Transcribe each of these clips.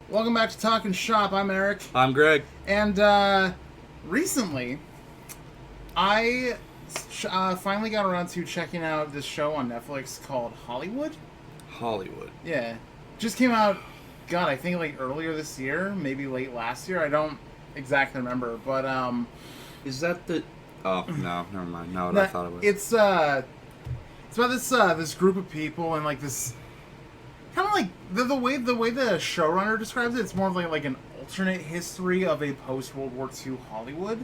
Welcome back to Talkin Shop. I'm Eric. I'm Greg. And recently, I finally got around to checking out this show on Netflix called Hollywood. Hollywood. Yeah. Just came out, God, I think like earlier this year, maybe late last year. I don't exactly remember, but Is that the... Oh, no, never mind. Not what I thought it was. it's about this group of people and like this kind of like the way the showrunner describes it. It's more of like an alternate history of a post World War II Hollywood.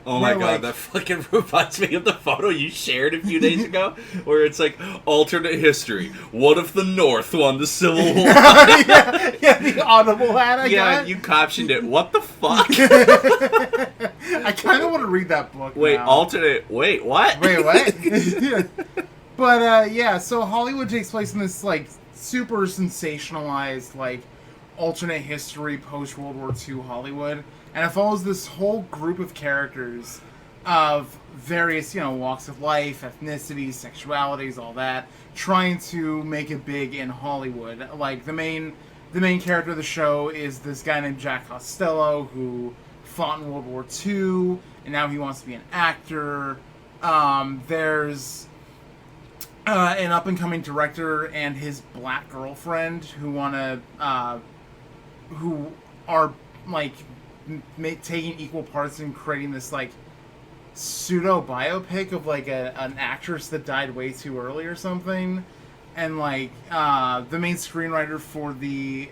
Oh my where, god, like, that fucking reminds me of the photo you shared a few days ago, where it's like, alternate history. What if the North won the Civil War? yeah, the Audible ad I got. You captioned it. What the fuck? I kind of want to read that book Wait, now. Wait, what? Wait, what? But, yeah, so Hollywood takes place in this, like, super sensationalized, like, alternate history post-World War II Hollywood. And it follows this whole group of characters of various, walks of life, ethnicities, sexualities, all that, trying to make it big in Hollywood. Like, the main character of the show is this guy named Jack Costello, who fought in World War II, and now he wants to be an actor. There's an up-and-coming director and his black girlfriend who are, like, taking equal parts in creating this, like, pseudo biopic of like an actress that died way too early or something. And like the main screenwriter for the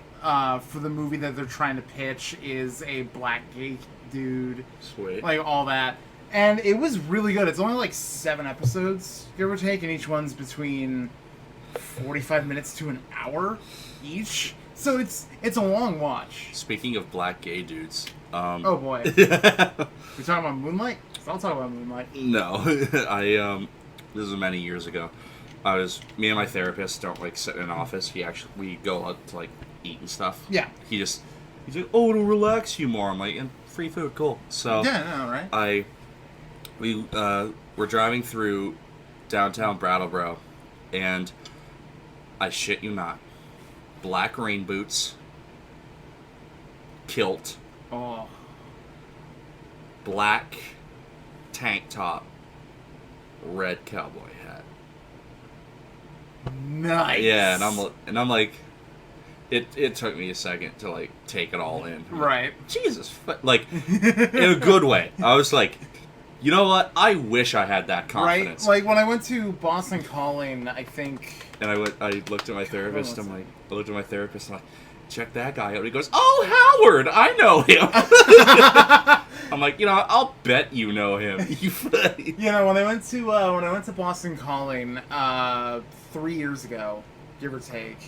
movie that they're trying to pitch is a black gay dude. Sweet. Like all that. And it was really good. It's only like 7 episodes, give or take, and each one's between 45 minutes to an hour each. So it's a long watch. Speaking of black gay dudes. Oh boy. We talking about Moonlight? I'll talk about Moonlight. No. This was many years ago. Me and my therapist don't like sit in an office. We go out to like eat and stuff. Yeah. He's like, oh, it'll relax you more. I'm like, and free food, cool. So yeah, no, right. We're driving through downtown Brattleboro, and I shit you not, black rain boots, kilt, Oh. black tank top, red cowboy hat. Nice. Yeah, and I'm like, it took me a second to like take it all in. Right. Jesus, like in a good way. I was like, you know what? I wish I had that confidence. Right. Like when I went to Boston Calling, I think. And I looked at my therapist. I'm like, check that guy out. He goes, oh, Howard, I know him. I'm like, I'll bet you know him. When I went to Boston Calling 3 years ago, give or take.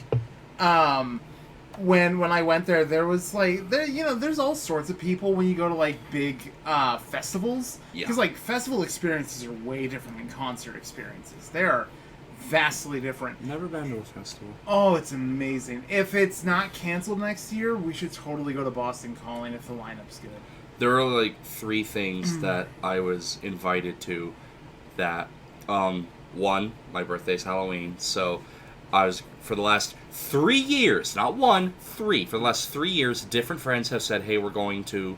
When I went there was like there's all sorts of people when you go to like big festivals, because like festival experiences are way different than concert experiences. They are vastly different. Never been to a festival. Oh, it's amazing. If it's not canceled next year, we should totally go to Boston Calling if the lineup's good. There are like 3 things that I was invited to that, one, my birthday's Halloween, so I was, for the last 3 years, not 1, 3, for the last 3 years, different friends have said, hey, we're going to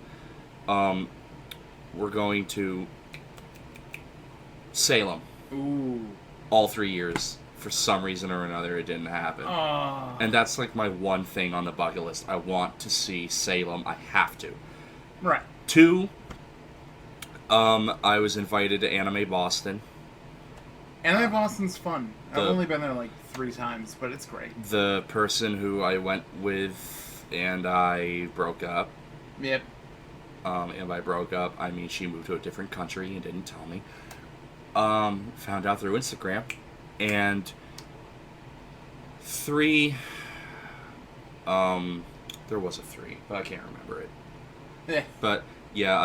Salem. Ooh. All 3 years. For some reason or another, it didn't happen. Oh. And that's like my one thing on the bucket list. I want to see Salem. I have to. Right. 2, I was invited to Anime Boston. Anime Boston's fun. I've only been there like 3 times, but it's great. The person who I went with and I broke up. Yep. And by broke up, I mean she moved to a different country and didn't tell me. Found out through Instagram. And 3, there was a 3, but I can't remember it. Yeah. But yeah,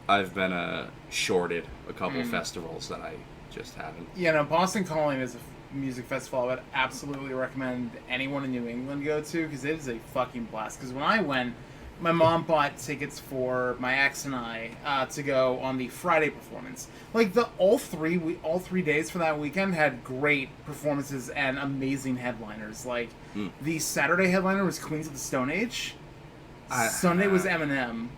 I've been shorted a couple festivals that I just haven't. Yeah, Boston Calling is a music festival I would absolutely recommend anyone in New England go to, because it is a fucking blast. Because when I went, my mom bought tickets for my ex and I to go on the Friday performance. Like all 3 days for that weekend had great performances and amazing headliners. Like the Saturday headliner was Queens of the Stone Age. Sunday was Eminem.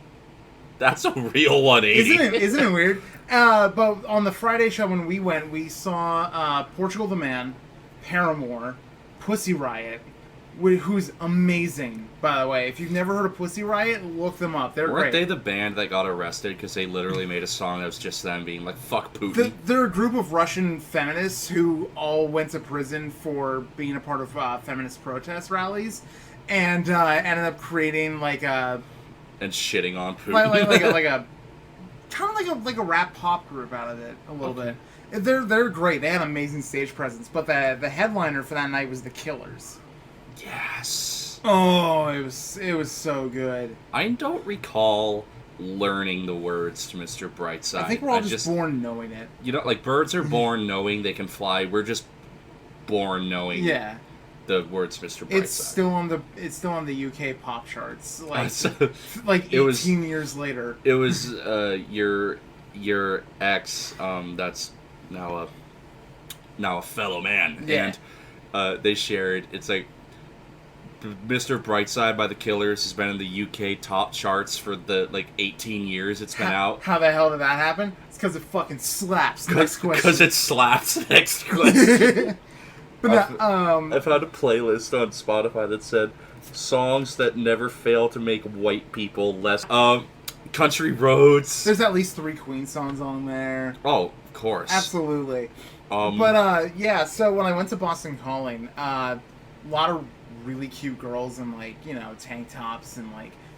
That's a real 180. Isn't it weird? But on the Friday show when we went, we saw Portugal the Man, Paramore, Pussy Riot, who's amazing, by the way. If you've never heard of Pussy Riot, look them up. Weren't great. They the band that got arrested because they literally made a song that was just them being like, fuck Putin? They're a group of Russian feminists who all went to prison for being a part of feminist protest rallies, and ended up creating like a... And shitting on Putin. like a kind of like a rap pop group out of it a little bit. They're great. They had an amazing stage presence. But the headliner for that night was the Killers. Yes. Oh, it was so good. I don't recall learning the words to Mr. Brightside. I think we're all just born knowing it. You know, like birds are born knowing they can fly. We're just born knowing the words Mr. Brightside. It's still on the UK pop charts. Like 18 years later. It was your ex that's now a fellow man. Yeah. And they shared, it's like Mr. Brightside by the Killers has been in the UK top charts for the 18 years it's been out. How the hell did that happen? It's because it fucking slaps. Next question. Because it slaps. Next question. But I found a playlist on Spotify that said songs that never fail to make white people less. Country Roads. There's at least 3 Queen songs on there. Oh, of course. Absolutely. But yeah, so when I went to Boston Calling, a lot of really cute girls in tank tops and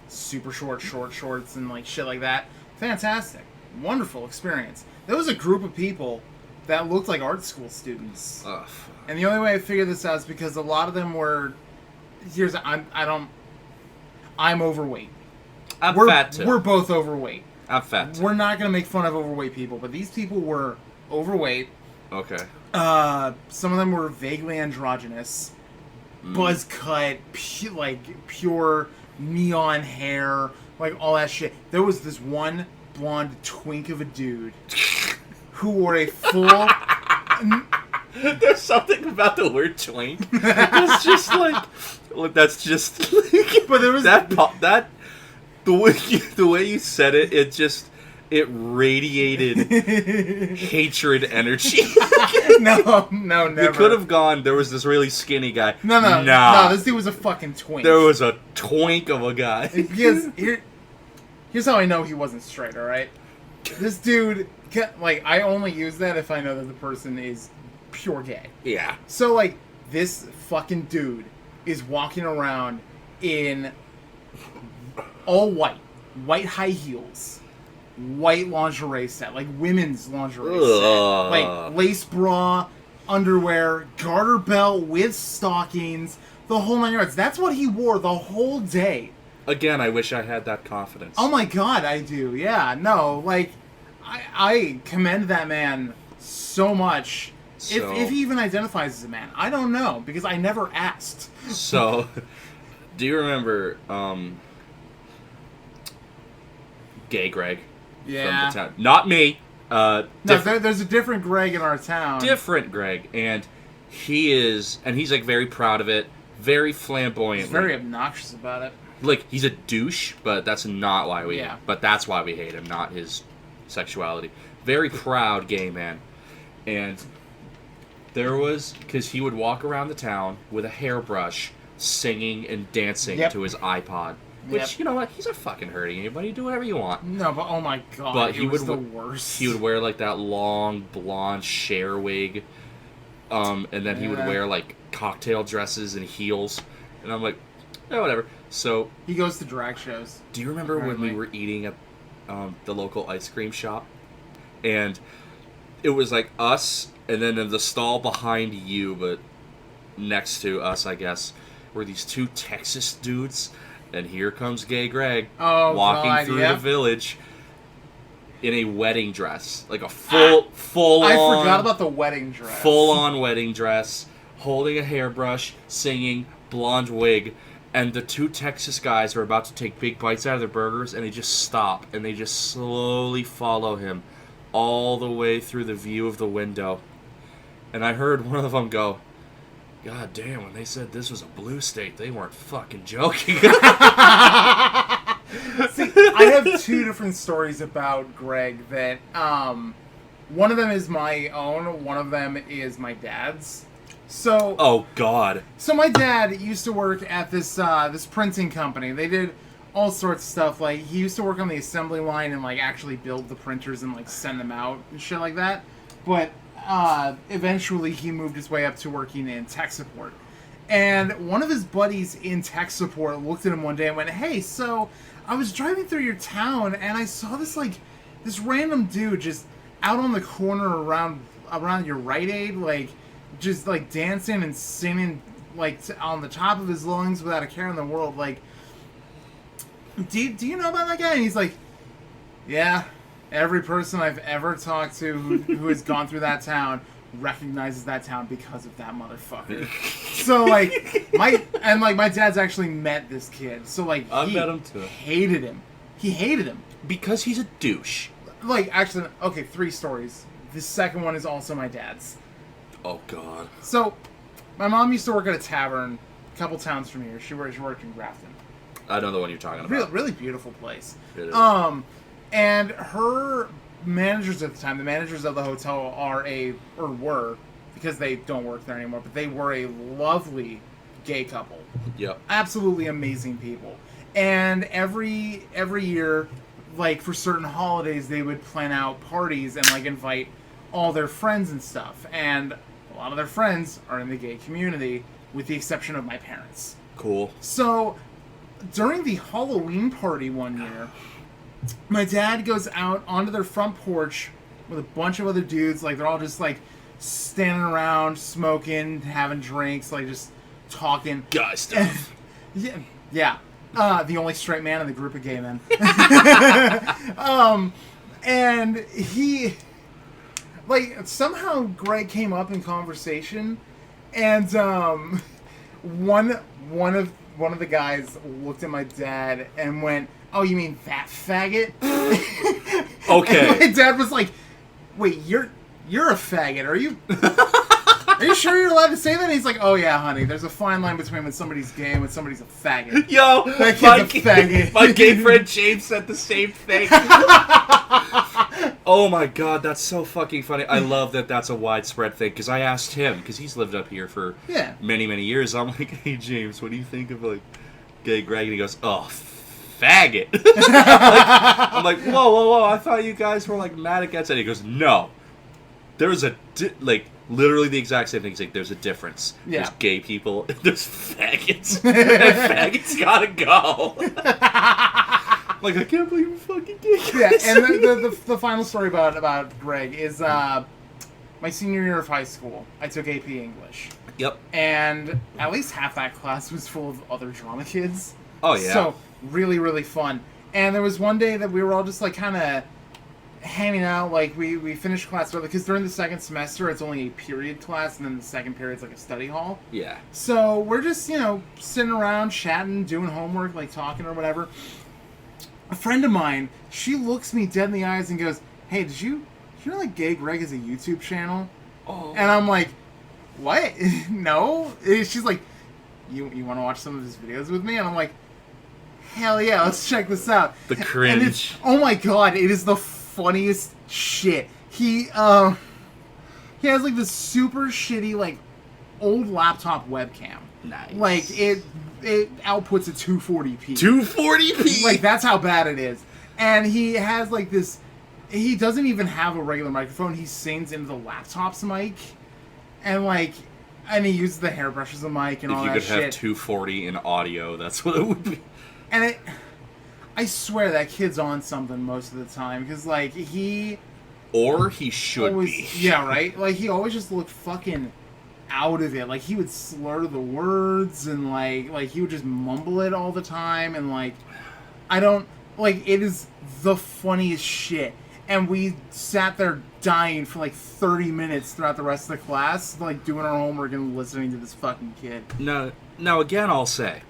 super short shorts and shit like that. Fantastic. Wonderful experience. There was a group of people that looked like art school students. Ugh. And the only way I figured this out is because a lot of them were... I'm overweight. I'm fat too. We're both overweight. I'm fat too. We're not going to make fun of overweight people, but these people were overweight. Okay. Some of them were vaguely androgynous. Buzz cut, pure neon hair, all that shit. There was this one blonde twink of a dude who wore a full... There's something about the word twink. It's just that's just... But there was... The way you said it, it radiated hatred energy. No, never. You could have gone, there was this really skinny guy. No, this dude was a fucking twink. There was a twink of a guy. Because here's how I know he wasn't straight, alright? This dude, I only use that if I know that the person is pure gay. Yeah. So, this fucking dude is walking around in all white high heels, white lingerie set, women's lingerie set, lace bra, underwear, garter belt with stockings, the whole 9 yards. That's what he wore the whole day. Again, I wish I had that confidence. Oh my god, I do. Yeah, no, I commend that man so much. If he even identifies as a man, I don't know because I never asked. So, do you remember Gay Greg? Yeah. From the town? Not me. No, there's a different Greg in our town. Different Greg, and he's very proud of it, very flamboyant. He's very obnoxious about it. He's a douche, but that's not why we. Yeah. But that's why we hate him, not his sexuality. Very proud gay man, and there was because he would walk around the town with a hairbrush, singing and dancing to his iPod. Which, you know what, he's not fucking hurting anybody. Do whatever you want. No, but oh my god, but he was the worst. He would wear, that long, blonde Cher wig. And then he would wear, cocktail dresses and heels. And I'm like, yeah, whatever. So... He goes to drag shows. Do you remember when we were eating at the local ice cream shop? And it was, us, and then in the stall behind you, but next to us, I guess, were these 2 Texas dudes... And here comes Gay Greg walking through the village in a wedding dress. A full I on... forgot about the wedding dress. Full-on wedding dress, holding a hairbrush, singing, blonde wig. and the two Texas guys are about to take big bites out of their burgers, and they just stop, and they just slowly follow him all the way through the view of the window. And I heard one of them go, "God damn, when they said this was a blue state, they weren't fucking joking." See, I have two different stories about Greg that, one of them is my own, one of them is my dad's. So, oh God. So my dad used to work at this printing company. They did all sorts of stuff. Like, he used to work on the assembly line and like actually build the printers and like send them out and shit like that. But eventually he moved his way up to working in tech support. And one of his buddies in tech support looked at him one day and went, "Hey, so I was driving through your town and I saw this random dude just out on the corner around your Rite Aid, like just like dancing and singing like on the top of his lungs without a care in the world. Like, do you know about that guy?" And he's like, "Yeah, every person I've ever talked to who has gone through that town recognizes that town because of that motherfucker." So like my dad's actually met this kid. So like I he met him too. Hated him. He hated him Because he's a douche. like, actually, okay, 3 stories. The second one is also my dad's. Oh God. So my mom used to work at a tavern a couple towns from here. She worked in Grafton. I know the one you're talking about. Really beautiful place. It is. And her managers at the time, the managers of the hotel were, because they don't work there anymore, but they were a lovely gay couple. Yep. Absolutely amazing people. And every year, like for certain holidays, they would plan out parties and like invite all their friends and stuff. And a lot of their friends are in the gay community, with the exception of my parents. Cool. So during the Halloween party one year, my dad goes out onto their front porch with a bunch of other dudes. Like, they're all just like standing around, smoking, having drinks, like just talking. Guy stuff. Yeah. The only straight man in the group of gay men. And he, like, somehow Greg came up in conversation, and one of the guys looked at my dad and went, "Oh, you mean that faggot?" Okay. And my dad was like, "Wait, you're a faggot, are you? Are you sure you're allowed to say that?" And he's like, "Oh yeah, honey, there's a fine line between when somebody's gay and when somebody's a faggot." Yo, That kid's a faggot. My gay friend James said the same thing. Oh my God, that's so fucking funny. I love that that's a widespread thing, because I asked him, because he's lived up here for many, many years. I'm like, "Hey James, what do you think of like gay Greg?" And he goes, "Oh, faggot." I'm like, whoa, I thought you guys were like mad against it. He goes, "No, there's literally the exact same thing. He's like, there's a difference. Yeah. There's gay people, and there's faggots, and faggots gotta go." Like, I can't believe you're fucking gay. Yeah, and the final story about Greg is my senior year of high school. I took AP English. Yep. And at least half that class was full of other drama kids. Oh yeah. So really, really fun. And there was one day that we were all just like kind of hanging out. Like we finished class early because during the second semester it's only a period class, and then the second period's like a study hall. Yeah. So we're just sitting around chatting, doing homework, like talking or whatever. A friend of mine, she looks me dead in the eyes and goes, "Hey, did you know like Gay Greg has a YouTube channel?" Oh. And I'm like, "What? No." She's like, you want to watch some of his videos with me?" And I'm like, "Hell yeah, let's check this out." The cringe. And it's, oh my God, it is the funniest shit. He has like this super shitty like old laptop webcam. Nice. Like it outputs a 240p. 240p. Like, that's how bad it is. And he has like this. He doesn't even have a regular microphone. He sings into the laptop's mic, and he uses the hairbrush as a mic and all that shit. If you could have 240 in audio, that's what it would be. And I swear that kid's on something most of the time, because like he should always, be. Yeah, right. Like, he always just looked fucking out of it. Like, he would slur the words, and like he would just mumble it all the time, and like it is the funniest shit. And we sat there dying for like 30 minutes throughout the rest of the class, like doing our homework and listening to this fucking kid. Now again, I'll say,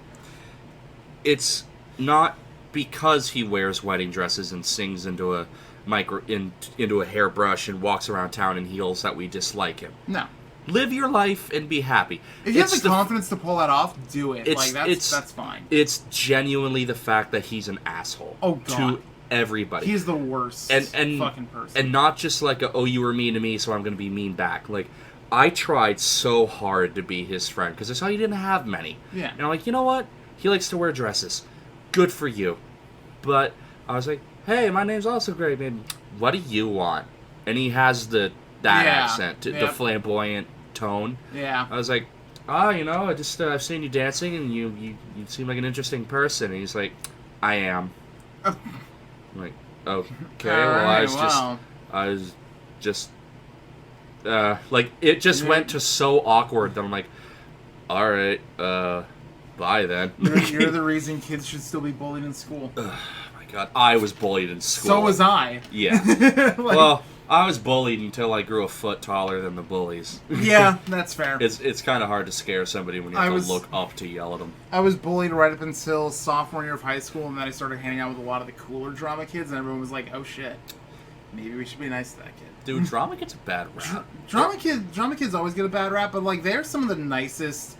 it's not because he wears wedding dresses and sings into a into a hairbrush and walks around town in heels that we dislike him. No. Live your life and be happy. If you have the confidence to pull that off, do it. Like that's fine. It's genuinely the fact that he's an asshole. Oh, God. To everybody. He's the worst and fucking person. And not just like you were mean to me, so I'm going to be mean back. Like, I tried so hard to be his friend because I saw he didn't have many. Yeah. And I'm like, you know what? He likes to wear dresses. Good for you. But I was like, hey, my name's also Gray, man. What do you want? And he has that accent, the flamboyant tone. Yeah. I was like, I just I've seen you dancing and you seem like an interesting person. And he's like, I am. I'm like, okay, well, I was just like, it just went to so awkward that I'm like, all right, bye then. You're the reason kids should still be bullied in school. Oh my God, I was bullied in school. So was I. Yeah. Well, I was bullied until I grew a foot taller than the bullies. Yeah, that's fair. It's kind of hard to scare somebody when you have to look up to yell at them. I was bullied right up until sophomore year of high school, and then I started hanging out with a lot of the cooler drama kids, and everyone was like, oh shit, maybe we should be nice to that kid. Dude, drama gets a bad rap. Drama kids always get a bad rap, but like they're some of the nicest.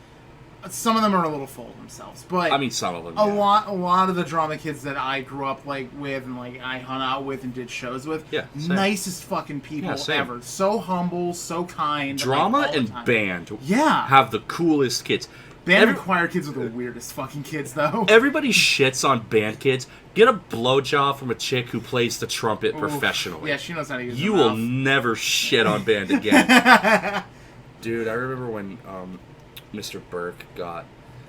Some of them are a little full of themselves, but I mean, some of them. A lot of the drama kids that I grew up like with and like I hung out with and did shows with, nicest fucking people ever. So humble, so kind. Drama like, and band, have the coolest kids. Band and choir kids are the weirdest fucking kids, though. Everybody shits on band kids. Get a blowjob from a chick who plays the trumpet professionally. Yeah, she knows how to use. You will never shit on band again. Dude, I remember when Mr. Burke got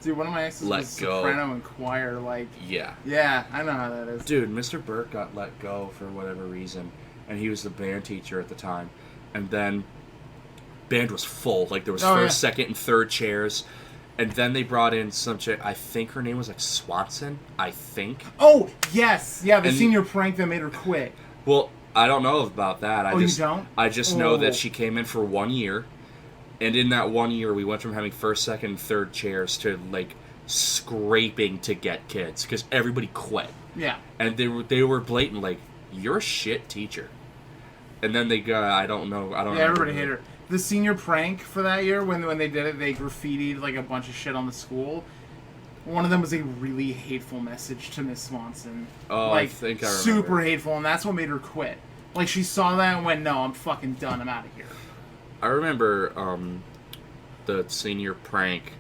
Dude, one of my exes was soprano and choir, like... Yeah, I know how that is. Dude, Mr. Burke got let go for whatever reason, and he was the band teacher at the time. And then, band was full. Like, there was first, second, and third chairs. And then they brought in some chick, I think her name was, like, Swanson, I think. Oh, yes! Yeah, the senior prank that made her quit. Well, I don't know about that. You don't? I just know that she came in for 1 year. And in that 1 year, we went from having first, second, and third chairs to, like, scraping to get kids. Because everybody quit. Yeah. And they were blatant, like, you're a shit teacher. And then they got, I don't know. Yeah, everybody hated her. The senior prank for that year, when they did it, they graffitied, like, a bunch of shit on the school. One of them was a really hateful message to Miss Swanson. Oh, like, I think I remember. Super hateful, and that's what made her quit. Like, she saw that and went, no, I'm fucking done. I'm out of here. I remember the senior prank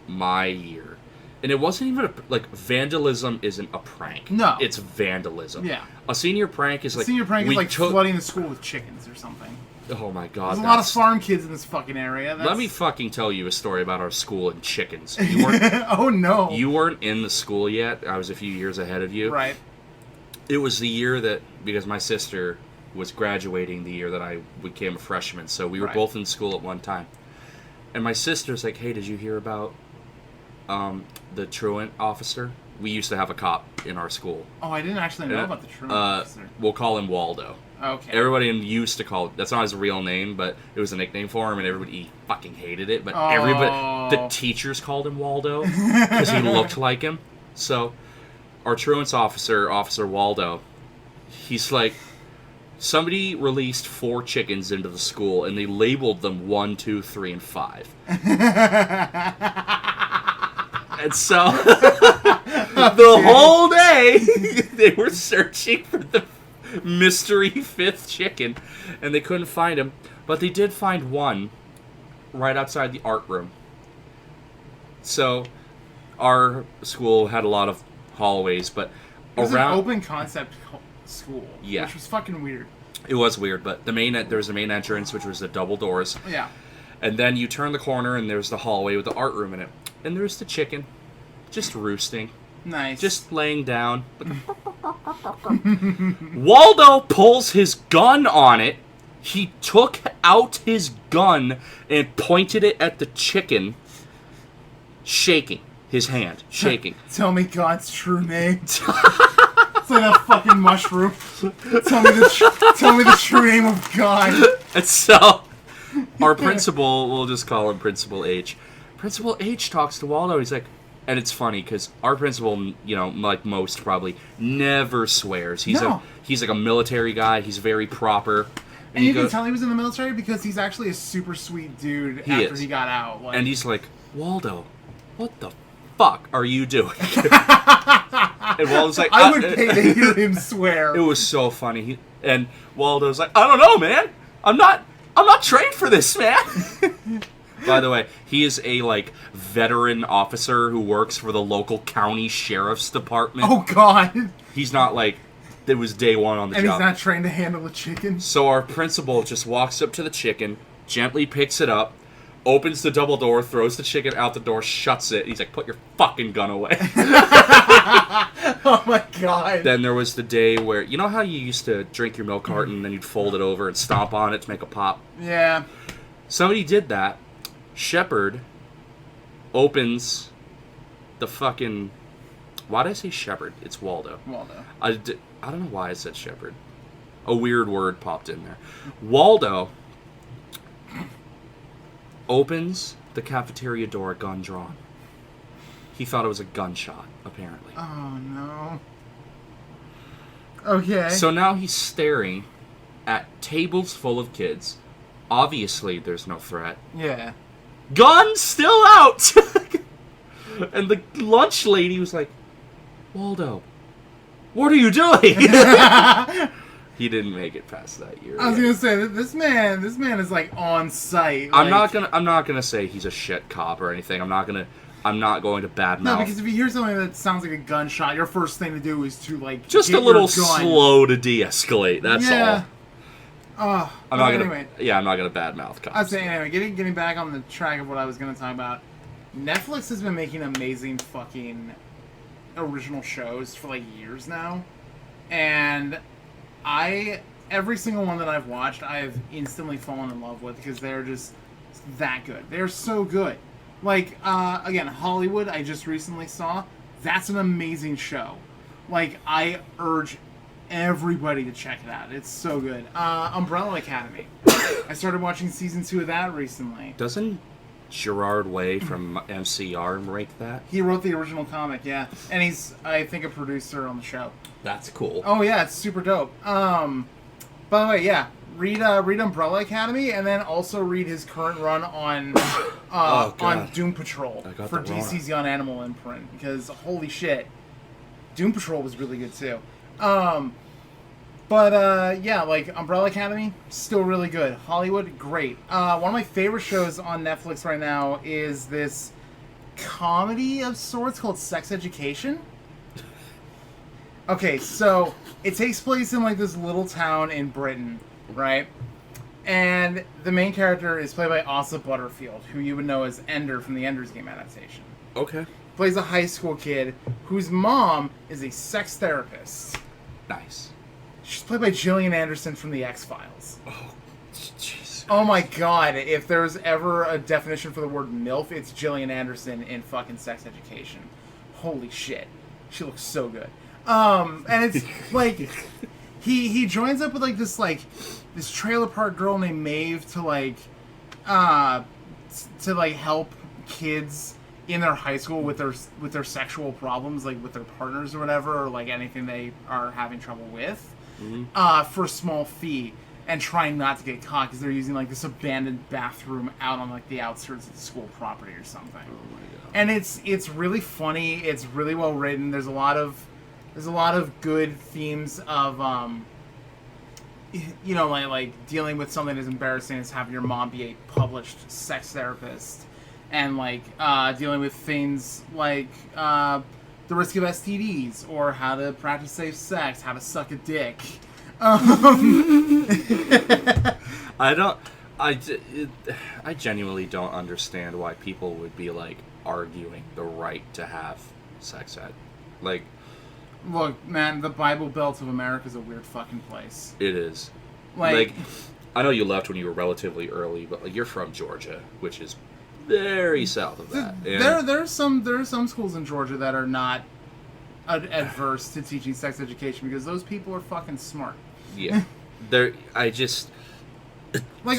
my year. And it wasn't even, vandalism isn't a prank. No. It's vandalism. Yeah. A senior prank is flooding the school with chickens or something. Oh my God. There's a lot of farm kids in this fucking area. Let me fucking tell you a story about our school and chickens. Oh no. You weren't in the school yet. I was a few years ahead of you. Right. It was the year that, because my sister was graduating the year that I became a freshman, so we were both in school at one time. And my sister's like, hey, did you hear about the truant officer? We used to have a cop in our school. Oh, I didn't actually know about the truant officer. We'll call him Waldo. Okay. Everybody used to call it, that's not his real name, but it was a nickname for him, and everybody fucking hated it. But the teachers called him Waldo because he looked like him. So our truant's officer, Officer Waldo, he's like, somebody released 4 chickens into the school, and they labeled them 1, 2, 3, and 5. And so the whole day they were searching for the mystery 5th chicken, and they couldn't find him. But they did find one right outside the art room. So our school had a lot of hallways, but it was an open concept school, which was fucking weird. It was weird, but there was the main entrance, which was the double doors. Yeah. And then you turn the corner, and there's the hallway with the art room in it. And there's the chicken, just roosting. Nice. Just laying down. Waldo pulls his gun on it. He took out his gun and pointed it at the chicken, shaking his hand, shaking. Tell me God's true name. It's like a fucking mushroom. Tell me the true name of God. And so, our principal, we'll just call him Principal H. Principal H talks to Waldo. He's like, And it's funny because our principal, you know, like most probably, never swears. He's No. he's like a military guy. He's very proper. And you can tell he was in the military because he's actually a super sweet dude after he got out. Like, and he's like, Waldo, what the fuck are you doing? And Waldo's like, I would pay to hear him swear. It was so funny. And Waldo's like, I don't know, man. I'm not trained for this, man. By the way, he is a like veteran officer who works for the local county sheriff's department. Oh God. He's not like it was day one on the and job. And he's not trained to handle a chicken. So our principal just walks up to the chicken, gently picks it up, opens the double door, throws the chicken out the door, shuts it. He's like, put your fucking gun away. Oh my God. Then there was the day where, you know how you used to drink your milk carton and then you'd fold it over and stomp on it to make a pop? Yeah. Somebody did that. Shepard opens the fucking... Why did I say Shepard? It's Waldo. Waldo. I don't know why I said Shepard. A weird word popped in there. Waldo opens the cafeteria door, gun drawn. He thought it was a gunshot, apparently. Oh, no. Okay. So now he's staring at tables full of kids. Obviously, there's no threat. Yeah. Gun still out! And the lunch lady was like, Waldo, what are you doing? He didn't make it past that year. I was gonna say this man is like on site. I'm not gonna say he's a shit cop or anything. I'm not going to badmouth. No, because if you hear something that sounds like a gunshot, your first thing to do is to like just get a little your gun. slow to de-escalate. That's all. I'm not anyway. gonna badmouth cops. I'd say anyway. Getting back on the track of what I was gonna talk about. Netflix has been making amazing fucking original shows for like years now, and every single one that I've watched, I've instantly fallen in love with because they're just that good. They're so good. Like again, Hollywood. I just recently saw. That's an amazing show. Like I urge everybody to check it out. It's so good. Umbrella Academy. I started watching season 2 of that recently. Doesn't Gerard Way from MCR make that? He wrote the original comic, yeah. And he's, I think, a producer on the show. That's cool. Oh, yeah, it's super dope. By the way, yeah, read Umbrella Academy, and then also read his current run on on Doom Patrol for DC's Young Animal imprint, because holy shit, Doom Patrol was really good too. Yeah, like Umbrella Academy, still really good. Hollywood, great. One of my favorite shows on Netflix right now is this comedy of sorts called Sex Education. Okay, so it takes place in like this little town in Britain, right? And the main character is played by Asa Butterfield, who you would know as Ender from the Ender's Game adaptation. Okay. Plays a high school kid whose mom is a sex therapist. Nice. She's played by Gillian Anderson from The X-Files. Oh, jeez. Oh my god, if there's ever a definition for the word MILF, it's Gillian Anderson in fucking Sex Education. Holy shit. She looks so good. And it's like he joins up with like this trailer park girl named Maeve to help kids in their high school with their sexual problems, like with their partners or whatever, or like anything they are having trouble with, for a small fee, and trying not to get caught because they're using like this abandoned bathroom out on like the outskirts of the school property or something. Oh my god! And it's really funny. It's really well written. There's a lot of good themes of like dealing with something as embarrassing as having your mom be a published sex therapist. And, like, dealing with things like the risk of STDs, or how to practice safe sex, how to suck a dick. I genuinely don't understand why people would be, like, arguing the right to have sex ed. Like... Look, man, the Bible Belt of America is a weird fucking place. It is. Like, I know you left when you were relatively early, but, like, you're from Georgia, which is... very south of that. There are some schools in Georgia that are not adverse to teaching sex education because those people are fucking smart. Yeah. Like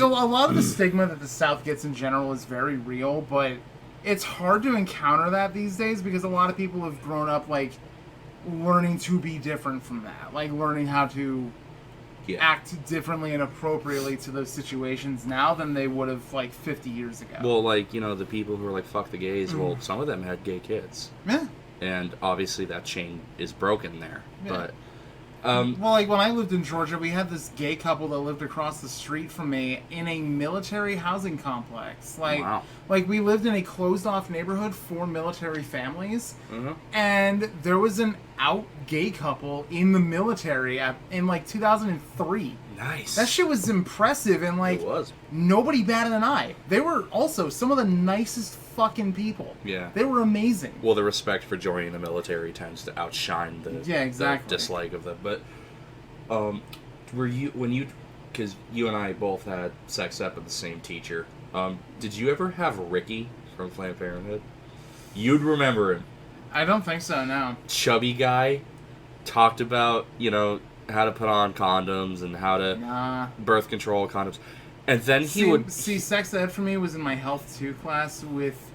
a lot of the stigma that the South gets in general is very real, but it's hard to encounter that these days because a lot of people have grown up like learning to be different from that, like learning how to act differently and appropriately to those situations now than they would have like 50 years ago. Well, like, you know, the people who are like, fuck the gays, well, some of them had gay kids. Yeah. And obviously that chain is broken there. Yeah. But, well, like when I lived in Georgia, we had this gay couple that lived across the street from me in a military housing complex. Like, wow. Like we lived in a closed-off neighborhood for military families, Mm-hmm. and there was an out gay couple in the military in like 2003. Nice. That shit was impressive, and like It was. nobody batted an eye. They were also some of the nicest fucking people. Yeah. They were amazing. Well, the respect for joining the military tends to outshine the, the dislike of them. But, were you, because you and I both had sex ed with the same teacher, did you ever have Ricky from Planned Parenthood? You'd remember him. I don't think so, no. Chubby guy, talked about, you know, how to put on condoms and how to birth control condoms. And then he would... See, sex ed for me was in my Health 2 class with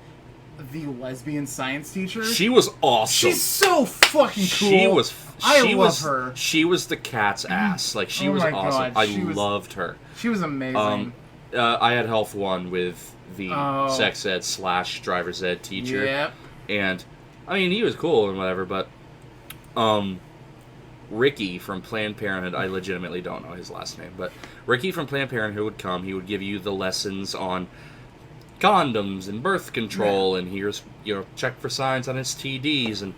the lesbian science teacher. She was awesome. She's so fucking cool. I love her. She was the cat's ass. Like, she was awesome. I loved her. She was amazing. I had Health 1 with the sex ed / driver's ed teacher. Yep. And, I mean, he was cool and whatever, but... Ricky from Planned Parenthood, I legitimately don't know his last name, but Ricky from Planned Parenthood would come, he would give you the lessons on condoms and birth control, and here's, you know, check for signs on STDs, and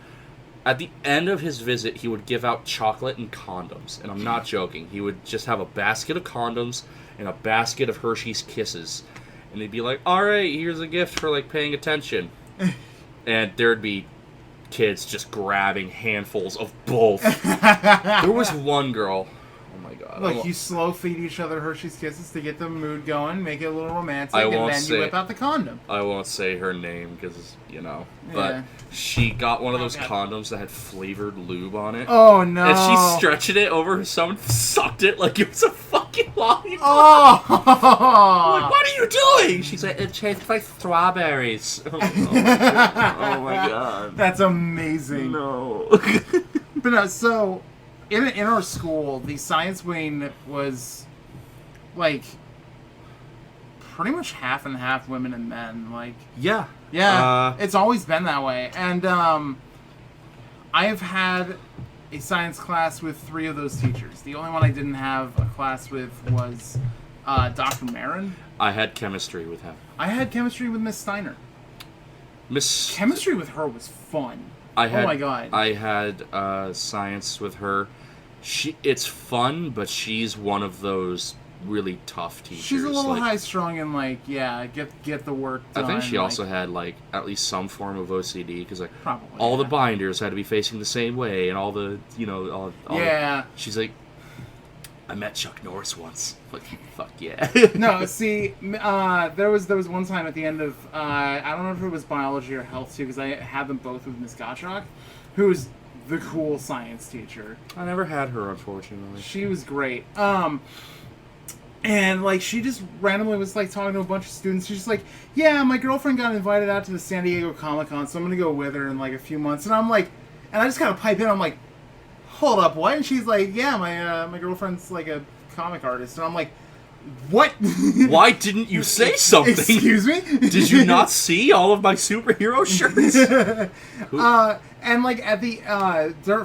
at the end of his visit, he would give out chocolate and condoms, and I'm not joking, he would just have a basket of condoms and a basket of Hershey's Kisses, and he'd be like, alright, here's a gift for, like, paying attention, and there'd be kids just grabbing handfuls of both. There was one girl. Oh my god! Look, you slow feed each other Hershey's Kisses to get the mood going, make it a little romantic, and then you whip out the condom. I won't say her name because you know, but she got one of those condoms that had flavored lube on it. Oh no! And she stretched it over someone, sucked it like it was a fucking lollipop. Oh! Like, what are you doing? She's like, it tastes like strawberries. Oh my god! That's amazing. No. But no, so in our school, the science wing was like pretty much half and half women and men. Like yeah, it's always been that way. And I have had a science class with 3 of those teachers. The only one I didn't have a class with was Dr. Marin. I had chemistry with him. I had chemistry with Miss Steiner. Chemistry with her was fun. Oh my god. I had science with her. It's fun, but she's one of those really tough teachers. She's a little high-strung and get the work done. I think she also had at least some form of OCD because probably, all the binders had to be facing the same way and all the she's like, I met Chuck Norris once. Like, fuck yeah. No, see, there was one time at the end of I don't know if it was biology or health too, because I had them both with Miss Gottschalk, who's the cool science teacher. I never had her, unfortunately. She was great. And like she just randomly was like talking to a bunch of students. She's just like, yeah, my girlfriend got invited out to the San Diego Comic-Con, so I'm gonna go with her in like a few months. And I'm like, and I just kind of pipe in. I'm like, hold up, what? And she's like, yeah, my girlfriend's like a comic artist. And I'm like, what? Why didn't you say something? Excuse me? Did you not see all of my superhero shirts? And like at the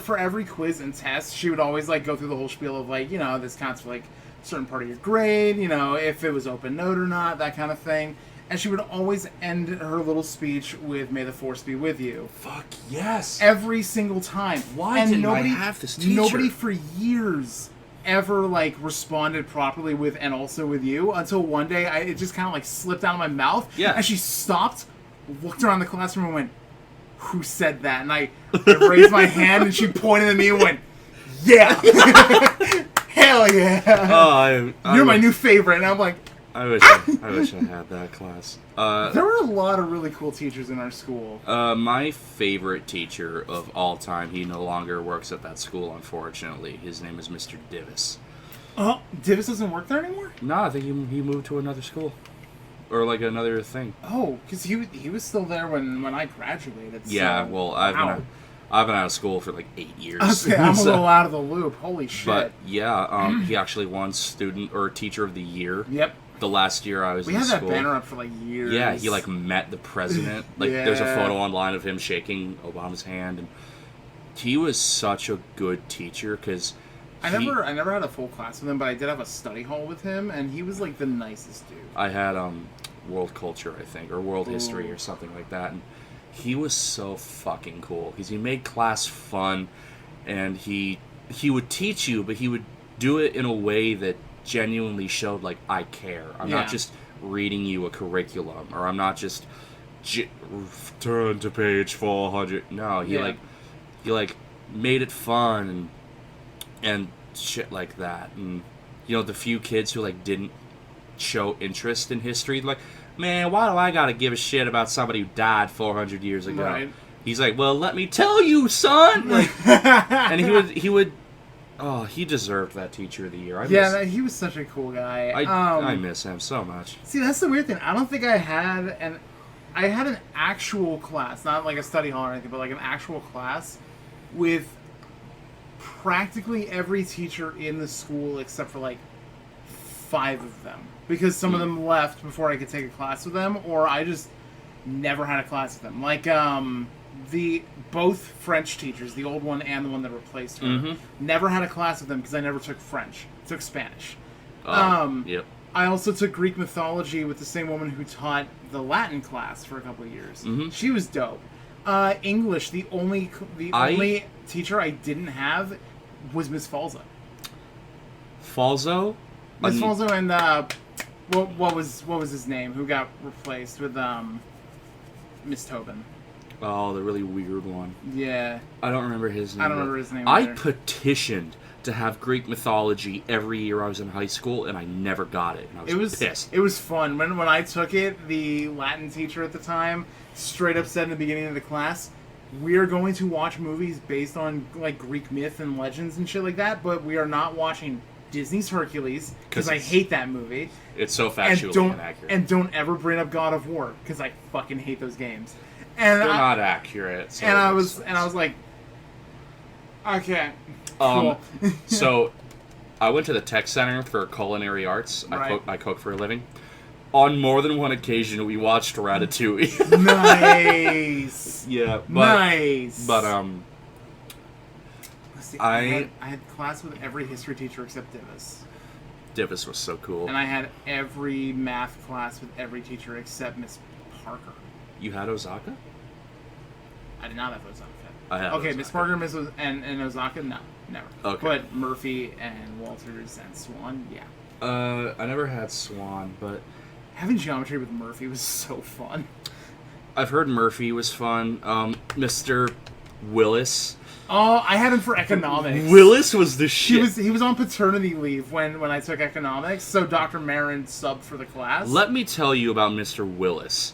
for every quiz and test, she would always like go through the whole spiel of like, you know, this counts for like a certain part of your grade, you know, if it was open note or not, that kind of thing. And she would always end her little speech with "May the Force be with you." Fuck yes! Every single time. Why didn't I have this teacher? Nobody for years ever like responded properly with "and also with you" until one day it just kind of like slipped out of my mouth. Yeah. And she stopped, looked around the classroom, and went, "Who said that?" And I raised my hand, and she pointed at me and went, "Yeah, hell yeah! Oh, You're my new favorite." And I'm like, I wish I had that class. There were a lot of really cool teachers in our school. My favorite teacher of all time, he no longer works at that school, unfortunately. His name is Mr. Divis. Oh, Divis doesn't work there anymore? No, I think he moved to another school. or like another thing. Oh, because he was still there when I graduated. Yeah, so, well, wow. I've been out of school for like 8 years. Okay, I'm a so- little out of the loop. Holy shit. But yeah, he actually won student or teacher of the year. Yep. The last year I was We in had school. that banner up for like years. Yeah, he like met the president. Like there's a Yeah. photo online of him shaking Obama's hand, and he was such a good teacher because I never had a full class with him, but I did have a study hall with him, and he was like the nicest dude. I had world culture, I think, or world history Ooh. or something like that, and he was so fucking cool because he made class fun, and he would teach you, but he would do it in a way that genuinely showed like I care. I'm Yeah. not just reading you a curriculum, or I'm not just turn to page 400. No, he like made it fun and shit like that. And you know, the few kids who like didn't show interest in history, like, man, why do I gotta give a shit about somebody who died 400 years ago? Right. He's like, well, let me tell you, son. Like, and he would. Oh, he deserved that teacher of the year. He was such a cool guy. I miss him so much. See, that's the weird thing. I don't think I had an actual class, not like a study hall or anything, but like an actual class with practically every teacher in the school except for like 5 of them, because some of them left before I could take a class with them, or I just never had a class with them. Like the both French teachers, the old one and the one that replaced her, never had a class with them because I never took French. I took Spanish. Yep. I also took Greek mythology with the same woman who taught the Latin class for a couple of years. She was dope. English, the only teacher I didn't have was Miss Falzo. Falzo? Miss Falzo and what was his name? Who got replaced with Miss Tobin? Oh, the really weird one. Yeah. I don't remember his name. I don't remember his name I either. petitioned to have Greek mythology every year I was in high school, and I never got it. And I was pissed. It was fun. When I took it, the Latin teacher at the time straight up said in the beginning of the class, we are going to watch movies based on like Greek myth and legends and shit like that, but we are not watching Disney's Hercules because I hate that movie. It's so factually inaccurate. And don't ever bring up God of War because I fucking hate those games. And they're not accurate. So I was like, okay, cool. So I went to the tech center for culinary arts. Right. I cook for a living. On more than one occasion, we watched Ratatouille. Nice. Yeah, but, nice. But See, I had class with every history teacher except Divis. Divis was so cool. And I had every math class with every teacher except Miss Parker. You had Osaka? I did not have Osaka. I had okay, Osaka. Miss Parker, and Osaka, no, never. Okay. But Murphy and Walters and Swan, yeah. I never had Swan, but having geometry with Murphy was so fun. I've heard Murphy was fun. Mr. Willis. Oh, I had him for economics. Willis was the shit. He was on paternity leave when I took economics, so Dr. Marin subbed for the class. Let me tell you about Mr. Willis.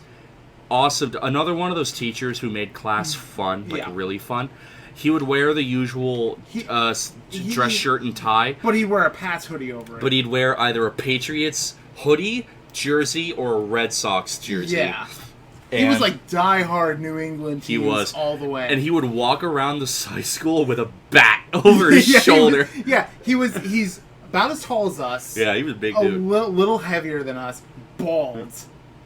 Awesome. Another one of those teachers who made class fun, like really fun. He would wear the usual dress shirt and tie. But he'd wear a Pats hoodie over it. But he'd wear either a Patriots hoodie, jersey, or a Red Sox jersey. Yeah. And he was like diehard New England teams he was all the way. And he would walk around the high school with a bat over his shoulder. He's about as tall as us. Yeah, he was a big a dude. Little heavier than us. Bald.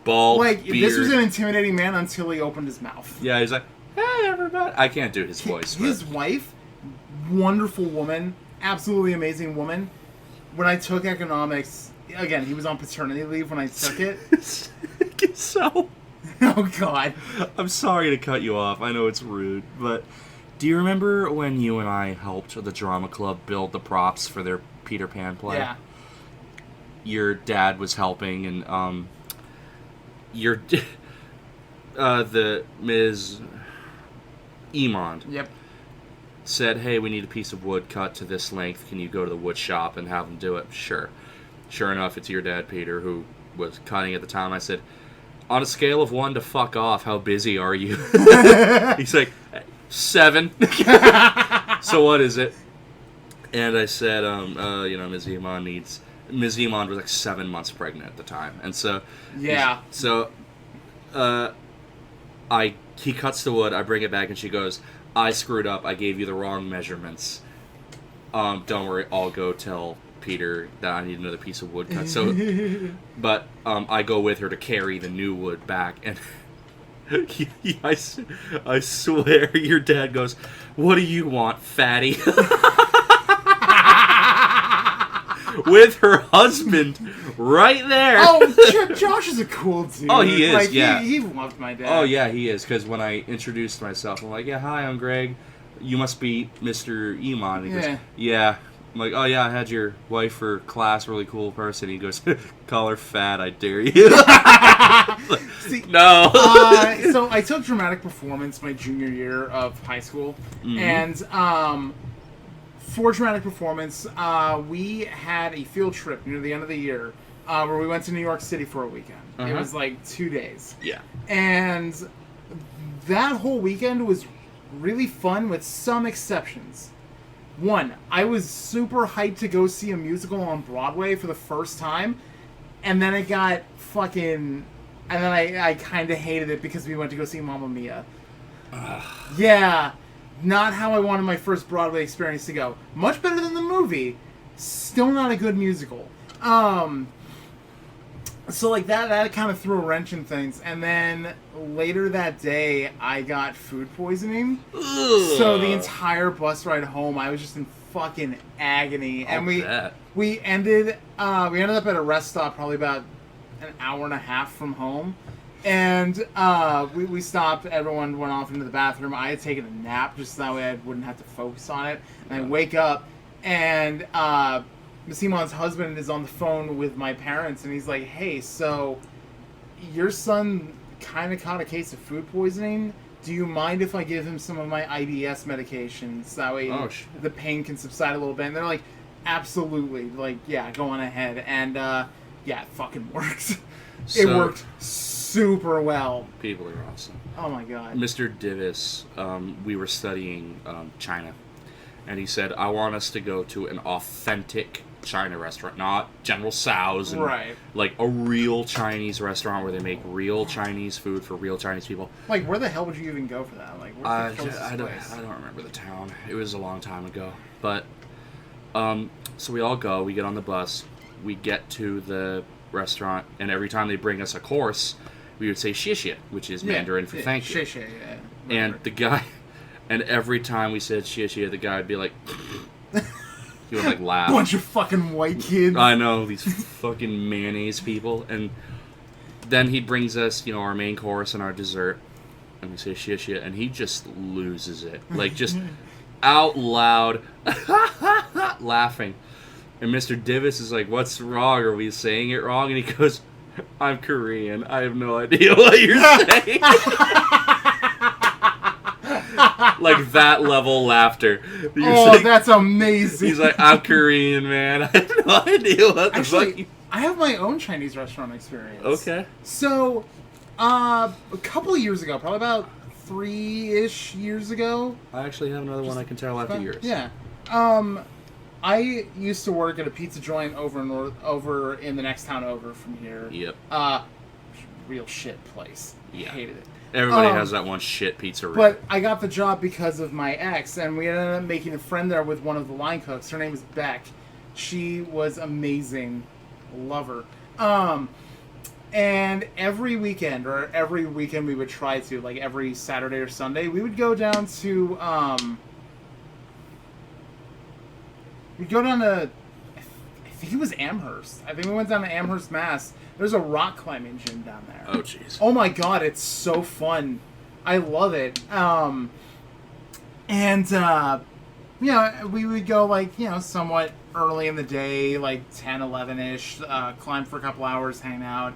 Like, beard. This was an intimidating man until he opened his mouth. Yeah, he's like, hey, everybody. I can't do his voice. His wife, wonderful woman, absolutely amazing woman. When I took economics, again, he was on paternity leave when I took it. So... Oh, God. I'm sorry to cut you off. I know it's rude, but do you remember when you and I helped the drama club build the props for their Peter Pan play? Yeah. Your dad was helping, and the Ms. Emond said, hey, we need a piece of wood cut to this length. Can you go to the wood shop and have them do it? Sure. Sure enough, it's your dad, Peter, who was cutting at the time. I said, on a scale of 1 to fuck off, how busy are you? He's like, 7. So what is it? And I said, Ms. Emond needs Ms. Iman was like 7 months pregnant at the time, and so Yeah. So, he cuts the wood. I bring it back, and she goes, "I screwed up. I gave you the wrong measurements. Don't worry. I'll go tell Peter that I need another piece of wood cut." So, but I go with her to carry the new wood back, and I swear, your dad goes, "What do you want, fatty?" With her husband right there. Oh, Josh is a cool dude. Oh, he is, like, yeah. He loved my dad. Oh, yeah, he is. Because when I introduced myself, I'm like, "Yeah, hi, I'm Greg. You must be Mr. Iman." He goes, "Yeah." I'm like, "Oh, yeah, I had your wife for class, really cool person." He goes, "Call her fat, I dare you." See, no. So I took dramatic performance my junior year of high school. Mm-hmm. And for dramatic performance, we had a field trip near the end of the year where we went to New York City for a weekend. It was like 2 days. Yeah. And that whole weekend was really fun with some exceptions. One, I was super hyped to go see a musical on Broadway for the first time, and then it got fucking... And then I kind of hated it because we went to go see Mamma Mia. Yeah. Not how I wanted my first Broadway experience to go. Much better than the movie. Still not a good musical. So like that kind of threw a wrench in things. And then later that day, I got food poisoning. Ugh. So the entire bus ride home, I was just in fucking agony. And we ended up at a rest stop probably about an hour and a half from home. And we stopped. Everyone went off into the bathroom. I had taken a nap just so that way I wouldn't have to focus on it. And I wake up, and Miss Iman's husband is on the phone with my parents, and he's like, "Hey, so your son kind of caught a case of food poisoning. Do you mind if I give him some of my IBS medications? So that way the pain can subside a little bit." And they're like, "Absolutely. Like, yeah, go on ahead." And yeah, it fucking worked. It worked super well. People are awesome. Oh my god. Mr. Divis, we were studying China, and he said, "I want us to go to an authentic China restaurant, not General Tso's, and like a real Chinese restaurant where they make real Chinese food for real Chinese people." Like, where the hell would you even go for that? Like, where's the closest place? I don't remember the town. It was a long time ago. But so we all go. We get on the bus. We get to the restaurant, and every time they bring us a course, we would say "xie," which is Mandarin for thank you. Xie, yeah. And the guy, and every time we said "xie," the guy would be like, he would like laugh. Bunch of fucking white kids. I know, these fucking mayonnaise people. And then he brings us, our main course and our dessert, and we say "xie," and he just loses it, like just out loud laughing. And Mr. Divis is like, "What's wrong? Are we saying it wrong?" And he goes, "I'm Korean. I have no idea what you're saying." Like that level laughter. That's amazing. He's like, "I'm Korean, man. I have no idea what the fuck you..." I have my own Chinese restaurant experience. Okay. So, a couple of years ago, probably about 3-ish years ago. I actually have another one I can tell after yours. Yeah. I used to work at a pizza joint over in the next town over from here. Yep. Real shit place. Yeah. Hated it. Everybody has that one shit pizzeria. But I got the job because of my ex, and we ended up making a friend there with one of the line cooks. Her name was Beck. She was amazing. Love her. And every weekend we would try to, like every Saturday or Sunday, we would go down to I think it was Amherst. I think we went down to Amherst, Mass. There's a rock climbing gym down there. Oh, jeez. Oh, my God. It's so fun. I love it. We would go, like, somewhat early in the day, like 10, 11-ish, climb for a couple hours, hang out,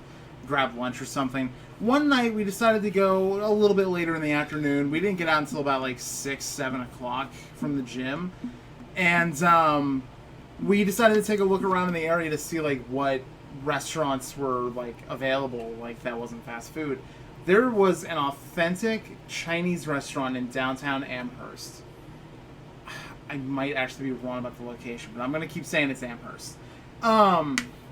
grab lunch or something. One night, we decided to go a little bit later in the afternoon. We didn't get out until about, like, 6, 7 o'clock from the gym. And we decided to take a look around in the area to see, like, what restaurants were, like, available, like, that wasn't fast food. There was an authentic Chinese restaurant in downtown Amherst. I might actually be wrong about the location, but I'm going to keep saying it's Amherst.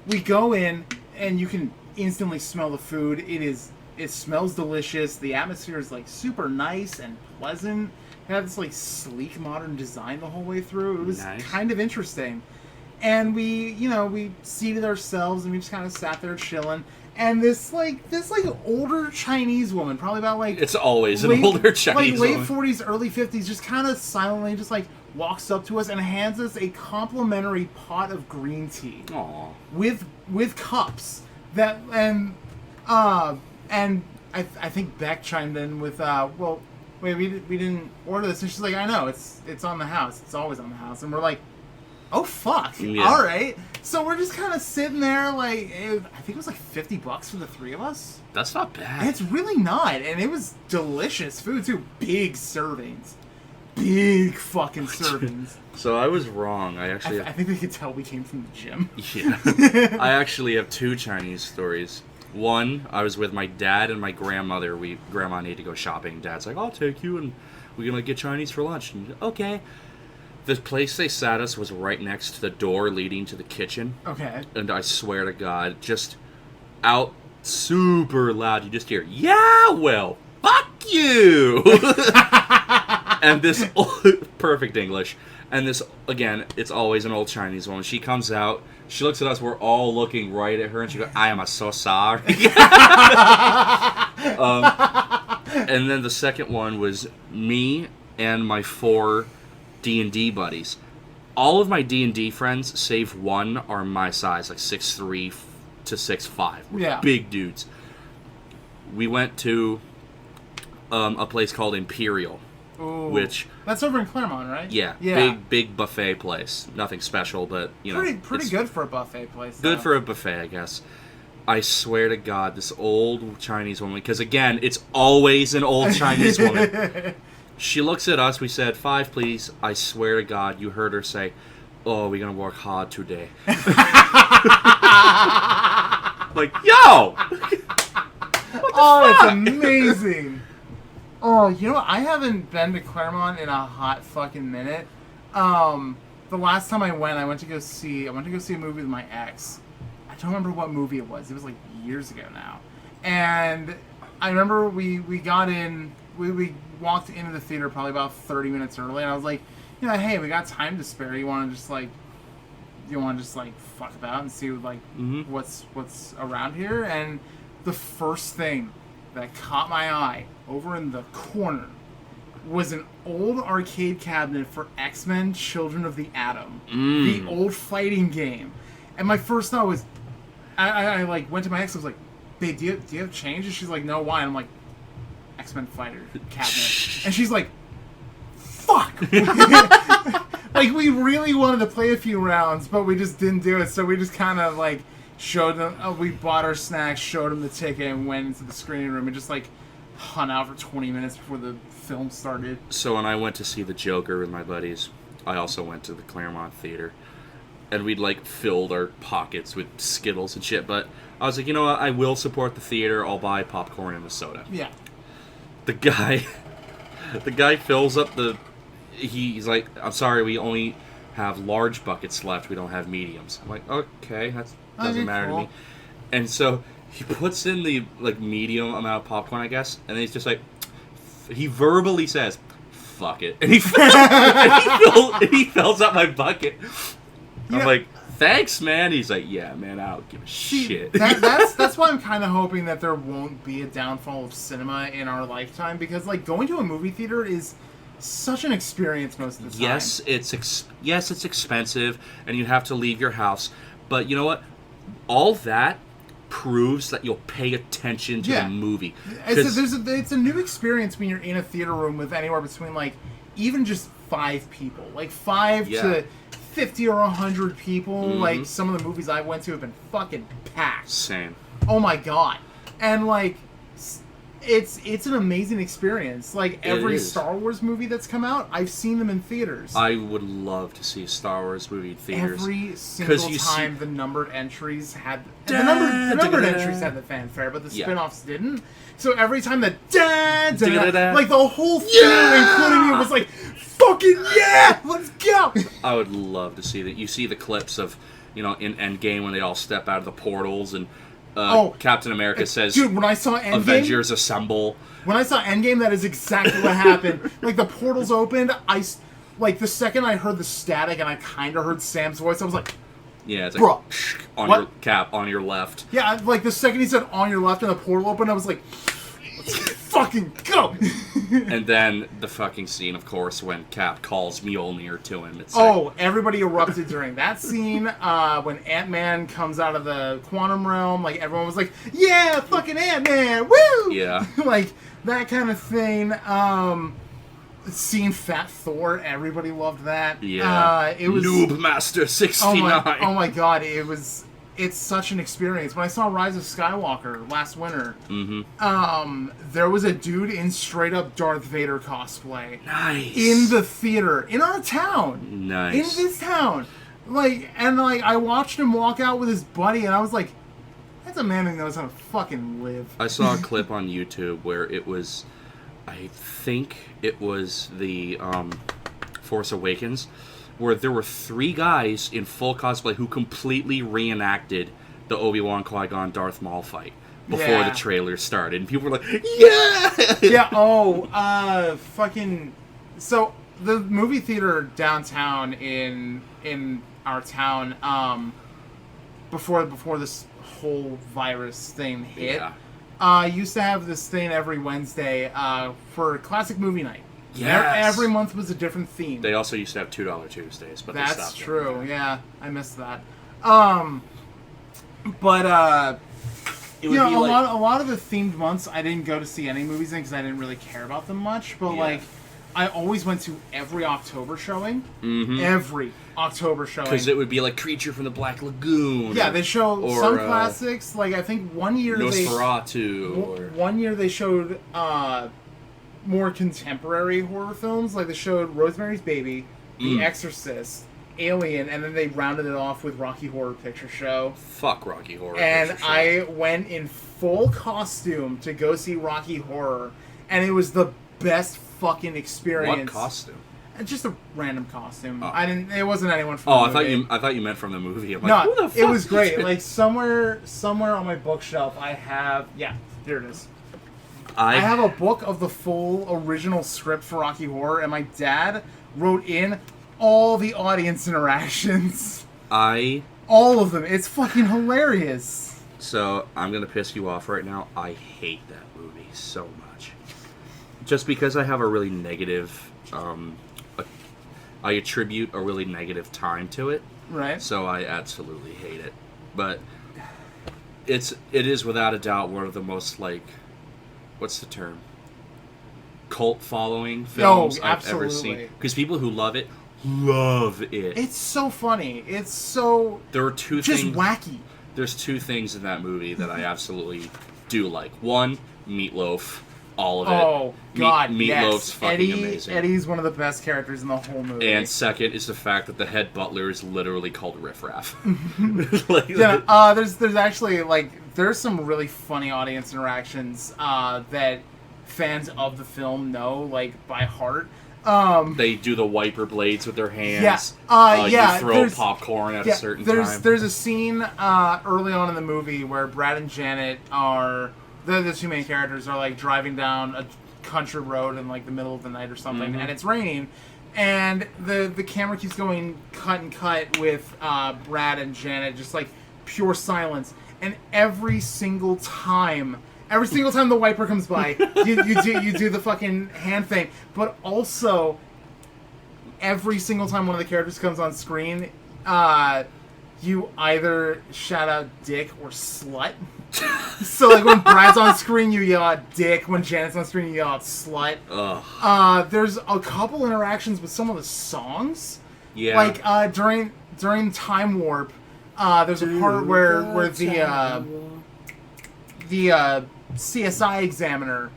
We go in, and you can instantly smell the food. It smells delicious. The atmosphere is like super nice and pleasant. It had this like sleek modern design the whole way through. It was kind of interesting. And we seated ourselves and we just kind of sat there chilling. And this older Chinese woman, probably about like it's always an older Chinese late woman. 40s, early 50s, just kind of silently just like walks up to us and hands us a complimentary pot of green tea. Aww. With cups that I think Beck chimed in with well, wait, we didn't order this, and she's like, I know, it's on the house, it's always on the house, and we're like, oh fuck, yeah. All right. So we're just kind of sitting there, like I think it was like $50 for the three of us. That's not bad. It's really not, and it was delicious food too. Big servings, big fucking servings. So I was wrong. I think they could tell we came from the gym. Yeah. I actually have two Chinese stories. One, I was with my dad and my grandmother. Grandma needed to go shopping. Dad's like, I'll take you, and we're gonna get Chinese for lunch. And, okay. The place they sat us was right next to the door leading to the kitchen. Okay. And I swear to God, just out super loud, you just hear, yeah, well, fuck you! And this, perfect English. And this, again, it's always an old Chinese woman. She comes out, she looks at us, we're all looking right at her, and she goes, I am so sorry. And then the second one was me and my 4 D&D buddies. All of my D&D friends, save one, are my size, like 6'3" to 6'5". We're big dudes. We went to a place called Imperial. Ooh. Which that's over in Claremont, right? Yeah. Big buffet place. Nothing special, but pretty good for a buffet place. Good for a buffet, I guess. I swear to God, this old Chinese woman, because again, it's always an old Chinese woman. She looks at us, we said, 5 please. I swear to God, you heard her say, oh, we're gonna work hard today. Like, yo! That's amazing. Oh, you know what? I haven't been to Claremont in a hot fucking minute. The last time I went to go see a movie with my ex. I don't remember what movie it was. It was like years ago now. And I remember we got in, we walked into the theater probably about 30 minutes early, and I was like, hey, we got time to spare. You want to just fuck about and see what's around here? And the first thing that caught my eye over in the corner was an old arcade cabinet for X-Men Children of the Atom. The old fighting game. And my first thought was, I went to my ex, I was like, babe, do you have change? And she's like, no, why? And I'm like, X-Men fighter cabinet. And she's like, fuck! Like, we really wanted to play a few rounds, but we just didn't do it, so we just kind of, showed them, we bought our snacks, showed them the ticket, and went into the screening room and just, hung out for 20 minutes before the film started. So when I went to see The Joker with my buddies, I also went to the Claremont Theater. And we'd, filled our pockets with Skittles and shit, but I was like, you know what, I will support the theater, I'll buy popcorn and a soda. Yeah. The guy fills up he's like, I'm sorry, we only have large buckets left, we don't have mediums. I'm like, okay, that doesn't matter to me. And so he puts in the medium amount of popcorn, I guess, and then he's just he verbally says, fuck it. And he fills up my bucket. Yeah. I'm like, thanks, man. He's like, yeah, man, I don't give a shit. That's why I'm kind of hoping that there won't be a downfall of cinema in our lifetime, because going to a movie theater is such an experience most of the time. Yes, it's expensive, and you have to leave your house. But you know what? All that proves that you'll pay attention to the movie. It's a new experience when you're in a theater room with anywhere between even just 5 people, 5 to 50 or 100 people. Mm-hmm. Some of the movies I went to have been fucking packed. Same. Oh my God. And it's an amazing experience. Every Star Wars movie that's come out, I've seen them in theaters. I would love to see a Star Wars movie in theaters. Every single time the numbered entries had the numbered entries had the fanfare, but the spin-offs didn't. So every time the the whole theater, including me, was like, fucking yeah, let's go. I would love to see that. You see the clips of, in Endgame when they all step out of the portals and Captain America says, dude, when I saw Endgame, Avengers assemble. When I saw Endgame, that is exactly what happened. Like, the portals opened, the second I heard the static and I kind of heard Sam's voice, I was like, yeah, it's bro, like, your Cap, on your left. Yeah, like, the second he said on your left and the portal opened, I was like, let's fucking go. And then the fucking scene, of course, when Cap calls Mjolnir to him. It's everybody erupted during that scene. When Ant-Man comes out of the quantum realm, like, everyone was like, yeah, fucking Ant-Man, woo! Yeah. Like, that kind of thing. Seeing Fat Thor, everybody loved that. Yeah. It was Noob Master 69. Oh my god, it's such an experience. When I saw Rise of Skywalker last winter, there was a dude in straight up Darth Vader cosplay. Nice. In the theater. In our town. Nice. In this town. I watched him walk out with his buddy, and I was like, that's a man who knows how to fucking live. I saw a clip on YouTube where it was, I think it was the Force Awakens, where there were 3 guys in full cosplay who completely reenacted the Obi-Wan Qui-Gon Darth Maul fight before the trailer started, and people were like, yeah! Yeah, fucking... So, the movie theater downtown in our town, before this whole virus thing hit, used to have this thing every Wednesday for classic movie night. Yes. Every month was a different theme. They also used to have $2 Tuesdays, but that's they stopped true. doing that. Yeah, I missed that. But it would be a like, lot of the themed months I didn't go to see any movies in because I didn't really care about them much. But I always went to every October showing. Mm-hmm. Every October showing. Because it would be like Creature from the Black Lagoon. Yeah, they show some classics. Like, I think one year Nosferatu. One year they showed more contemporary horror films. Like, they showed Rosemary's Baby, The Exorcist, Alien, and then they rounded it off with Rocky Horror Picture Show. Fuck Rocky Horror and Picture Show. I went in full costume to go see Rocky Horror, and it was the best fucking experience. What costume? Just a random costume. Oh. It wasn't anyone from the movie. I thought you meant from the movie. I'm like, who the fuck it was great. Like, somewhere on my bookshelf I have, here it is. I have a book of the full original script for Rocky Horror, and my dad wrote in all the audience interactions. All of them. It's fucking hilarious. So, I'm going to piss you off right now. I hate that movie so much. Just because I have a really negative... I attribute a really negative time to it. Right. So I absolutely hate it. But it is without a doubt one of the most, like... What's the term? Cult following films I've ever seen. Because people who love it, love it. It's so funny. It's so... There are two just things... wacky. There's 2 things in that movie that I absolutely do like. One, Meatloaf. All of it. Oh, God, Meatloaf's fucking amazing. Eddie's one of the best characters in the whole movie. And second is the fact that the head butler is literally called Riff Raff. There's actually, there's some really funny audience interactions that fans of the film know, by heart. They do the wiper blades with their hands. You throw popcorn at a certain time. There's a scene early on in the movie where Brad and Janet are... The 2 main characters are, driving down a country road in, the middle of the night or something, and it's raining, and the camera keeps going cut and cut with Brad and Janet, just, pure silence, and every single time the wiper comes by, you do the fucking hand thing, but also, every single time one of the characters comes on screen, you either shout out dick or slut. So, when Brad's on screen, you yell out dick. When Janet's on screen, you yell out slut. Ugh. There's a couple interactions with some of the songs. Yeah. During Time Warp, there's a part where the CSI examiner,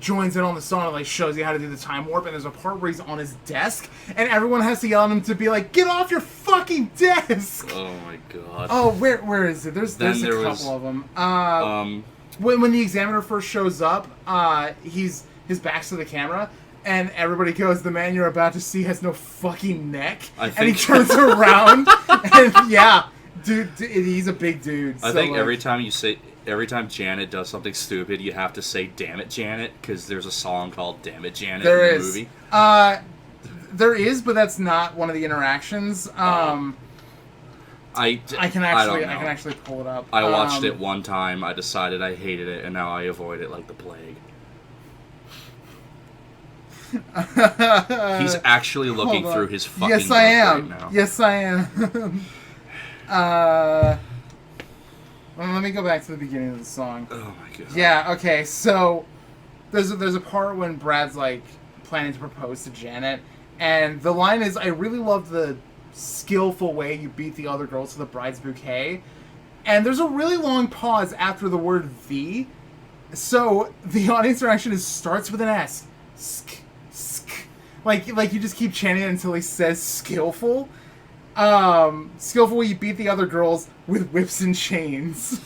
joins in on the song and shows you how to do the time warp, and there's a part where he's on his desk and everyone has to yell at him to be get off your fucking desk. Oh my god. Oh, where is it? There's a couple of them. When the examiner first shows up, his back's to the camera, And everybody goes, the man you're about to see has no fucking neck. I And he think- turns around, and yeah, dude, he's a big dude. I so, think like, every time Janet does something stupid, you have to say "Damn it, Janet," because there's a song called "Damn it, Janet" there in is. the movie. There is, but that's not one of the interactions. I can actually pull it up. I watched it one time. I decided I hated it, and now I avoid it like the plague. He's actually looking through his fucking Yes, book I am. right now. Yes, I am. Well, let me go back to the beginning of the song. Oh my god. Yeah. Okay. So there's a part when Brad's like planning to propose to Janet, and the line is, "I really love the skillful way you beat the other girls to the bride's bouquet," and there's a really long pause after the word "the," so the audience reaction starts with an S. Sk, sk. Like you just keep chanting it until he says skillful. Skillful way you beat the other girls with whips and chains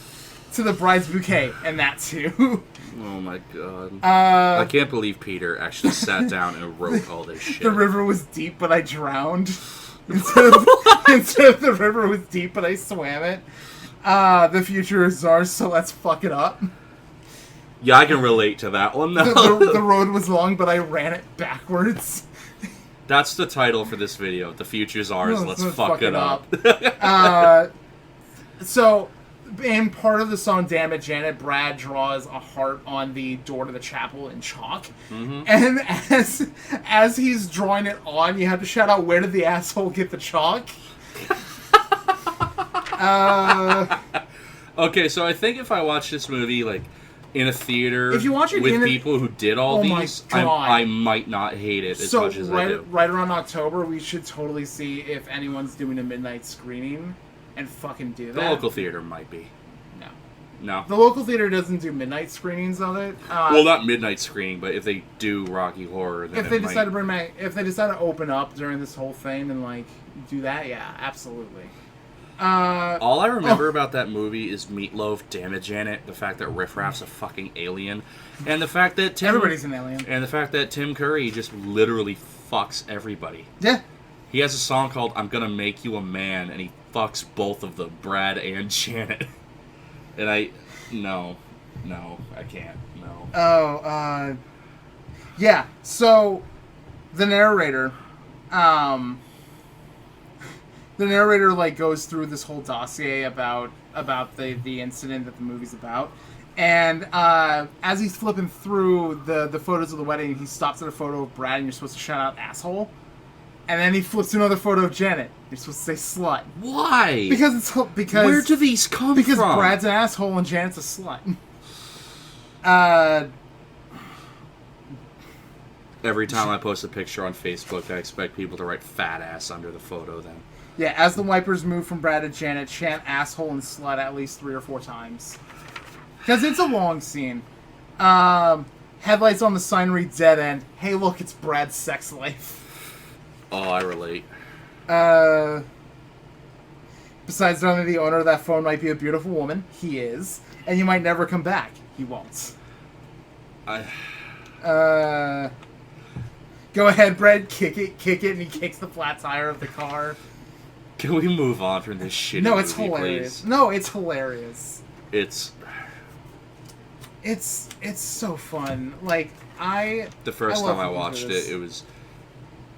to the bride's bouquet, and that too. Oh my god. I can't believe Peter actually sat down and wrote all this shit. The river was deep, but I drowned. Instead of the river was deep, but I swam it. The future is ours, so let's fuck it up. Yeah, I can relate to that one, though. The road was long, but I ran it backwards. That's the title for this video. The future's ours, let's fuck it up. So, in part of the song "Damn It, Janet," Brad draws a heart on the door to the chapel in chalk. Mm-hmm. And as he's drawing it on, you have to shout out, "Where did the asshole get the chalk?" Okay, so I think if I watch this movie, like, in a theater If you watch it with people who did all Oh my these, God. I might not hate it as much as I do. Right around October, we should totally see if anyone's doing a midnight screening and fucking do that. The local theater might be. No. No. The local theater doesn't do midnight screenings of it. Well, not midnight screening, but if they do Rocky Horror, then if they decide to open up during this whole thing and like do that, yeah, absolutely. All I remember about that movie is Meatloaf, Damn It, Janet, the fact that Riff Raff's a fucking alien, and the fact that Everybody's an alien. and the fact that Tim Curry just literally fucks everybody. Yeah. He has a song called "I'm Gonna Make You a Man," and he fucks both of them, Brad and Janet. And I can't. No. Oh, yeah. So the narrator, like goes through this whole dossier about the incident that the movie's about, and as he's flipping through the photos of the wedding, he stops at a photo of Brad, and you're supposed to shout out "asshole," and then he flips to another photo of Janet. You're supposed to say "slut." Why? Because where do these come from? Because Brad's an asshole and Janet's a slut. Every time I post a picture on Facebook, I expect people to write "fat ass" under the photo. Then. Yeah, as the wipers move from Brad to Janet, chant "asshole" and "slut" at least 3 or 4 times. Because it's a long scene. Headlights on the sign read "dead end." Hey, look, it's Brad's sex life. Oh, I relate. Besides knowing that the owner of that phone might be a beautiful woman, he is. And you might never come back. He won't. Go ahead, Brad, kick it, and he kicks the flat tire of the car. Can we move on from this shitty No, it's movie, hilarious. please? No, it's hilarious. It's so fun. Like, the first time I watched it, it was...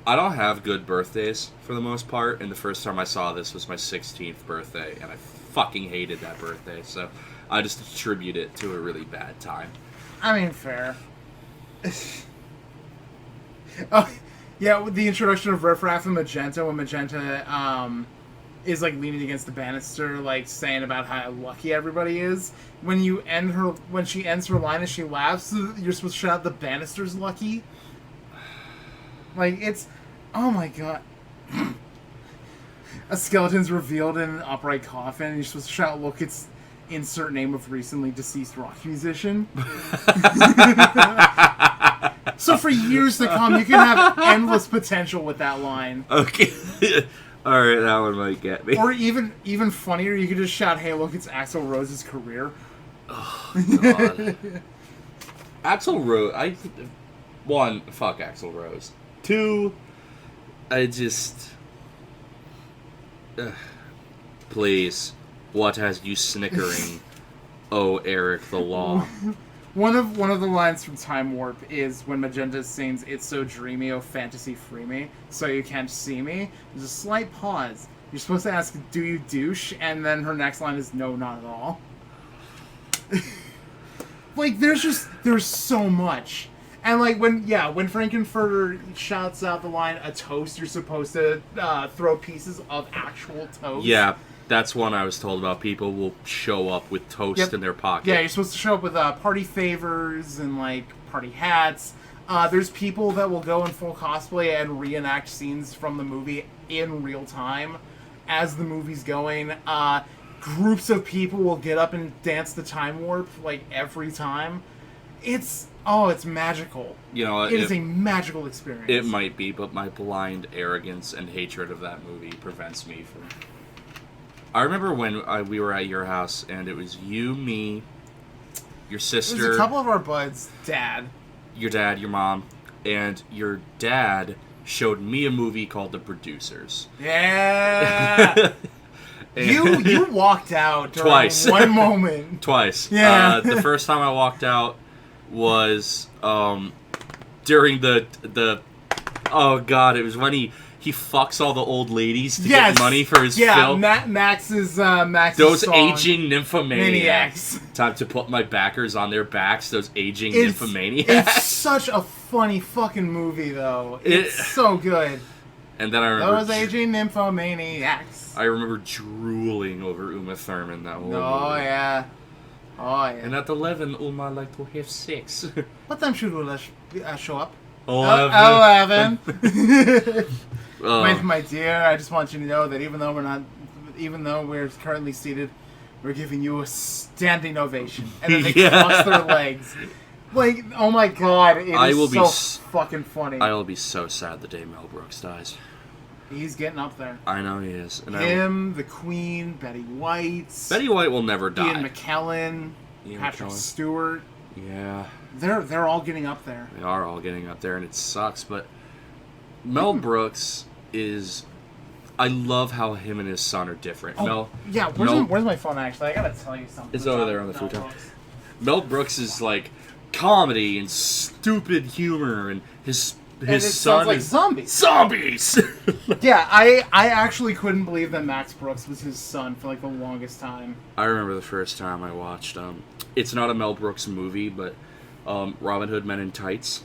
I don't have good birthdays, for the most part, and the first time I saw this was my 16th birthday, and I fucking hated that birthday, so I just attribute it to a really bad time. I mean, fair. Oh, yeah, with the introduction of Riff Raff and Magenta, when Magenta is like leaning against the banister, like saying about how lucky everybody is. When she ends her line and she laughs, you're supposed to shout out, "The banister's lucky." Like, it's, oh my god. A skeleton's revealed in an upright coffin, and you're supposed to shout, "Look, it's insert name of recently deceased rock musician." So for years to come, you can have endless potential with that line. Okay. Alright, that one might get me. Or even funnier, you could just shout, "Hey, look, it's Axl Rose's career." Oh, God. Axl Rose, one, fuck Axl Rose. Two, I just... please, what has you snickering, oh Eric the Law? One of the lines from Time Warp is when Magenta sings "It's so dreamy, oh fantasy free me, so you can't see me." There's a slight pause. You're supposed to ask, "Do you douche?" And then her next line is, "No, not at all." Like, there's so much. And like when Frankenfurter shouts out the line, "A toast," you're supposed to throw pieces of actual toast. Yeah, that's one I was told about. People will show up with toast in their pocket. Yeah, you're supposed to show up with party favors and like party hats. There's people that will go in full cosplay and reenact scenes from the movie in real time as the movie's going. Groups of people will get up and dance the Time Warp like every time. It's magical. You know, it is a magical experience. It might be, but my blind arrogance and hatred of that movie prevents me from... I remember when we were at your house, and it was you, me, your sister... There's a couple of our buds, Dad. Your dad, your mom, and your dad showed me a movie called The Producers. Yeah! You walked out during twice. One moment. Twice. Yeah. The first time I walked out was during the oh god, it was when he fucks all the old ladies to get money for his film. Max's those song, aging nymphomaniacs. Time to put my backers on their backs. Those aging nymphomaniacs. It's such a funny fucking movie, though. It's so good. And then I remember those aging nymphomaniacs. I remember drooling over Uma Thurman that whole movie. Yeah. Oh, yeah. And at 11, Uma like to have sex. What time should we show up? 11. 11. My dear, I just want you to know that even though we're currently seated, we're giving you a standing ovation. And then they cross their legs. Like, oh my god, it is so fucking funny. I will be so sad the day Mel Brooks dies. He's getting up there. I know he is. And the Queen, Betty White. Betty White will never die. Ian McKellen, Patrick Stewart. Yeah. They're all getting up there. They are all getting up there, and it sucks. But Mel Brooks is... I love how him and his son are different. Where's my phone, actually? I gotta tell you something. It's over there on the futon. Mel Brooks is like comedy and stupid humor, and his son like is zombies. Yeah, I actually couldn't believe that Max Brooks was his son for like the longest time. I remember the first time I watched it's not a Mel Brooks movie, but Robin Hood Men in Tights.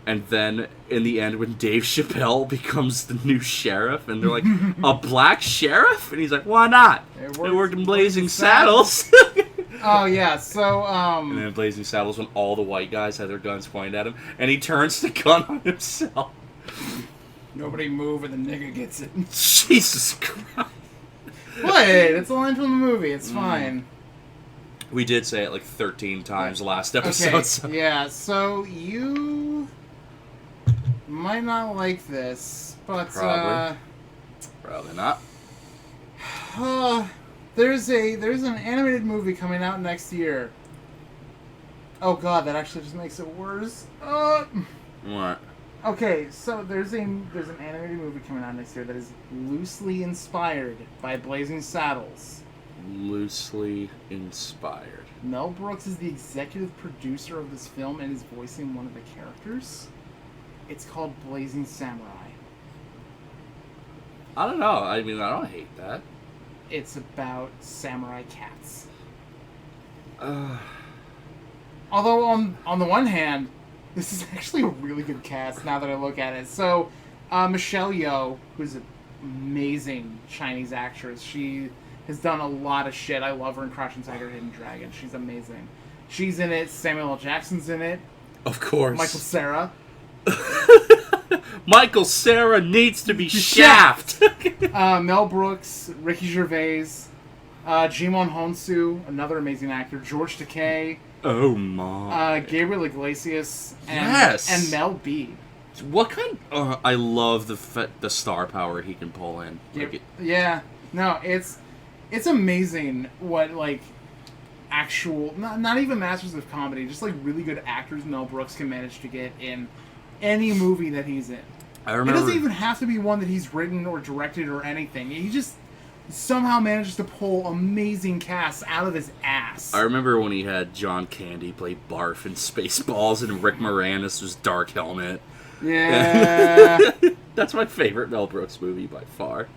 And then in the end, when Dave Chappelle becomes the new sheriff, and they're like, a black sheriff? And he's like, why not? It worked in Blazing Saddles. Oh, yeah, so, And then Blazing Saddles, when all the white guys had their guns pointed at him, and he turns the gun on himself. Nobody move, and the nigga gets it. Jesus Christ. What? It's a line from the movie. It's fine. We did say it like 13 times last episode. Okay, so. yeah, so you might not like this, but... Probably not. There's an animated movie coming out next year. Oh god, that actually just makes it worse. What? Okay, so there's an animated movie coming out next year that is loosely inspired by Blazing Saddles. Loosely inspired. Mel Brooks is the executive producer of this film and is voicing one of the characters. It's called Blazing Samurai. I don't know. I mean, I don't hate that. It's about samurai cats. Although on the one hand, this is actually a really good cast now that I look at it. So, Michelle Yeoh, who's an amazing Chinese actress, she has done a lot of shit. I love her in Crouching Tiger, Hidden Dragon. She's amazing. She's in it. Samuel L. Jackson's in it. Of course. Michael Cera. Michael Cera needs to be shaft. Mel Brooks, Ricky Gervais, Jimon Honsu, another amazing actor, George Takei. Oh my. Gabriel Iglesias and Mel B. What kind? I love the star power he can pull in. Yeah, no, it's amazing what like actual not even masters of comedy, just like really good actors Mel Brooks can manage to get in any movie that he's in. I remember. It doesn't even have to be one that he's written or directed or anything. He just somehow manages to pull amazing casts out of his ass. I remember when he had John Candy play Barf in Spaceballs and Rick Moranis was Dark Helmet. Yeah. That's my favorite Mel Brooks movie by far.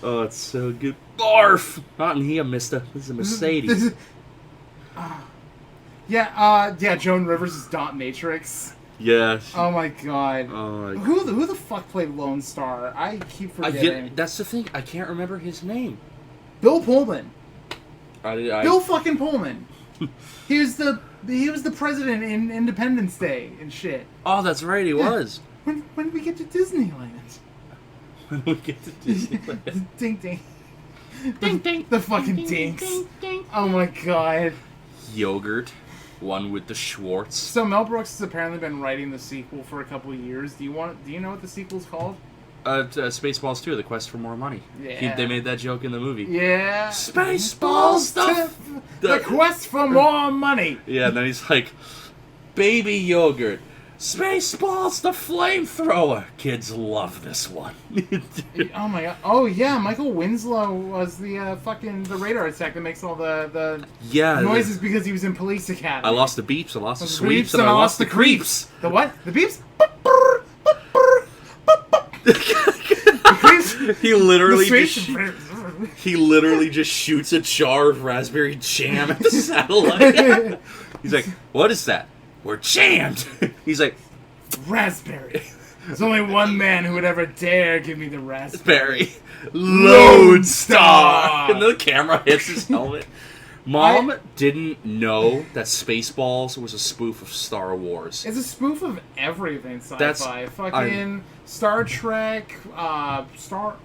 Oh, it's so good. Barf! Not in here, mister. This is a Mercedes. Yeah, Joan Rivers is Dot Matrix. Yeah. Oh my god. Oh, Who the fuck played Lone Star? I keep forgetting. That's the thing. I can't remember his name. Bill Pullman. Bill fucking Pullman. He was the president in Independence Day and shit. Oh, that's right. He was. When did we get to Disneyland? When we get to Disneyland. Ding ding. Ding ding. The fucking dinks. Oh my god. Yogurt. One with the Schwartz. So Mel Brooks has apparently been writing the sequel for a couple of years. Do you know what the sequel's called? Spaceballs 2, The Quest for More Money. Yeah. They made that joke in the movie. Yeah. Spaceballs, the quest for more money. Yeah, and then he's like, baby yogurt. Spaceballs, the flamethrower. Kids love this one. Oh my god. Oh yeah, Michael Winslow was the the radar attack that makes all the noises because he was in Police Academy. I lost the beeps, I lost the sweeps, and I lost the creeps. The what? The beeps? The creeps? He literally just shoots a jar of raspberry jam at the satellite. He's like, what is that? We're jammed. He's like, raspberry. There's only one man who would ever dare give me the raspberry. Lodestar. And the camera hits his helmet. Mom didn't know that Spaceballs was a spoof of Star Wars. It's a spoof of everything sci-fi. Star Trek, Star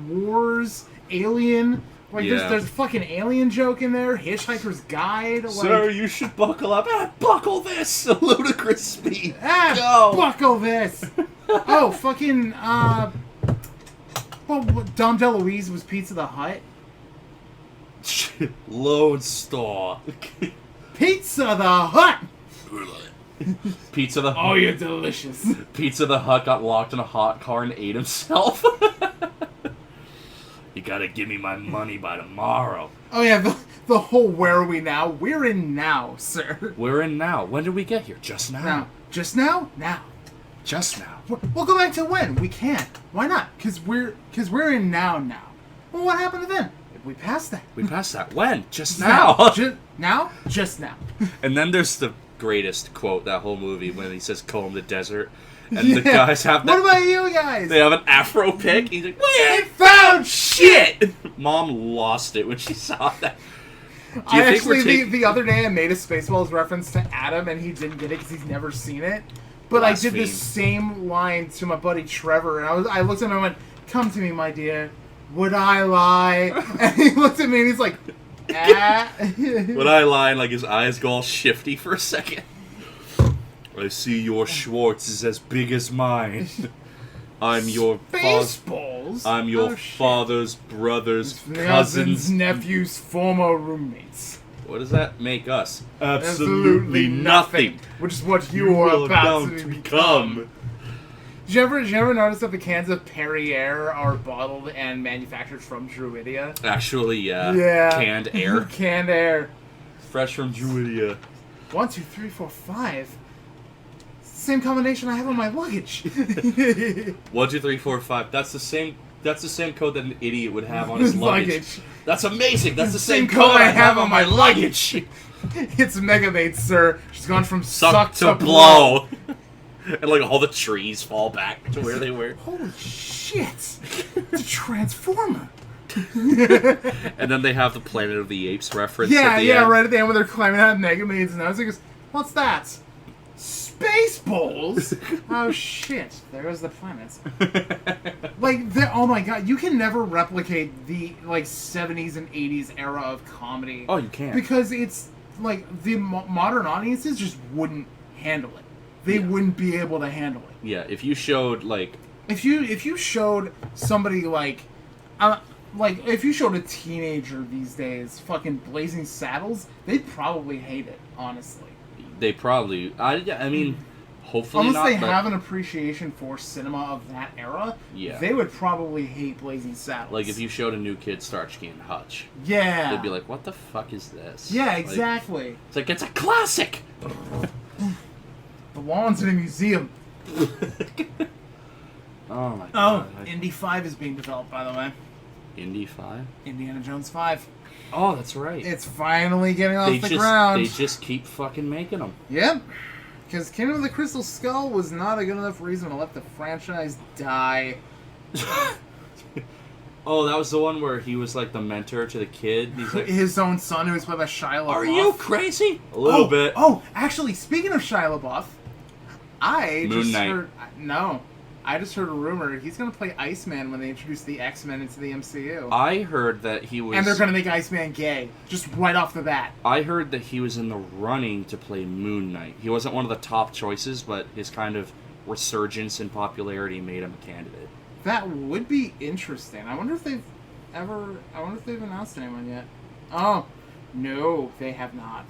Wars, Alien. Like, there's a fucking Alien joke in there. Hitchhiker's Guide. Like, sir, you should buckle up. Buckle this. A ludicrous speed. Go. Buckle this. Oh, fucking, Dom DeLuise was Pizza the Hut. Lodestar. Pizza the Hut. Pizza the Hut. Oh, you're delicious. Pizza the Hut got locked in a hot car and ate himself. You gotta give me my money by tomorrow. Oh yeah, the whole where are we now? We're in now, sir. We're in now. When did we get here? Just now. Just now? Now. Just now. We'll go back to when. We can't. Why not? Because we're in now. Well, what happened to then? We passed that. We passed that. When? Just now. Now? Just now. And then there's the greatest quote that whole movie when he says comb the desert. And the guys have that. What about you guys? They have an afro pick. He's like, we ain't found shit! Mom lost it when she saw that. The other day I made a Spaceballs reference to Adam and he didn't get it because he's never seen it. But Blaspheme. I did the same line to my buddy Trevor and I looked at him and went, come to me, my dear. Would I lie? And he looked at me and he's like, ah. Would I lie? And like his eyes go all shifty for a second. I see your Schwartz is as big as mine. I'm your father's brother's cousin's nephew's former roommates. What does that make us? Absolutely nothing. Which is what you are about to become. Did you ever notice that the cans of Perrier are bottled and manufactured from Druidia? Actually, yeah. Yeah. Canned air. Canned air. Fresh from Druidia. 1, 2, 3, 4, 5. Same combination I have on my luggage. 1, 2, 3, 4, 5. That's the same code that an idiot would have on his luggage. That's amazing. That's the same code I have on my luggage. It's Megamates, sir. She's gone from suck to blow. And like all the trees fall back to where they were. Holy shit! It's a transformer. And then they have the Planet of the Apes reference. Yeah, right at the end when they're climbing out of Megamates, and I was like, "What's that?" Spaceballs? Oh shit! There goes the planets. Oh my god! You can never replicate the 70s and 80s era of comedy. Oh, you can't, because it's like the modern audiences just wouldn't handle it. They wouldn't be able to handle it. Yeah, if you showed if you showed somebody if you showed a teenager these days fucking Blazing Saddles, they'd probably hate it. Honestly. They probably. I mean, Hopefully unless not. they but have an appreciation for cinema of that era, Yeah. they would probably hate Blazing Saddles. like if you showed a new kid Starsky and Hutch, yeah, they'd be like, "What the fuck is this?" yeah, Like, exactly. it's like it's a classic. Belongs in a museum. Oh my Oh, god. Indy 5 is being developed, by the way. Indy 5? Indiana Jones 5. Oh, that's right. It's finally getting off they the just ground. they just keep fucking making them. Yep. Because Kingdom of the Crystal Skull was not a good enough reason to let the franchise die. Oh, that was the one where he was like the mentor to the kid. He's like, His own son, who was played by Shia LaBeouf. "Are you crazy?" A little bit. Oh, actually, speaking of Shia LaBeouf, I Moon just Knight. heard... No. I just heard a rumor he's going to play Iceman when they introduce the X-Men into the MCU. I heard that he was. And they're going to make Iceman gay. Just right off the bat. I heard that he was in the running to play Moon Knight. He wasn't one of the top choices, but his kind of resurgence in popularity made him a candidate. That would be interesting. I wonder if they've announced anyone yet. Oh, no, they have not.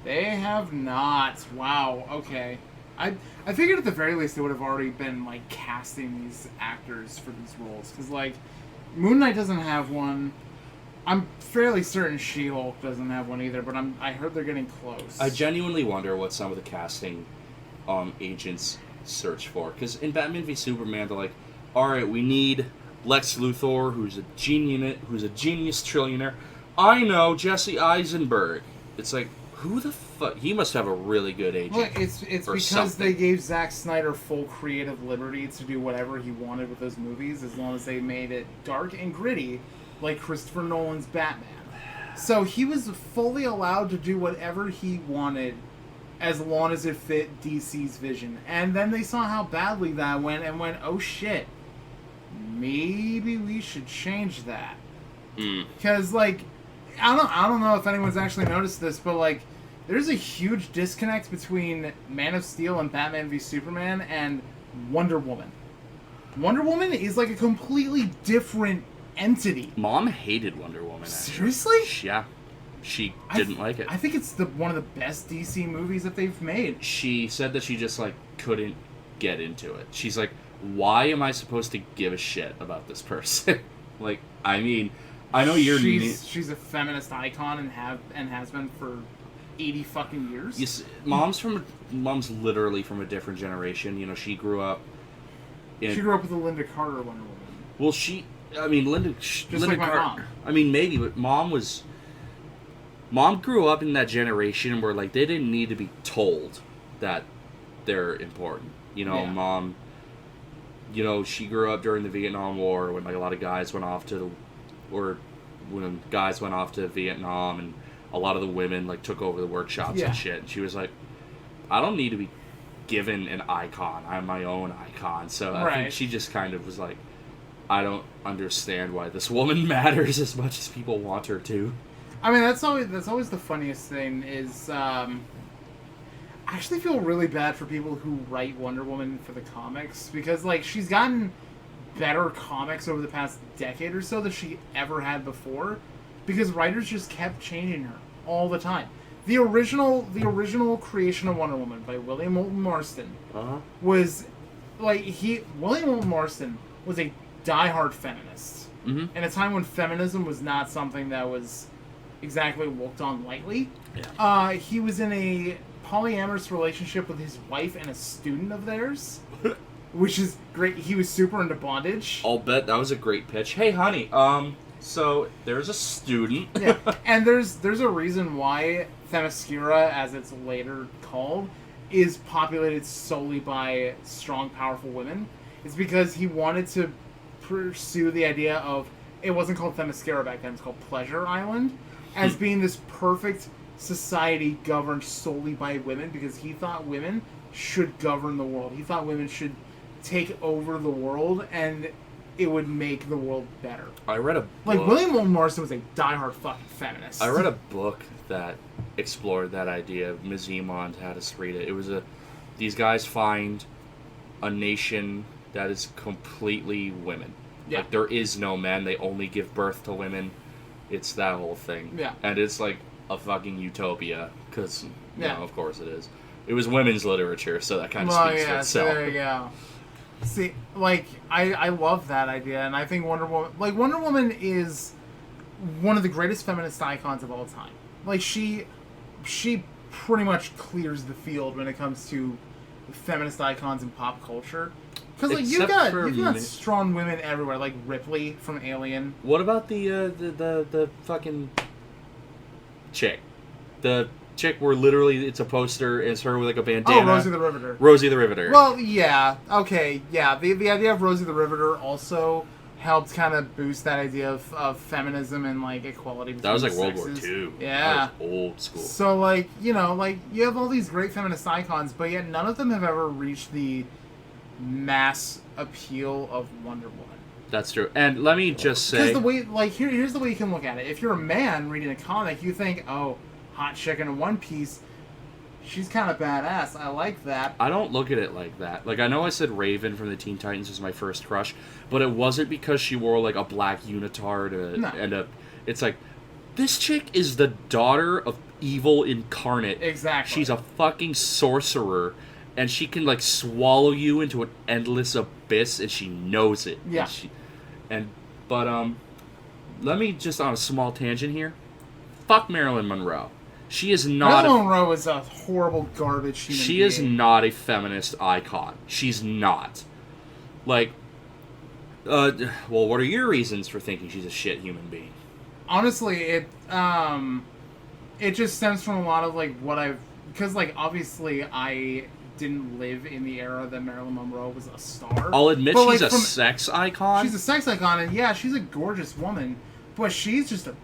They have not. Wow, okay. I figured at the very least they would have already been, like, casting these actors for these roles. Because, like, Moon Knight doesn't have one. I'm fairly certain She-Hulk doesn't have one either, but I heard they're getting close. I genuinely wonder what some of the casting agents search for. Because in Batman v Superman, they're like, alright, we need Lex Luthor, who's a genius trillionaire. I know, Jesse Eisenberg. It's like, who the fuck? He must have a really good agent. Look, it's because something. they gave Zack Snyder full creative liberty to do whatever he wanted with those movies, as long as they made it dark and gritty, like Christopher Nolan's Batman. So he was fully allowed to do whatever he wanted, as long as it fit DC's vision. And then they saw how badly that went, and went, oh shit, maybe we should change that. Because, like, I don't know if anyone's actually noticed this, but, like, there's a huge disconnect between Man of Steel and Batman v Superman and Wonder Woman. Wonder Woman is like a completely different entity. Mom hated Wonder Woman, actually. Seriously? Yeah. She didn't like it. I think it's one of the best DC movies that they've made. She said that she just, like, couldn't get into it. She's like, why am I supposed to give a shit about this person? Like, I mean, I know you're... She's a feminist icon and has been for 80 fucking years. You see, mom's literally from a different generation. You know, she grew up She grew up with the Linda Carter Wonder Woman. Well, Linda like my Carter. mom. I mean, maybe, but Mom grew up in that generation where, like, they didn't need to be told that they're important. You know, Yeah. Mom, you know, she grew up during the Vietnam War when, like, a lot of guys went off when guys went off to Vietnam, and a lot of the women, like, took over the workshops Yeah. and shit. And she was like, I don't need to be given an icon. I'm my own icon. So I think Right. she just kind of was like, I don't understand why this woman matters as much as people want her to. I mean, that's always the funniest thing is, I actually feel really bad for people who write Wonder Woman for the comics, because, like, she's gotten better comics over the past decade or so than she ever had before, because writers just kept changing her all the time. The original creation of Wonder Woman by William Moulton Marston was, like, William Moulton Marston was a diehard feminist. Mm-hmm. In a time when feminism was not something that was exactly looked on lightly. Yeah. He was in a polyamorous relationship with his wife and a student of theirs, which is great. He was super into bondage. I'll bet that was a great pitch. Hey, honey, so there's a student. Yeah, and there's a reason why Themyscira, as it's later called, is populated solely by strong, powerful women. It's because he wanted to pursue the idea of, it wasn't called Themyscira back then, it's called Pleasure Island, as being this perfect society governed solely by women, because he thought women should govern the world. He thought women should take over the world, and it would make the world better. I read a book. Like, William Moulton Marston was a diehard fucking feminist. I read a book that explored that idea. Mazimond had us read it. It was these guys find a nation that is completely women. Yeah. Like, there is no men. They only give birth to women. It's that whole thing. Yeah. And it's like a fucking utopia, because, you know, of course it is. It was women's literature, so that kind of Well, speaks for yeah, so itself. there you go. See, like, I love that idea, and I think Wonder Woman is one of the greatest feminist icons of all time. Like, she pretty much clears the field when it comes to feminist icons in pop culture. Because, like, you've got strong women everywhere, like Ripley from Alien. What about the fucking chick? The chick where literally it's a poster, it's her with like a bandana. Oh, Rosie the Riveter. Rosie the Riveter. Well, yeah, okay, yeah. The idea of Rosie the Riveter also helped kind of boost that idea of feminism and like equality between that was like the World sexes. War II. Yeah. That was old school. So, like, you know, like, you have all these great feminist icons, but yet none of them have ever reached the mass appeal of Wonder Woman. That's true. And let me just say... Because the way, like, here's the way you can look at it. If you're a man reading a comic, you think, oh, hot chick in a one piece, she's kind of badass. I like that. I don't look at it like that. Like, I know I said Raven from the Teen Titans was my first crush, but it wasn't because she wore, like, a black unitard and a... It's like, this chick is the daughter of evil incarnate. Exactly. She's a fucking sorcerer, and she can, like, swallow you into an endless abyss, and she knows it. Yeah. But let me just, on a small tangent here, fuck Marilyn Monroe. She is not... Marilyn Monroe is a horrible garbage human She being. is not a feminist icon. She's not. Like, well, what are your reasons for thinking she's a shit human being? Honestly, it just stems from a lot of, like, what I've... Because, like, obviously, I didn't live in the era that Marilyn Monroe was a star. I'll admit but, she's like, a sex icon. She's a sex icon, and yeah, she's a gorgeous woman, but she's just a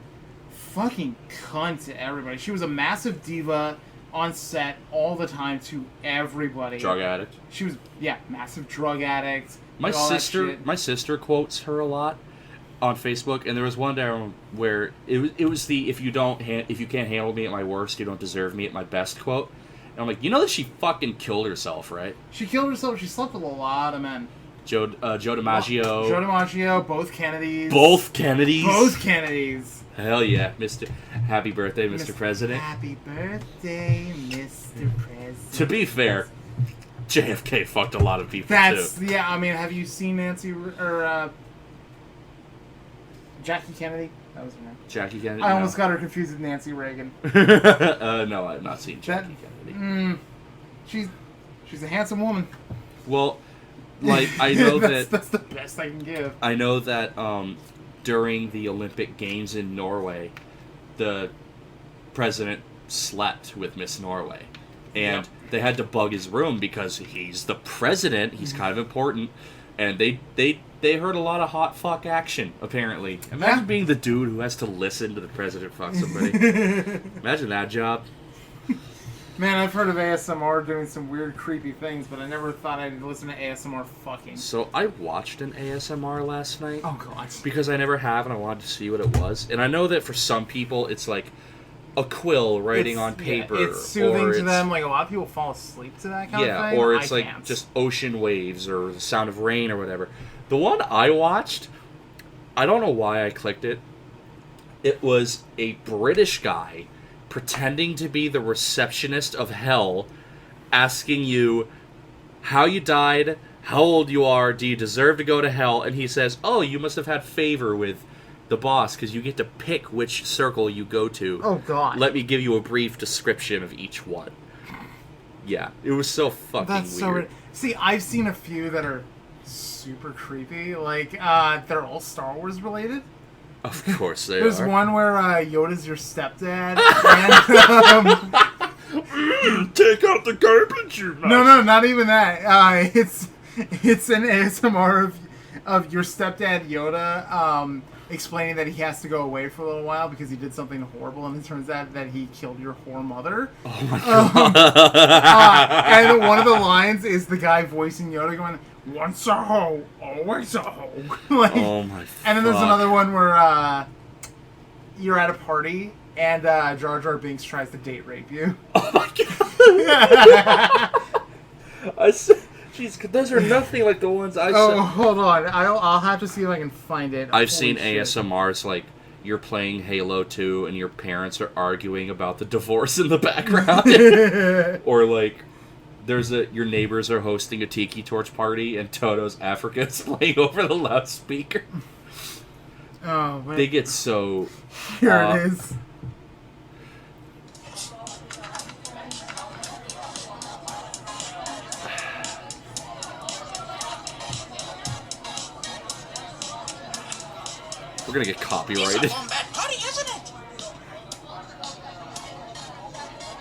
fucking cunt to everybody. She was a massive diva on set all the time to everybody. Drug addict. She was, yeah, massive drug addict. My sister quotes her a lot on Facebook, and there was one day where it was the if you can't handle me at my worst, you don't deserve me at my best quote. And I'm like, you know that she fucking killed herself, right? She killed herself. She slept with a lot of men. Joe DiMaggio. Joe DiMaggio, both Kennedys. Both Kennedys. Both Kennedys. Hell yeah, Happy birthday, Mr. President. Happy birthday, Mr. President. To be fair, JFK fucked a lot of people too. Yeah. I mean, have you seen Jackie Kennedy? That was her name. Jackie Kennedy. I almost got her confused with Nancy Reagan. No, I've not seen Jackie Kennedy. She's a handsome woman. Well, like I know that's the best I can give. I know that during the Olympic Games in Norway, the president slept with Miss Norway, and they had to bug his room because he's the president. He's kind of important, and they heard a lot of hot fuck action. Apparently, imagine being the dude who has to listen to the president fuck somebody. Imagine that job. Man, I've heard of ASMR doing some weird, creepy things, but I never thought I'd listen to ASMR fucking. So I watched an ASMR last night. Oh, God. Because I never have, and I wanted to see what it was. And I know that for some people, it's like a quill writing on paper. Yeah, it's soothing to them. Like, a lot of people fall asleep to that kind of thing. Yeah, or it's just ocean waves or the sound of rain or whatever. The one I watched, I don't know why I clicked it. It was a British guy pretending to be the receptionist of hell, asking you how you died, how old you are, do you deserve to go to hell, and he says, oh, you must have had favor with the boss, because you get to pick which circle you go to. Oh, God. Let me give you a brief description of each one. Yeah, it was so fucking That's weird. So see, I've seen a few that are super creepy. Like, they're all Star Wars related. Of course they There's are. one where Yoda's your stepdad. And, take out the garbage, you must. No, not even that. It's an ASMR of your stepdad Yoda explaining that he has to go away for a little while because he did something horrible, and it turns out that he killed your whore mother. Oh my god. And one of the lines is the guy voicing Yoda going, once a hoe, always a hoe. Like, oh my and then there's another one where you're at a party and Jar Jar Binks tries to date rape you. Oh my god. Jeez, those are nothing like the ones I saw. Oh, hold on. I'll have to see if I can find it. I've seen ASMRs like you're playing Halo 2 and your parents are arguing about the divorce in the background. Or like your neighbors are hosting a tiki torch party, and Toto's Africa is playing over the loudspeaker. Oh, man. They get so... Here it is. We're gonna get copyrighted. It's a wombat party, isn't it?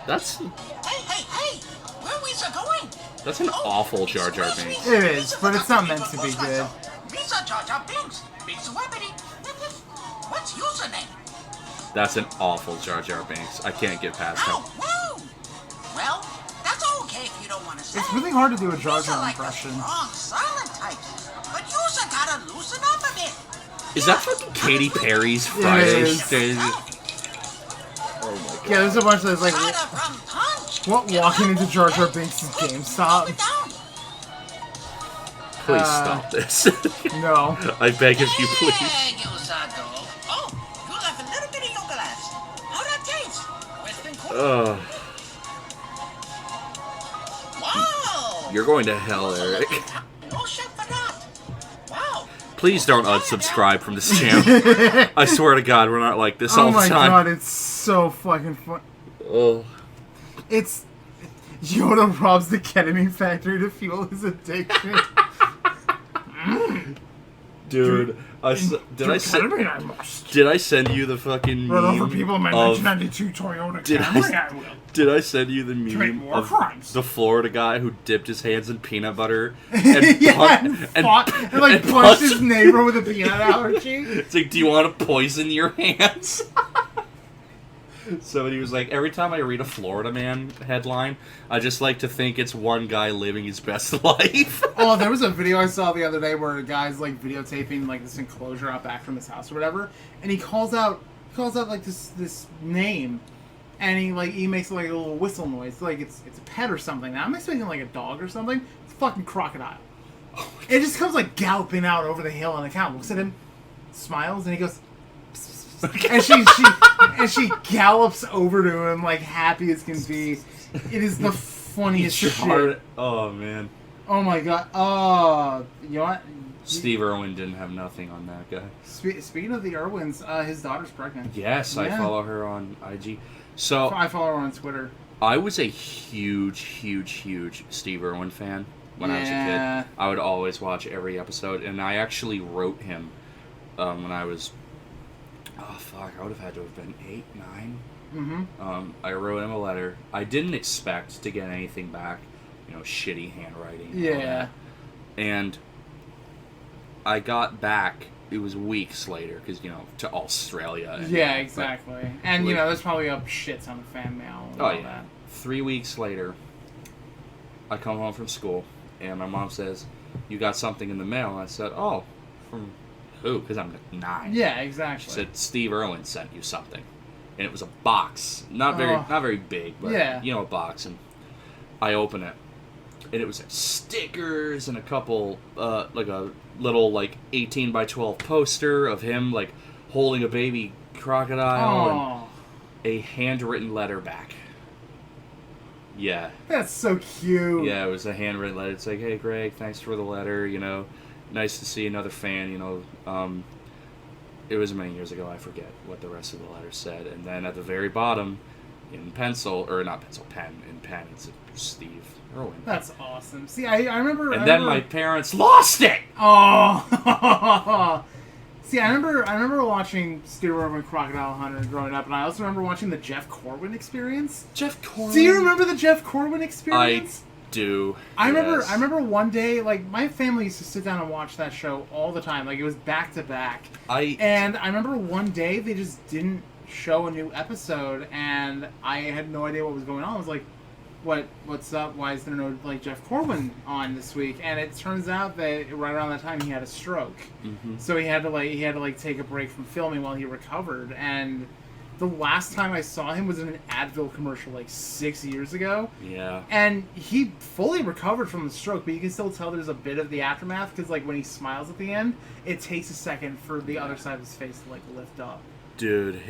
That's Hey! Where are we going? that's an awful Jar Jar Binks. It is, but it's not meant to be good. Visa Jar Jar Binks. Big celebrity. What's username? That's an awful Jar Jar Binks. I can't get past him. Oh, whoa! Well, that's okay if you don't want to say. It's really hard to do a Jar These are Jar like impression. the strong, silent types. But you've gotta loosen up a bit. Is that fucking Katy Perry's Friday? is. Oh my god. Yeah, there's a bunch of those, like, Try to run punch. what, walking into Jar Jar Binks' Slow GameStop? it down. Please stop this. No. I beg of you, There please. you Sado. Oh, you left a little bit in your glass. How'd that taste? Western cool? Ugh. Wow. You're going to hell, Eric. No shit for that. Wow. Please don't unsubscribe from this channel. I swear to God, we're not like this Oh all the my time. god, it's so fucking fun. Oh. It's... Yoda robs the ketamine factory to fuel his addiction. Dude, did I send you the fucking meme Run over people in my of, 1992 Toyota Did Camry, I- I will. Did I send you the Commit meme more of crimes. the Florida guy who dipped his hands in peanut butter Yeah, and fought, and like and punched his neighbor with a peanut allergy? It's like, do you want to poison your hands? Somebody was like, every time I read a Florida Man headline, I just like to think it's one guy living his best life. Oh, there was a video I saw the other day where a guy's like videotaping like this enclosure out back from his house or whatever, and he calls out like this name, and he makes like a little whistle noise, like it's a pet or something. Now I'm expecting like a dog or something. It's a fucking crocodile. It just comes like galloping out over the hill, and the cow looks at him, smiles, and he goes. And she gallops over to him like happy as can be. It is the funniest shit. Oh man. Oh my god. Oh, you know what? Steve Irwin didn't have nothing on that guy. Speaking of the Irwins, his daughter's pregnant. Yes, I Yeah. follow her on IG. So I follow her on Twitter. I was a huge Steve Irwin fan when I was a Yeah. kid. I would always watch every episode, and I actually wrote him when I was. Oh fuck! I would have had to have been 8, 9. Mm-hmm. I wrote him a letter. I didn't expect to get anything back. You know, shitty handwriting. and all Yeah. that. And I got back. It was weeks later because to Australia. And, Yeah, exactly. And like- there's probably a shit ton of fan mail. And all yeah. that. 3 weeks later, I come home from school, and my mom says, "You got something in the mail." And I said, "Oh, from who?" Because I'm 9. Yeah, She exactly. said, "Steve Irwin sent you something," and it was a box, not very big, but Yeah. a box. And I open it, and it was stickers and a couple, like a little 18 by 12 poster of him holding a baby crocodile and Oh, a handwritten letter back. Yeah. that's so cute. Yeah, it was a handwritten letter. It's like, "Hey, Greg, thanks for the letter. Nice to see another fan. It was many years ago. I forget what the rest of the letter said. And then at the very bottom, in pencil, or not pencil, pen, it's Steve Irwin. That's awesome. See, I remember. And then my parents lost it. Oh. See, I remember watching Steve Irwin Crocodile Hunter growing up, and I also remember watching the Jeff Corwin Experience. Jeff Corwin. Do you remember the Jeff Corwin Experience? Do. I remember. yes. I remember one day, my family used to sit down and watch that show all the time. It was back to back. And I remember one day they just didn't show a new episode, and I had no idea what was going on. I was like, "What's up? Why is there no Jeff Corwin on this week?" And it turns out that right around that time he had a stroke, so he had to take a break from filming while he recovered. And the last time I saw him was in an Advil commercial 6 years ago. Yeah. And he fully recovered from the stroke, but you can still tell there's a bit of the aftermath, because when he smiles at the end, it takes a second for the other side of his face to lift up. Dude,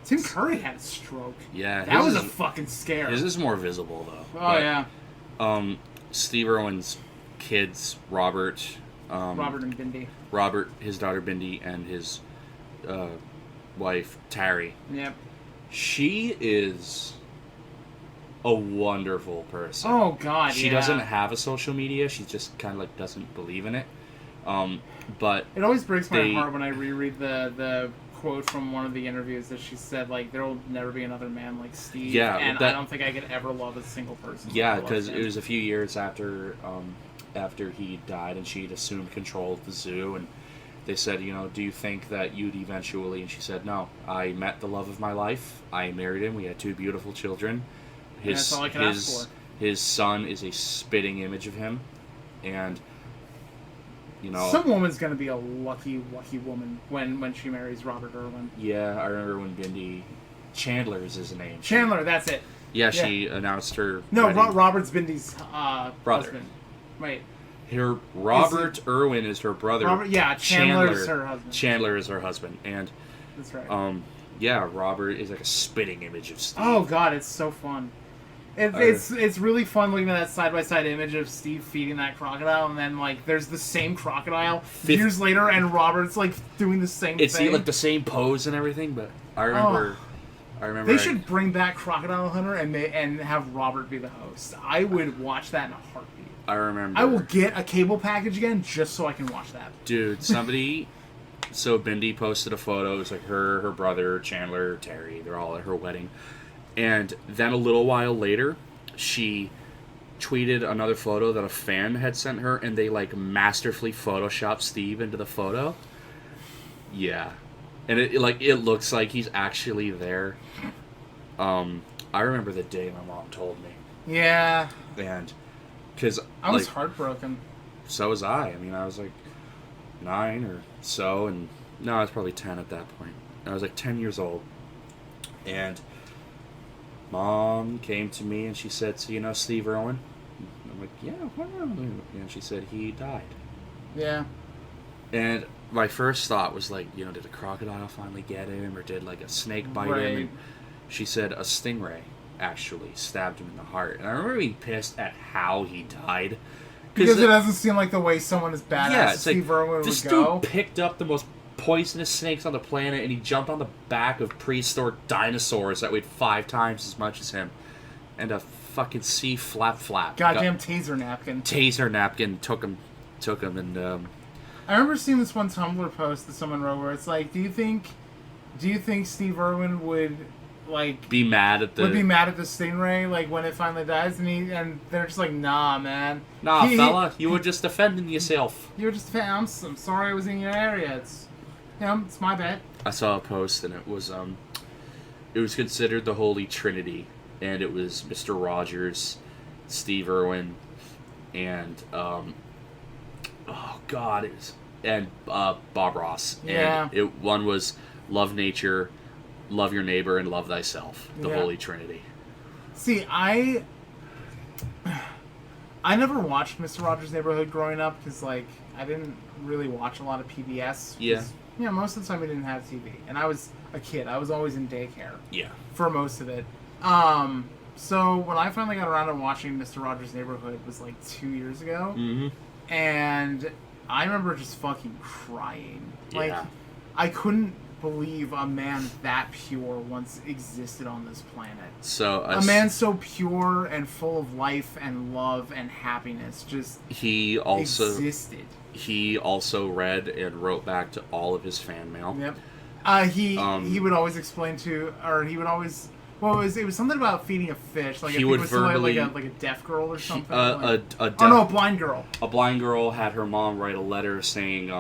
Tim Curry had a stroke. Yeah. That was a fucking scare. His is more visible, though. Oh, yeah. Steve Irwin's kids, Robert, Robert and Bindi. Robert, his daughter Bindi, and his wife Tari. Yep. She is a wonderful person. Oh God, She yeah. doesn't have a social media. She just kind of like doesn't believe in it. But it always breaks my heart when I reread the quote from one of the interviews that she said, like, there will never be another man like Steve. Yeah, and I don't think I could ever love a single person. Yeah, because it was a few years after he died, and she'd assumed control of the zoo, and they said, do you think that you'd eventually? And she said, no. I met the love of my life. I married him. We had 2 beautiful children. That's all I can ask for. His son is a spitting image of him, and some woman's gonna be a lucky woman when she marries Robert Irwin. Yeah, I remember when Bindi Chandler is his name. Chandler, that's it. Yeah, she announced her. No, wedding. Robert's Bindi's brother. husband. Wait. Robert Irwin is her brother. Chandler is her husband. Chandler is her husband, and that's right. Yeah, Robert is like a spitting image of Steve. Oh God, it's so fun. It's really fun looking at that side-by-side image of Steve feeding that crocodile, and then like there's the same crocodile years later, and Robert's like doing the same thing. It's like the same pose and everything, but I remember. They should bring back Crocodile Hunter and have Robert be the host. I would watch that in a heartbeat. I remember. I will get a cable package again just so I can watch that. Dude, somebody. So Bindi posted a photo. It was like her brother, Chandler, Terry. They're all at her wedding. And then a little while later, she tweeted another photo that a fan had sent her, and they like masterfully photoshopped Steve into the photo. Yeah, and it looks like he's actually there. I remember the day my mom told me. Yeah. And because I was heartbroken. So was I. I mean, I was like 9 or so, and no, I was probably 10 at that point. I was like 10 years old, and Mom came to me and she said, "So you know Steve Irwin?" I'm like, "Yeah, what?" And she said, "He died." Yeah. And my first thought was like, did a crocodile finally get him, or did like a snake bite him? And she said a stingray actually stabbed him in the heart. And I remember being pissed at how he died. Because it doesn't seem like the way someone as badass as Steve Irwin would go. This dude picked up the most poisonous snakes on the planet, and he jumped on the back of prehistoric dinosaurs that weighed 5 times as much as him, and a fucking sea flap. Goddamn taser napkin. Taser napkin took him, and I remember seeing this one Tumblr post that someone wrote where it's like, do you think Steve Irwin would be mad at the stingray like when it finally dies, and they're just like, nah, man. Nah, fella, you were just defending yourself. You were just defending. I'm sorry I was in your area. It's my bad. I saw a post, and it was considered the Holy Trinity, and it was Mr. Rogers, Steve Irwin, and Bob Ross. Yeah. And one was love nature, love your neighbor, and love thyself. The Holy Trinity. See, I never watched Mr. Rogers' Neighborhood growing up because I didn't really watch a lot of PBS. Yeah. Most of the time we didn't have TV, and I was a kid. I was always in daycare. Yeah. For most of it. So when I finally got around to watching Mr. Rogers' Neighborhood was 2 years ago, and I remember just fucking crying. Yeah. I couldn't believe a man that pure once existed on this planet. So a man so pure and full of life and love and happiness just existed. He also read and wrote back to all of his fan mail. Yep. He would always explain it was something about feeding a fish. He would verbally like a deaf girl or something. A blind girl. A blind girl had her mom write a letter saying,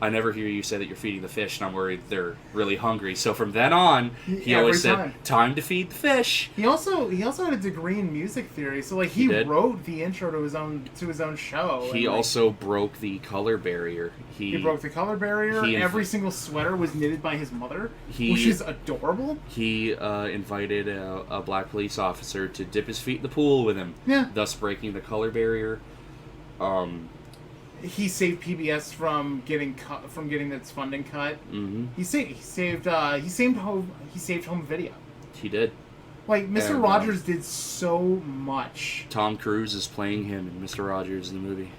"I never hear you say that you're feeding the fish, and I'm worried they're really hungry." So from then on, he always said, "Time to feed the fish." He also had a degree in music theory, so he wrote the intro to his own show. He also broke the color barrier. He broke the color barrier. Every single sweater was knitted by his mother, which is adorable. He invited a black police officer to dip his feet in the pool with him, thus breaking the color barrier. He saved PBS from getting its funding cut. Mm-hmm. He saved home video. He did. Like, Mr. And, Rogers did so much. Tom Cruise is playing him in Mr. Rogers in the movie.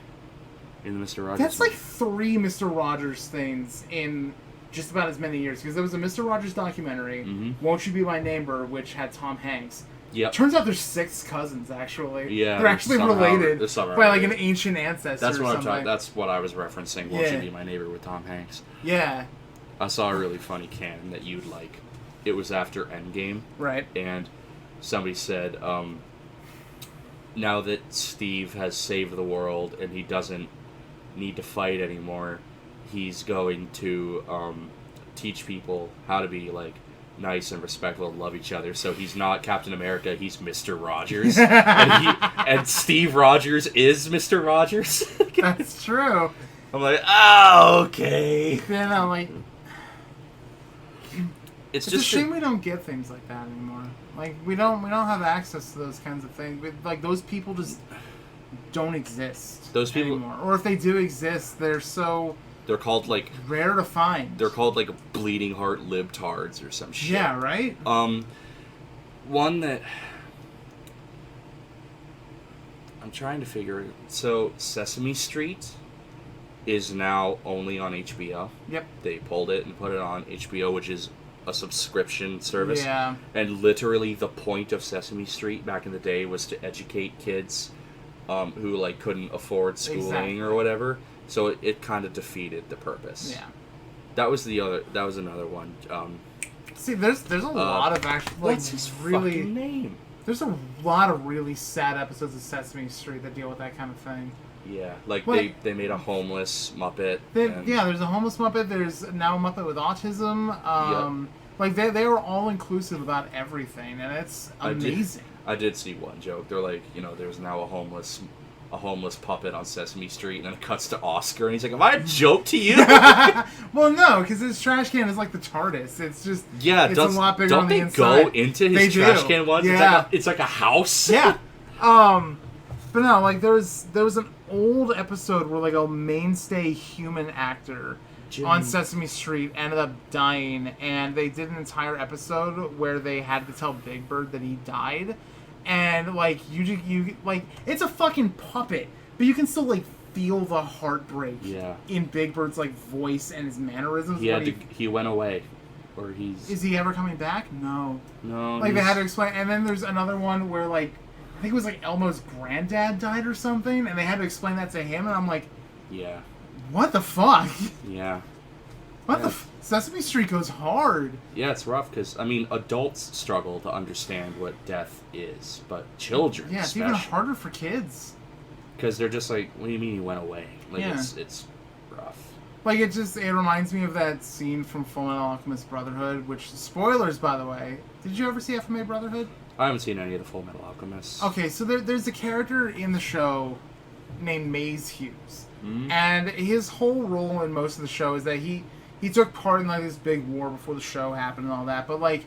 In the Mr. Rogers That's movie. like 3 Mr. Rogers things in just about as many years. Because there was a Mr. Rogers documentary, Won't You Be My Neighbor, which had Tom Hanks. Yep. Turns out there's 6 cousins, actually. Yeah, They're actually related somehow by, like, an related. ancient ancestor That's or what something. That's what I was referencing. Won't Yeah. You Be My Neighbor with Tom Hanks. Yeah, I saw a really funny canon that you'd like. It was after Endgame, right. and somebody said, now that Steve has saved the world and he doesn't need to fight anymore, he's going to teach people how to be, like, nice and respectful and love each other. So he's not Captain America, he's Mr. Rogers. and Steve Rogers is Mr. Rogers. That's true. I'm like, oh, okay. Then I'm like, It's it's just a shame we don't get things like that anymore. Like, we don't have access to those kinds of things. Like, those people just don't exist Those people- anymore. Or if they do exist, they're so they're called, like, rare to find. they're called, like, bleeding heart libtards or some shit. Yeah, right? One that I'm trying to figure. So Sesame Street is now only on HBO. Yep. They pulled it and put it on HBO, which is a subscription service. Yeah. And literally the point of Sesame Street back in the day was to educate kids who, like, couldn't afford schooling Exactly. or whatever. So it kind of defeated the purpose. Yeah. That was another one. See, there's a lot of actually, like, What's his really fucking name? there's a lot of really sad episodes of Sesame Street that deal with that kind of thing. Yeah, like What? they made a homeless Muppet. and- Yeah, there's a homeless Muppet. There's now a Muppet with autism. Like, they were all inclusive about everything, and it's amazing. I did see one joke. They're like, there's now a homeless puppet on Sesame Street, and then it cuts to Oscar, and he's like, "Am I a joke to you?" Well, no, because his trash can is like the TARDIS. It's just it's a lot bigger don't on the they inside. go into They his trash do. can once? Yeah. It's like a house. Yeah. But no, like, there was an old episode where, like, a mainstay human actor on Sesame Street ended up dying, and they did an entire episode where they had to tell Big Bird that he died, and, like, you like, it's a fucking puppet, but you can still, like, feel the heartbreak in Big Bird's, like, voice and his mannerisms. He went away, or he's. Is he ever coming back? No. No. Like, they had to explain, and then there's another one where, like, I think it was, like, Elmo's granddad died or something, and they had to explain that to him, and I'm like, Yeah. what the fuck? Yeah. What the Sesame Street goes hard. Yeah, it's rough because adults struggle to understand what death is, but children, Yeah, it's even harder for kids. because they're just like, "What do you mean he went away?" Like Yeah. it's rough. Like, it reminds me of that scene from Fullmetal Alchemist Brotherhood, which, spoilers, by the way. Did you ever see FMA Brotherhood? I haven't seen any of the Full Metal Alchemists. Okay, so there's a character in the show named Maze Hughes. Mm-hmm. And his whole role in most of the show is that he took part in, like, this big war before the show happened and all that. But, like,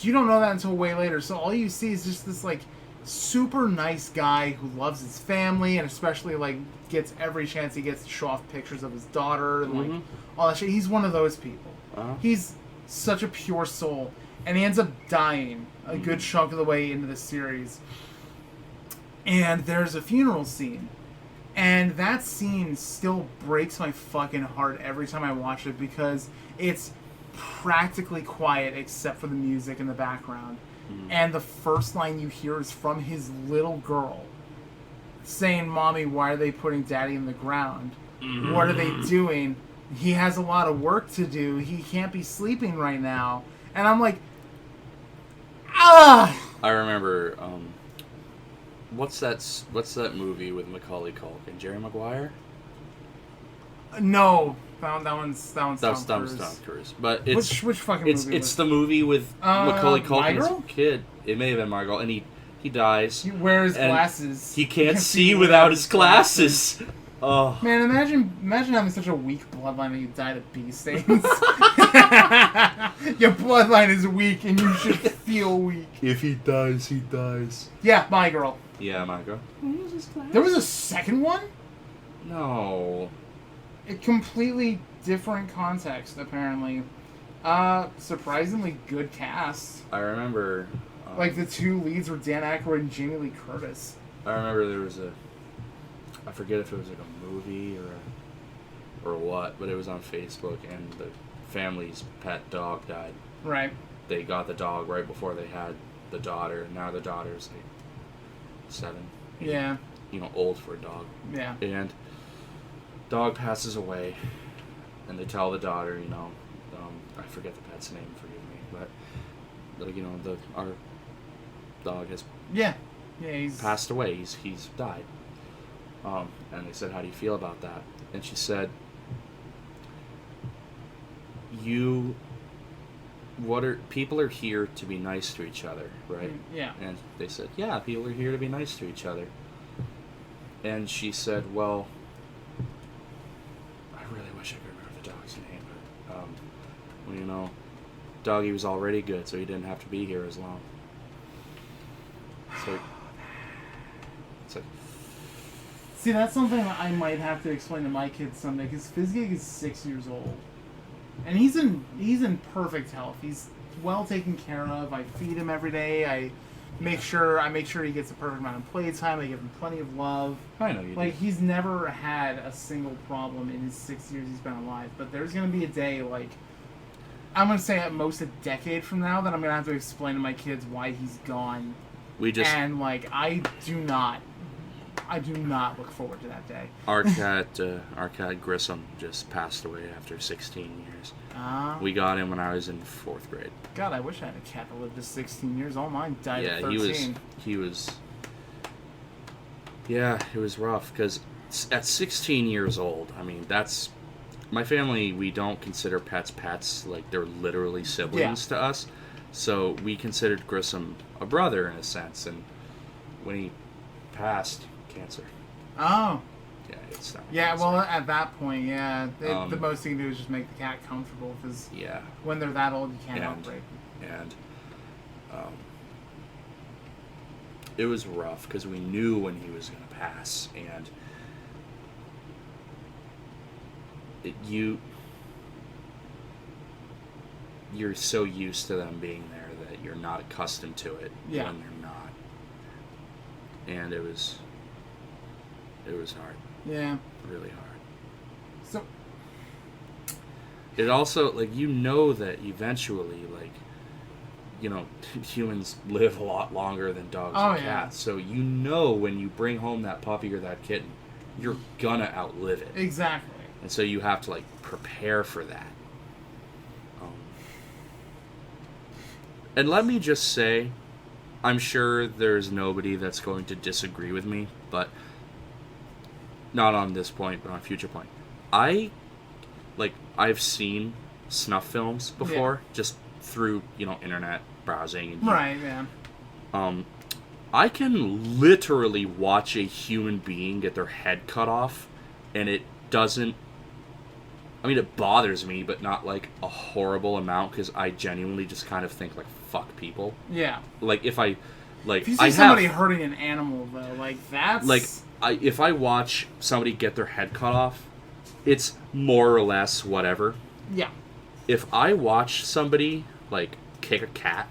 you don't know that until way later. So all you see is just this, like, super nice guy who loves his family and especially, like, gets every chance he gets to show off pictures of his daughter and, like, all that shit. He's one of those people. Uh-huh. He's such a pure soul. And he ends up dying a good chunk of the way into the series. And there's a funeral scene. And that scene still breaks my fucking heart every time I watch it because it's practically quiet except for the music in the background. And the first line you hear is from his little girl saying, "Mommy, why are they putting Daddy in the ground? What are they doing? He has a lot of work to do. He can't be sleeping right now." And I'm like, ah! I remember. What's that movie with Macaulay Culkin? Jerry Maguire? No. That one's Tom Tom Cruise. But it's which fucking it's movie? it's the movie with Macaulay My Culkin as a Girl? kid. It may have been My Girl, and he dies. He wears and glasses. He can't see without his glasses. Oh. Man, imagine having such a weak bloodline that you died of bee stings. Your bloodline is weak and you should feel weak. If he dies, he dies. Yeah, My Girl. Yeah, My Girl. There was a second one? No. A completely different context, apparently. Surprisingly good cast. I remember Like, the two leads were Dan Aykroyd and Jamie Lee Curtis. I remember there was I forget if it was like a movie or what, but it was on Facebook, and the family's pet dog died. Right. They got the dog right before they had the daughter, and now the daughter's like 7. Yeah. Old for a dog. Yeah. And dog passes away, and they tell the daughter, I forget the pet's name, forgive me, but our dog has he's passed away. He's died. And they said, "How do you feel about that?" And she said, people are here to be nice to each other, right?" Yeah. And they said, "Yeah, people are here to be nice to each other." And she said, "Well, I really wish I could remember the dog's name, but Doggy was already good, so he didn't have to be here as long." It's like, see, that's something I might have to explain to my kids someday, because Fizzgig is 6 years old, and he's in perfect health. He's well taken care of. I feed him every day. I make sure he gets a perfect amount of playtime. I give him plenty of love. I know you do. He's never had a single problem in his 6 years he's been alive. But there's gonna be a day, I'm gonna say at most a decade from now, that I'm gonna have to explain to my kids why he's gone. And I do not look forward to that day. Our cat Grissom just passed away after 16 years. We got him when I was in 4th grade. God, I wish I had a cat that lived to 16 years. All mine died at 13. he was. Yeah, it was rough because at 16 years old, I mean, that's my family. We don't consider pets. Like, they're literally siblings to us. So we considered Grissom a brother in a sense, and when he passed, cancer. Oh. Yeah, it's not. Yeah, well, at that point, the most you can do is just make the cat comfortable, because when they're that old, you can't operate. And it was rough because we knew when he was going to pass, and you're so used to them being there that you're not accustomed to it when they're not. And it was hard. Yeah. Really hard. So it also, that eventually, humans live a lot longer than dogs and cats. So when you bring home that puppy or that kitten, you're gonna outlive it. Exactly. And so you have to, prepare for that. And let me just say, I'm sure there's nobody that's going to disagree with me, but not on this point, but on a future point. I've seen snuff films before, just through, internet browsing. And, right, yeah. I can literally watch a human being get their head cut off, and it doesn't... I mean, it bothers me, but not, a horrible amount, because I genuinely just kind of think, fuck people. Yeah. If I... if you see somebody hurting an animal, though, that's... if I watch somebody get their head cut off, it's more or less whatever. Yeah. If I watch somebody, kick a cat,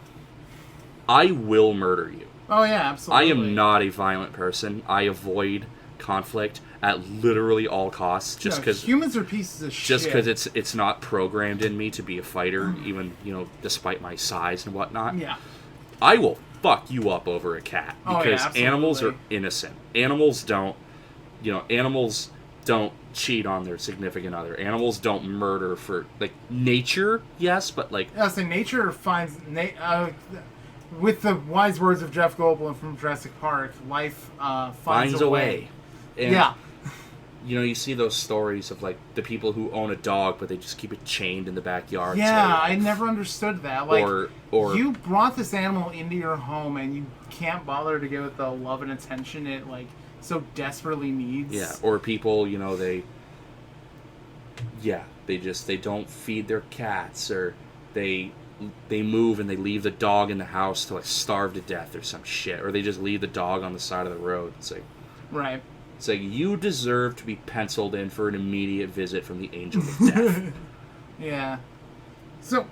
I will murder you. Oh, yeah, absolutely. I am not a violent person. I avoid conflict at literally all costs, just because humans are pieces of shit. Just because it's not programmed in me to be a fighter, even despite my size and whatnot. Yeah, I will fuck you up over a cat, because animals are innocent. Animals don't cheat on their significant other. Animals don't murder for nature. Yes, but nature finds with the wise words of Jeff Goldblum from Jurassic Park, life finds a way. And, you see those stories of the people who own a dog, but they just keep it chained in the backyard. Yeah, I never understood that. Or you brought this animal into your home, and you can't bother to give it the love and attention it so desperately needs. Yeah, or people, they don't feed their cats, or they move and they leave the dog in the house to starve to death or some shit, or they just leave the dog on the side of the road. It's right. It's you deserve to be penciled in for an immediate visit from the angel of death. Yeah. So,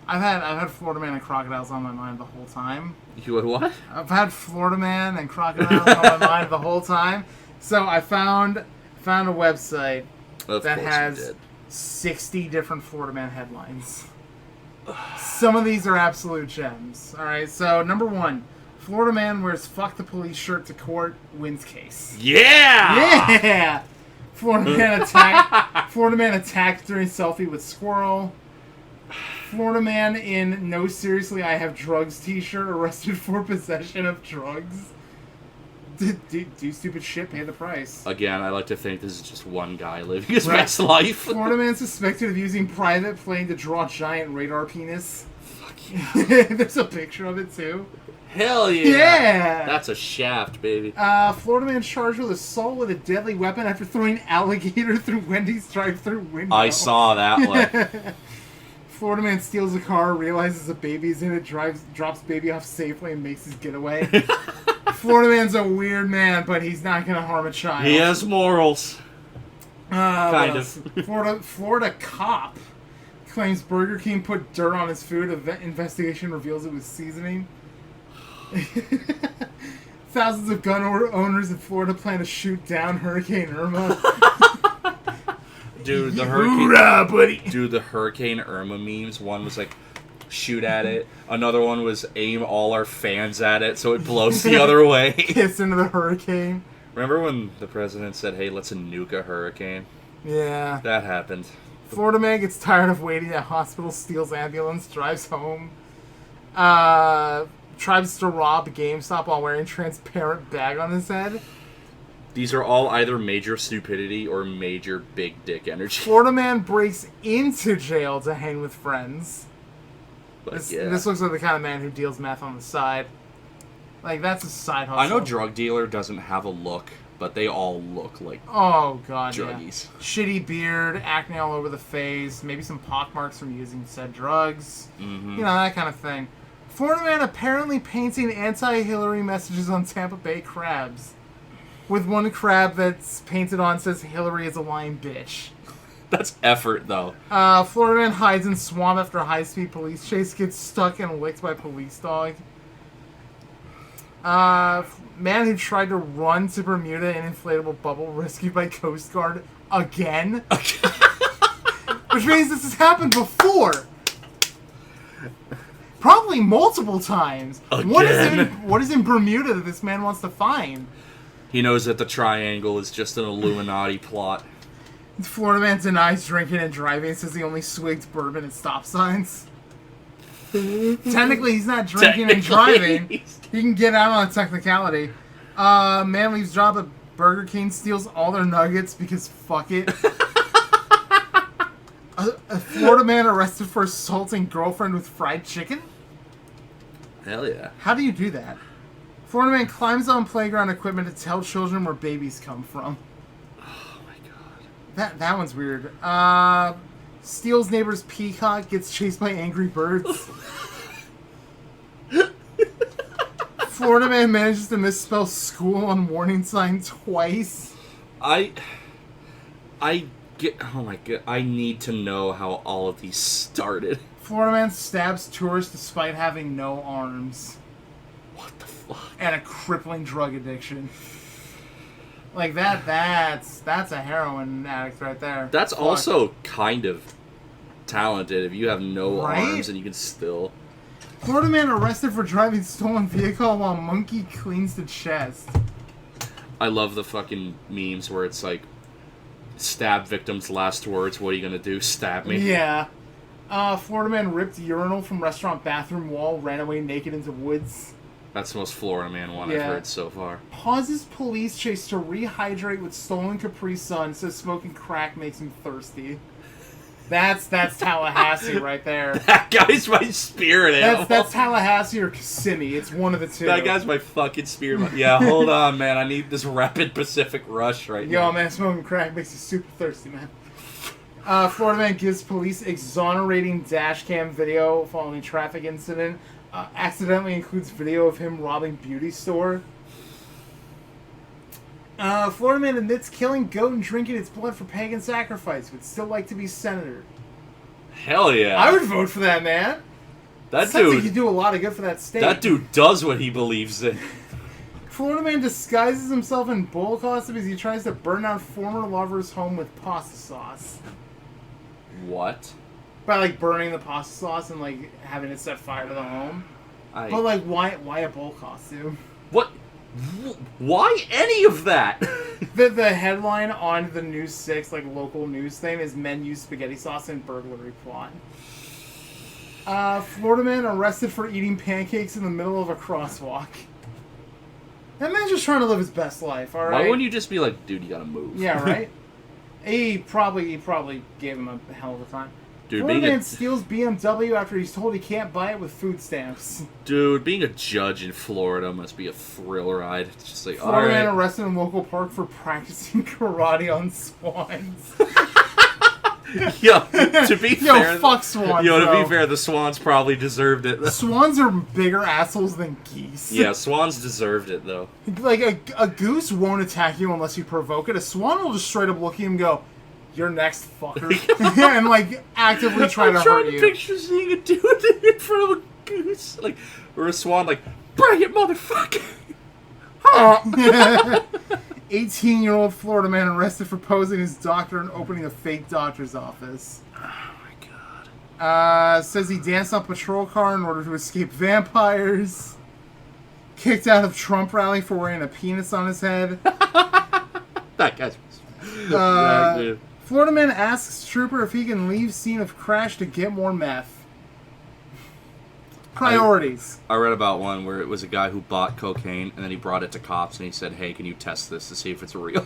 I've had Florida Man and crocodiles on my mind the whole time. You would what? I've had Florida Man and crocodiles on my mind the whole time. So I found a website that has 60 different Florida Man headlines. Some of these are absolute gems. All right, so number 1, Florida Man wears "fuck the police" shirt to court, wins case. Yeah. Yeah. Florida Man attacked during selfie with squirrel. Florida Man in "No seriously, I have drugs" t-shirt arrested for possession of drugs. Do stupid shit, pay the price. Again, I like to think this is just one guy living his best life. Florida Man suspected of using private plane to draw giant radar penis. Fuck yeah. There's a picture of it too. Hell yeah. Yeah. That's a shaft, baby. Florida Man charged with assault with a deadly weapon after throwing alligator through Wendy's drive-thru window. I saw that one. Florida Man steals a car, realizes a baby's in it, drops baby off safely, and makes his getaway. Florida Man's a weird man, but he's not going to harm a child. He has morals. Kind of. Florida cop claims Burger King put dirt on his food. Investigation reveals it was seasoning. Thousands of gun owners in Florida plan to shoot down Hurricane Irma. Dude, the Hurricane Irma memes. One was like, shoot at it. Another one was aim all our fans at it so it blows the other way. Kiss into the hurricane. Remember when the president said, hey, let's nuke a hurricane? Yeah. That happened. Florida Man gets tired of waiting at hospital, steals ambulance, drives home. Tries to rob GameStop while wearing transparent bag on his head. These are all either major stupidity or major big dick energy. Florida Man breaks into jail to hang with friends. This looks like the kind of man who deals meth on the side. Like, that's a side hustle. I know drug dealer doesn't have a look, but they all look like druggies. Yeah. Shitty beard, acne all over the face, maybe some pockmarks from using said drugs. Mm-hmm. You know, that kind of thing. Florida Man apparently painting anti-Hillary messages on Tampa Bay crabs. With one crab that's painted on says, "Hillary is a lying bitch." That's effort, though. Florida Man hides in swamp after a high-speed police chase, gets stuck and licked by police dog. Man who tried to run to Bermuda in inflatable bubble rescued by Coast Guard again. Which means this has happened before. Probably multiple times. Again. What is in Bermuda that this man wants to find? He knows that the triangle is just an Illuminati plot. Florida Man denies drinking and driving, says he only swigged bourbon at stop signs. Technically, he's not drinking and driving. He can get out on a technicality. Man leaves job at Burger King, steals all their nuggets because fuck it. A Florida man arrested for assaulting girlfriend with fried chicken? Hell yeah. How do you do that? Florida man climbs on playground equipment to tell children where babies come from. Oh my god. That one's weird. Steals neighbor's peacock, gets chased by angry birds. Florida man manages to misspell school on warning sign twice. I get. Oh my god. I need to know how all of these started. Florida man stabs tourist despite having no arms. What the fuck? And a crippling drug addiction. Like that's a heroin addict right there. That's Fuck. also kind of talented if you have no Right? arms and you can still. Florida man arrested for driving stolen vehicle while monkey cleans the chest. I love the fucking memes where it's like, stab victim's last words, what are you gonna do? Stab me? Yeah. Florida man ripped urinal from restaurant bathroom wall, ran away naked into woods. That's the most Florida man one I've heard so far. Pauses police chase to rehydrate with stolen Capri Sun, says smoking crack makes him thirsty. That's Tallahassee right there. That guy's my spirit animal. That's Tallahassee or Kissimmee. It's one of the two. That guy's my fucking spirit animal. Yeah, hold on, man. I need this rapid Pacific rush right now. Yo, man, smoking crack makes you super thirsty, man. Florida man gives police exonerating dash cam video following traffic incident. Accidentally includes video of him robbing beauty store. Florida man admits killing goat and drinking its blood for pagan sacrifice, would still like to be senator. Hell yeah. I would vote for that man. That Sounds like dude. you do a lot of good for that state. That dude does what he believes in. Florida man disguises himself in bull costume as he tries to burn out former lover's home with pasta sauce. What? By, like, burning the pasta sauce and, like, having it set fire to the home. But, like, why a bull costume? What? Why any of that? The headline on the News 6, like, local news thing is men use spaghetti sauce in burglary plot. Florida man arrested for eating pancakes in the middle of a crosswalk. That man's just trying to live his best life, alright? Why wouldn't you just be like, dude, you gotta move? Yeah, right? He probably gave him a hell of a time. Dude, Florida being man a steals BMW after he's told he can't buy it with food stamps. dude, being a judge in Florida must be a thrill ride. It's just like, Florida man alright. arrested in local park for practicing karate on swans. Yo, to be Yo, fair, fuck swans, Yo, to bro. be fair, the swans probably deserved it. Swans are bigger assholes than geese. Yeah, swans deserved it though. Like, a goose won't attack you unless you provoke it. A swan will just straight up look at you and go, "You're next, fucker," and, like, actively try to I'm trying hurt to you. picture seeing a dude in front of a goose, like, or a swan, like, bring it, motherfucker. 18-year-old Florida man arrested for posing as doctor and opening a fake doctor's office. Oh my god. Says he danced on patrol car in order to escape vampires. Kicked out of Trump rally for wearing a penis on his head. That guy's. Exactly. Florida man asks trooper if he can leave scene of crash to get more meth. Priorities. I read about one where it was a guy who bought cocaine and then he brought it to cops and he said, "Hey, can you test this to see if it's real?"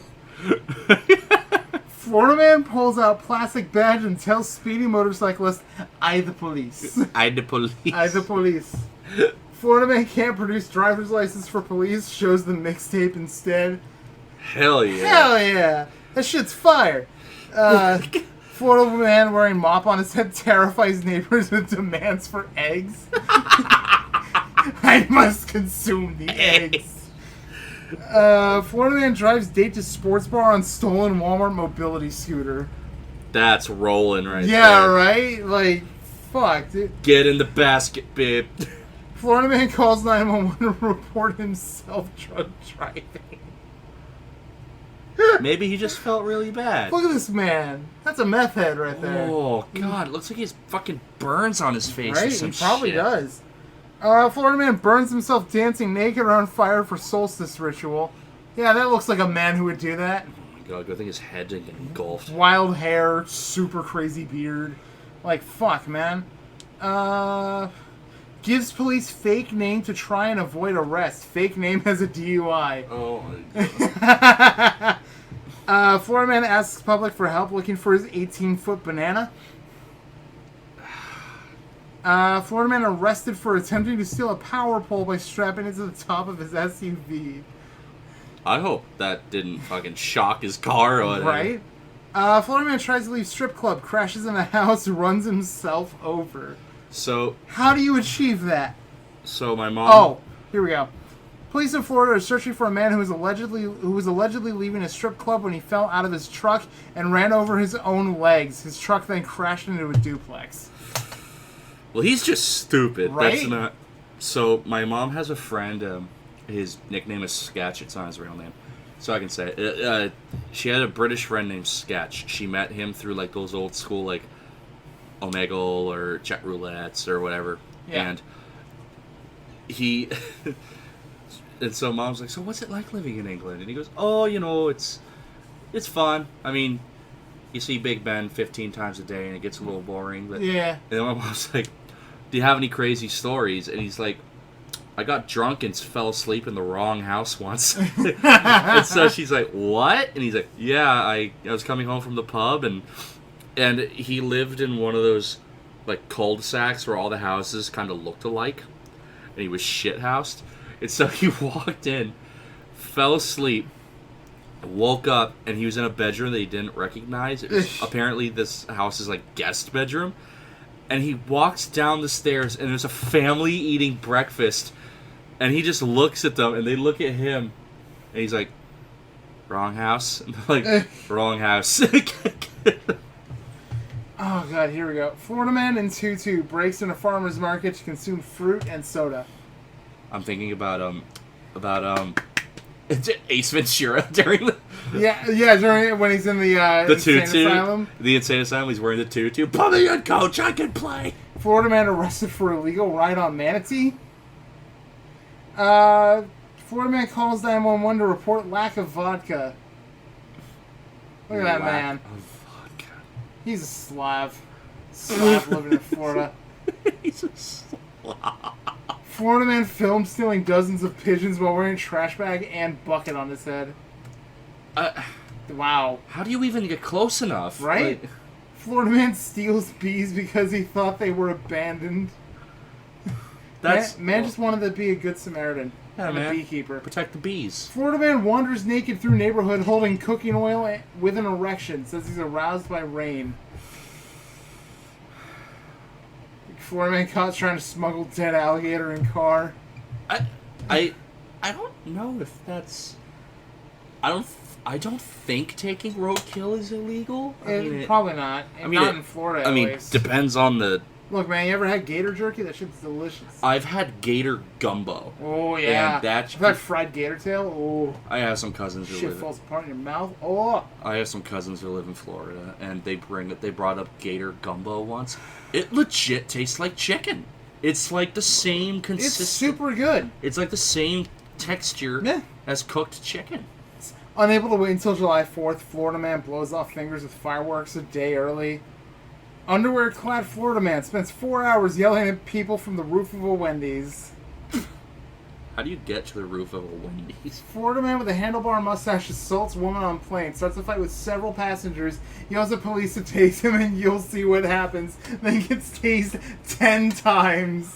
Florida man pulls out plastic badge and tells speedy motorcyclist, "I the police." I the police. I the police. Florida man can't produce driver's license for police, shows the mixtape instead. Hell yeah. Hell yeah! That shit's fire. Florida man wearing mop on his head terrifies neighbors with demands for eggs. I must consume the eggs. Florida man drives date to sports bar on stolen Walmart mobility scooter. That's rolling right Yeah, there. right? Like, fuck, dude. Get in the basket, babe. Florida man calls 911 to report himself drunk driving. Maybe he just felt really bad. Look at this man. That's a meth head right there. Oh god, it looks like he has fucking burns on his face. Or Right? some He probably shit. does. Florida man burns himself dancing naked around fire for solstice ritual. Yeah, that looks like a man who would do that. Oh my god, I think his head didn't get engulfed. Wild hair, super crazy beard. Like, fuck, man. Gives police fake name to try and avoid arrest. Fake name has a DUI. Oh my god. Florida man asks public for help looking for his 18-foot banana. Florida man arrested for attempting to steal a power pole by strapping it to the top of his SUV. I hope that didn't fucking shock his car or whatever. Right? Florida man tries to leave strip club, crashes in a house, runs himself over. So How do you achieve that? my mom. Oh, here we go. Police in Florida are searching for a man who was allegedly leaving a strip club when he fell out of his truck and ran over his own legs. His truck then crashed into a duplex. Well, he's just stupid. Right? That's not. So my mom has a friend. His nickname is Sketch. It's not his real name, so I can say it. She had a British friend named Sketch. She met him through like those old school like Omegle or Jet Roulettes or whatever. Yeah. And he. And so mom's like, "So what's it like living in England?" And he goes, "Oh, it's fun. I mean, you see Big Ben 15 times a day and it gets a little boring." But Yeah. and then my mom's like, "Do you have any crazy stories?" And he's like, "I got drunk and fell asleep in the wrong house once." And so she's like, "What?" And he's like, "Yeah, I was coming home from the pub and he lived in one of those like cul-de-sacs where all the houses kind of looked alike, and he was shithoused. And so he walked in, fell asleep, woke up, and he was in a bedroom that he didn't recognize. It was, apparently this house is like guest bedroom. And he walks down the stairs, and there's a family eating breakfast. And he just looks at them, and they look at him. And he's like, "Wrong house?" And they're like, "Wrong house." Oh god, here we go. Florida man in tutu breaks into farmer's market to consume fruit and soda. I'm thinking about Ace Ventura during the during when he's in the insane tutu. asylum. The insane asylum. He's wearing the tutu. Put me in, coach. I can play. Florida man arrested for illegal ride on manatee. Florida man calls 911 to report lack of vodka. Look at that man. Of vodka. He's a Slav. Slav living in Florida. He's a slob. Florida man filmed stealing dozens of pigeons while wearing a trash bag and bucket on his head. Wow. How do you even get close enough? Right? Like, Florida man steals bees because he thought they were abandoned. Man just wanted to be a good Samaritan. Yeah, man. A beekeeper. Protect the bees. Florida man wanders naked through neighborhood holding cooking oil with an erection. Says he's aroused by rain. Florida man caught trying to smuggle dead alligator in car. I don't know if that's. I don't think taking roadkill is illegal. Probably not. Not in Florida. I mean, at least. depends on the. Look, man, you ever had gator jerky? That shit's delicious. I've had gator gumbo. Oh yeah. And that's. I've had fried gator tail. Oh. I have some cousins who Shit live. falls apart in your mouth. Oh. I have some cousins who live in Florida, and they brought up gator gumbo once. It legit tastes like chicken. It's like the same consistency. It's super good. It's like the same texture as cooked chicken. Unable to wait until July 4th, Florida man blows off fingers with fireworks a day early. Underwear-clad Florida man spends 4 hours yelling at people from the roof of a Wendy's. How do you get to the roof of a Wendy's? Florida man with a handlebar mustache assaults woman on plane, starts a fight with several passengers, yells at police to tase him, and you'll see what happens. Then gets tased 10 times.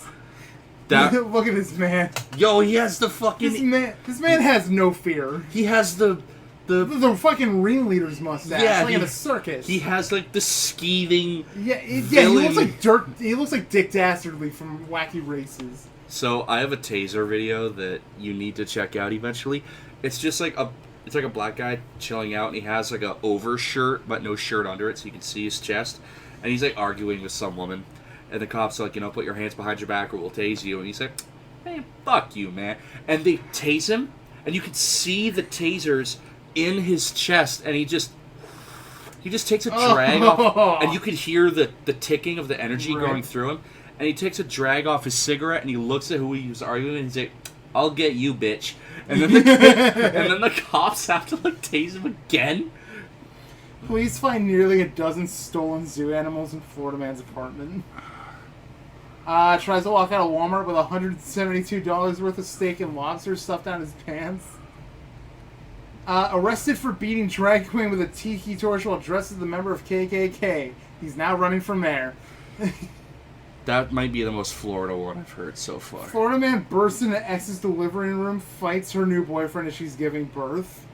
Look at this man. Yo, he has the fucking... This man has no fear. He has the fucking ringleader's mustache, like in a circus. He has like the skeeving. He looks like Dirt. He looks like Dick Dastardly from Wacky Races. So I have a taser video that you need to check out eventually. It's just like a black guy chilling out, and he has like a overshirt but no shirt under it, so you can see his chest, and he's like arguing with some woman, and the cops are like, put your hands behind your back or we'll tase you, and he's like, hey, fuck you, man, and they tase him, and you can see the tasers in his chest, and he just takes a drag off, and you could hear the ticking of the energy going through him, and he takes a drag off his cigarette, and he looks at who he was arguing, and he's like, I'll get you, bitch. And then the cops have to like tase him again. Police find nearly a dozen stolen zoo animals in Florida man's apartment. Tries to walk out of Walmart with $172 worth of steak and lobster stuffed down his pants. Arrested for beating drag queen with a tiki torch while dressed as a member of KKK. He's now running for mayor. That might be the most Florida one I've heard so far. Florida man bursts into ex's delivery room, fights her new boyfriend as she's giving birth.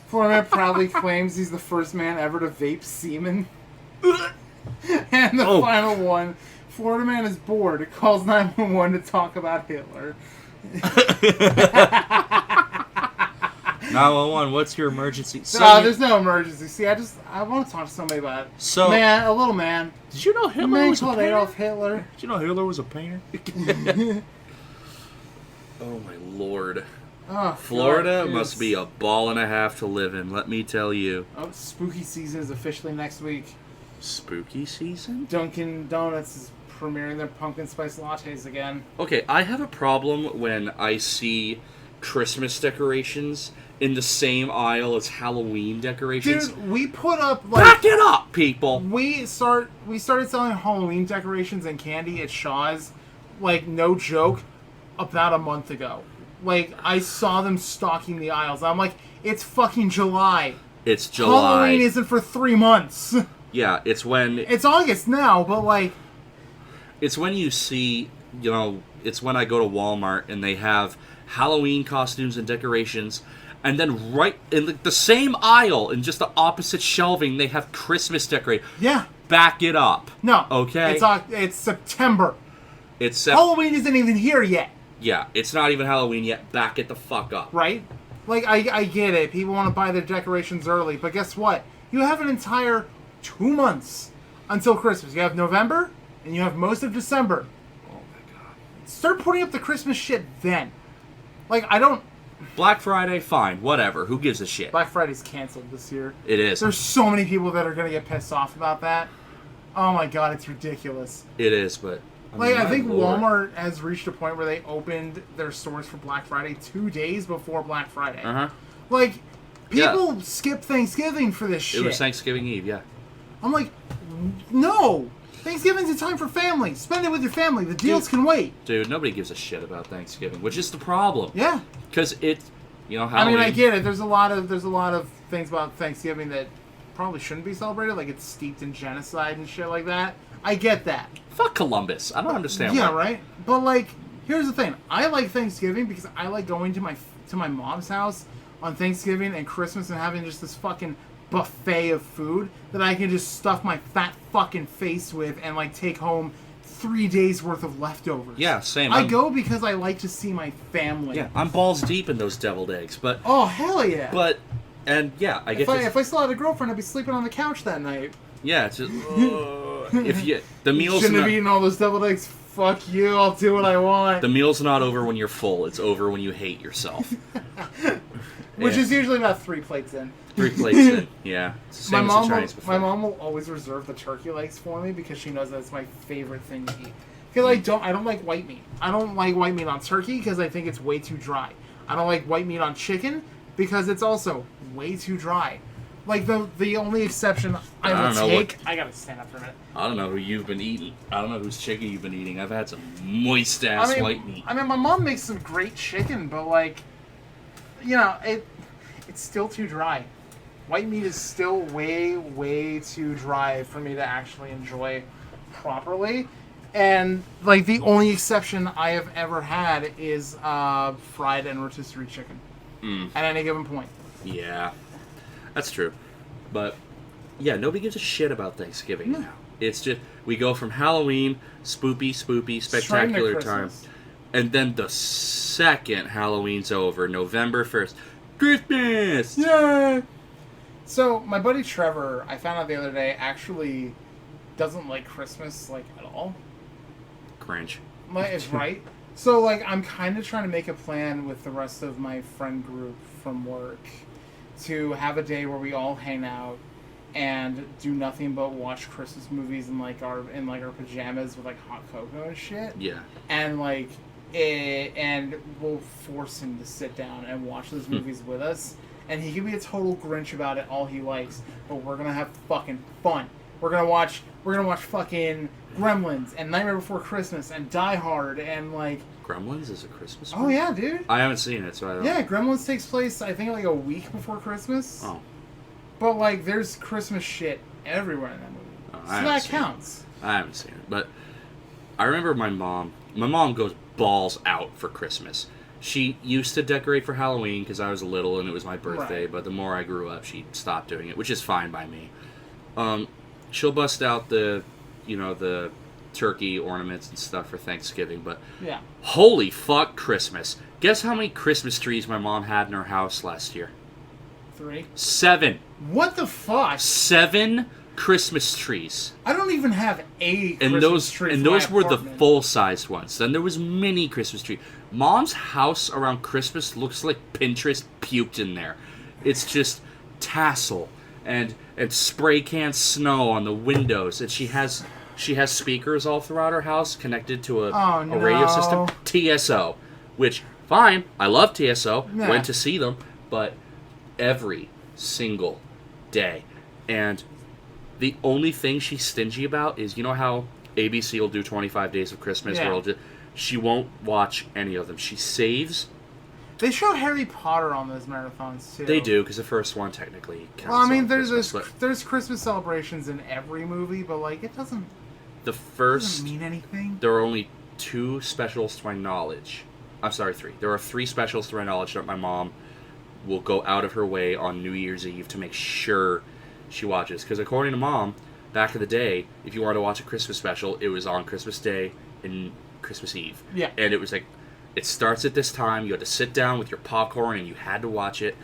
Florida man proudly claims he's the first man ever to vape semen. And the final one, Florida man is bored, calls 911 to talk about Hitler. 911, what's your emergency? There's no emergency. See, I want to talk to somebody about it. A little man. Did you know Hitler was a painter? Adolf Hitler. Did you know Hitler was a painter? Oh my lord. Oh, Florida God, must be a ball and a half to live in, let me tell you. Oh, spooky season is officially next week. Spooky season? Dunkin' Donuts is premiering their pumpkin spice lattes again. Okay, I have a problem when I see Christmas decorations in the same aisle as Halloween decorations. Dude, we put up like... Back it up, people! We started selling Halloween decorations and candy at Shaw's, like, no joke, about a month ago. Like, I saw them stocking the aisles. I'm like, it's fucking July. It's July. Halloween isn't for 3 months. Yeah, it's when... It's August now, but like... It's when you see, it's when I go to Walmart and they have Halloween costumes and decorations, and then right in the same aisle, in just the opposite shelving, they have Christmas decorations. Yeah. Back it up. No. Okay? It's September. Halloween isn't even here yet. Yeah, it's not even Halloween yet. Back it the fuck up. Right? Like, I get it. People want to buy their decorations early, but guess what? You have an entire 2 months until Christmas. You have November, and you have most of December. Oh my god. Start putting up the Christmas shit then. Like, I don't... Black Friday, fine, whatever. Who gives a shit? Black Friday's canceled this year. It is. There's so many people that are going to get pissed off about that. Oh my god, it's ridiculous. It is, but... I think Lord. Walmart has reached a point where they opened their stores for Black Friday 2 days before Black Friday. Uh-huh. Like, people skip Thanksgiving for this shit. It was Thanksgiving Eve, yeah. I'm like, no! Thanksgiving's a time for family. Spend it with your family. The deals can wait. Dude, nobody gives a shit about Thanksgiving, which is the problem. Yeah. Because Halloween... I mean, I get it. There's a lot of things about Thanksgiving that probably shouldn't be celebrated. Like, it's steeped in genocide and shit like that. I get that. Fuck Columbus. I don't understand Yeah, why. right? But, like, here's the thing. I like Thanksgiving because I like going to my mom's house on Thanksgiving and Christmas and having just this fucking buffet of food that I can just stuff my fat fucking face with and, like, take home 3 days worth of leftovers. Yeah, same. I go because I like to see my family. Yeah, I'm balls deep in those deviled eggs, but... Oh, hell yeah. I get If I still had a girlfriend, I'd be sleeping on the couch that night. Yeah, it's just... the meal's Shouldn't not... have eaten all those deviled eggs. Fuck you, I'll do what I want. The meal's not over when you're full. It's over when you hate yourself. Which is usually about 3 plates in. 3 plates in, yeah. It's the same as the Chinese buffet. My mom will always reserve the turkey legs for me because she knows that's my favorite thing to eat. Because I don't like white meat. I don't like white meat on turkey because I think it's way too dry. I don't like white meat on chicken because it's also way too dry. Like, the only exception I will take... I gotta stand up for a minute. I don't know who you've been eating. I don't know whose chicken you've been eating. I've had some moist-ass white meat. I mean, my mom makes some great chicken, but, like, it's still too dry. White meat is still way, way too dry for me to actually enjoy properly. And, like, the only exception I have ever had is fried and rotisserie chicken. At any given point. Yeah. That's true. But, yeah, nobody gives a shit about Thanksgiving now. It's just, we go from Halloween, spoopy, spectacular time. And then the second Halloween's over, November 1st, Christmas! Yay! So, my buddy Trevor, I found out the other day, actually doesn't like Christmas, like, at all. Cringe. Is right. So, like, I'm kind of trying to make a plan with the rest of my friend group from work to have a day where we all hang out and do nothing but watch Christmas movies in our pajamas with like hot cocoa and shit. Yeah. And and we'll force him to sit down and watch those movies with us. And he can be a total Grinch about it all he likes, but we're gonna have fucking fun. We're gonna watch fucking Gremlins and Nightmare Before Christmas and Die Hard and like. Gremlins is a Christmas movie? Oh yeah, dude. I haven't seen it, so I don't. Yeah, Gremlins takes place I think like a week before Christmas. Oh. But like, there's Christmas shit everywhere in that movie, so that counts. I haven't seen it, but I remember my mom. My mom goes balls out for Christmas. She used to decorate for Halloween because I was little and it was my birthday. Right. But the more I grew up, she stopped doing it, which is fine by me. She'll bust out the turkey ornaments and stuff for Thanksgiving, but yeah. Holy fuck, Christmas! Guess how many Christmas trees my mom had in her house last year? 3. 7. What the fuck? 7 Christmas trees. I don't even have a Christmas tree. And those were the full-sized ones. Then there was mini Christmas tree. Mom's house around Christmas looks like Pinterest puked in there. It's just tassel and spray can snow on the windows, and she has speakers all throughout her house connected to a radio system. TSO, which fine, I love TSO. Yeah. Went to see them, but every single day. And the only thing she's stingy about is, you know how ABC will do 25 Days of Christmas? Yeah. Where she won't watch any of them. She saves. They show Harry Potter on those marathons, too. They do, because the first one technically counts. Well, I mean, there's Christmas celebrations in every movie, but, like, it doesn't mean anything. There are only 2 specials to my knowledge. I'm sorry, 3. There are 3 specials to my knowledge that my mom will go out of her way on New Year's Eve to make sure she watches. Because according to Mom, back in the day, if you wanted to watch a Christmas special, it was on Christmas Day and Christmas Eve. Yeah. And it was like, it starts at this time, you had to sit down with your popcorn and you had to watch it.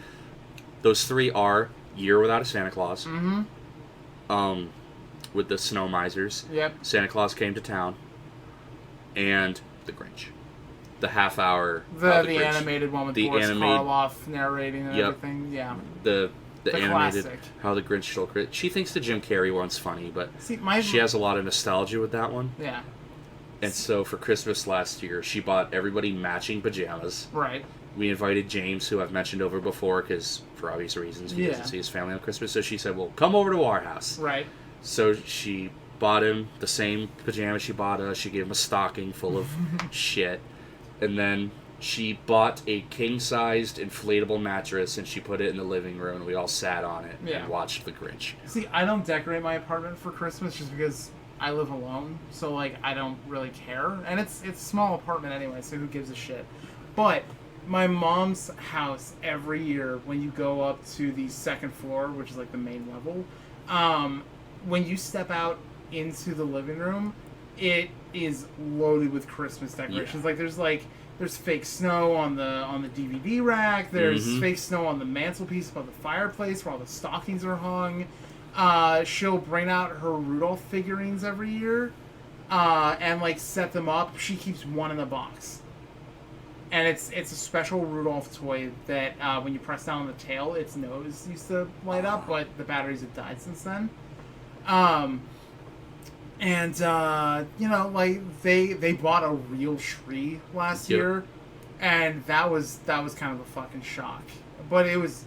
Those 3 are Year Without a Santa Claus, with the snow misers. Yep. Santa Claus came to town, and the Grinch. The half hour. The Grinch. animated one with Boris Karloff narrating and everything. Yeah. The animated classic. How the Grinch Stole Christmas. She thinks the Jim Carrey one's funny, but she has a lot of nostalgia with that one. Yeah. And so for Christmas last year, she bought everybody matching pajamas. Right. We invited James, who I've mentioned over before, because for obvious reasons, he doesn't see his family on Christmas. So she said, well, come over to our house. Right. So she bought him the same pajamas she bought us. She gave him a stocking full of shit. And then she bought a king-sized inflatable mattress, and she put it in the living room, and we all sat on it and watched The Grinch. See, I don't decorate my apartment for Christmas just because I live alone, so, like, I don't really care. And it's a small apartment anyway, so who gives a shit? But my mom's house, every year, when you go up to the second floor, which is, like, the main level, when you step out into the living room, it is loaded with Christmas decorations. Yeah. There's fake snow on the DVD rack. There's fake snow on the mantelpiece above the fireplace where all the stockings are hung. She'll bring out her Rudolph figurines every year and like set them up. She keeps one in a box, and it's a special Rudolph toy that when you press down on the tail, its nose used to light up, but the batteries have died since then. You know, like they bought a real tree last year, and that was kind of a fucking shock. But it was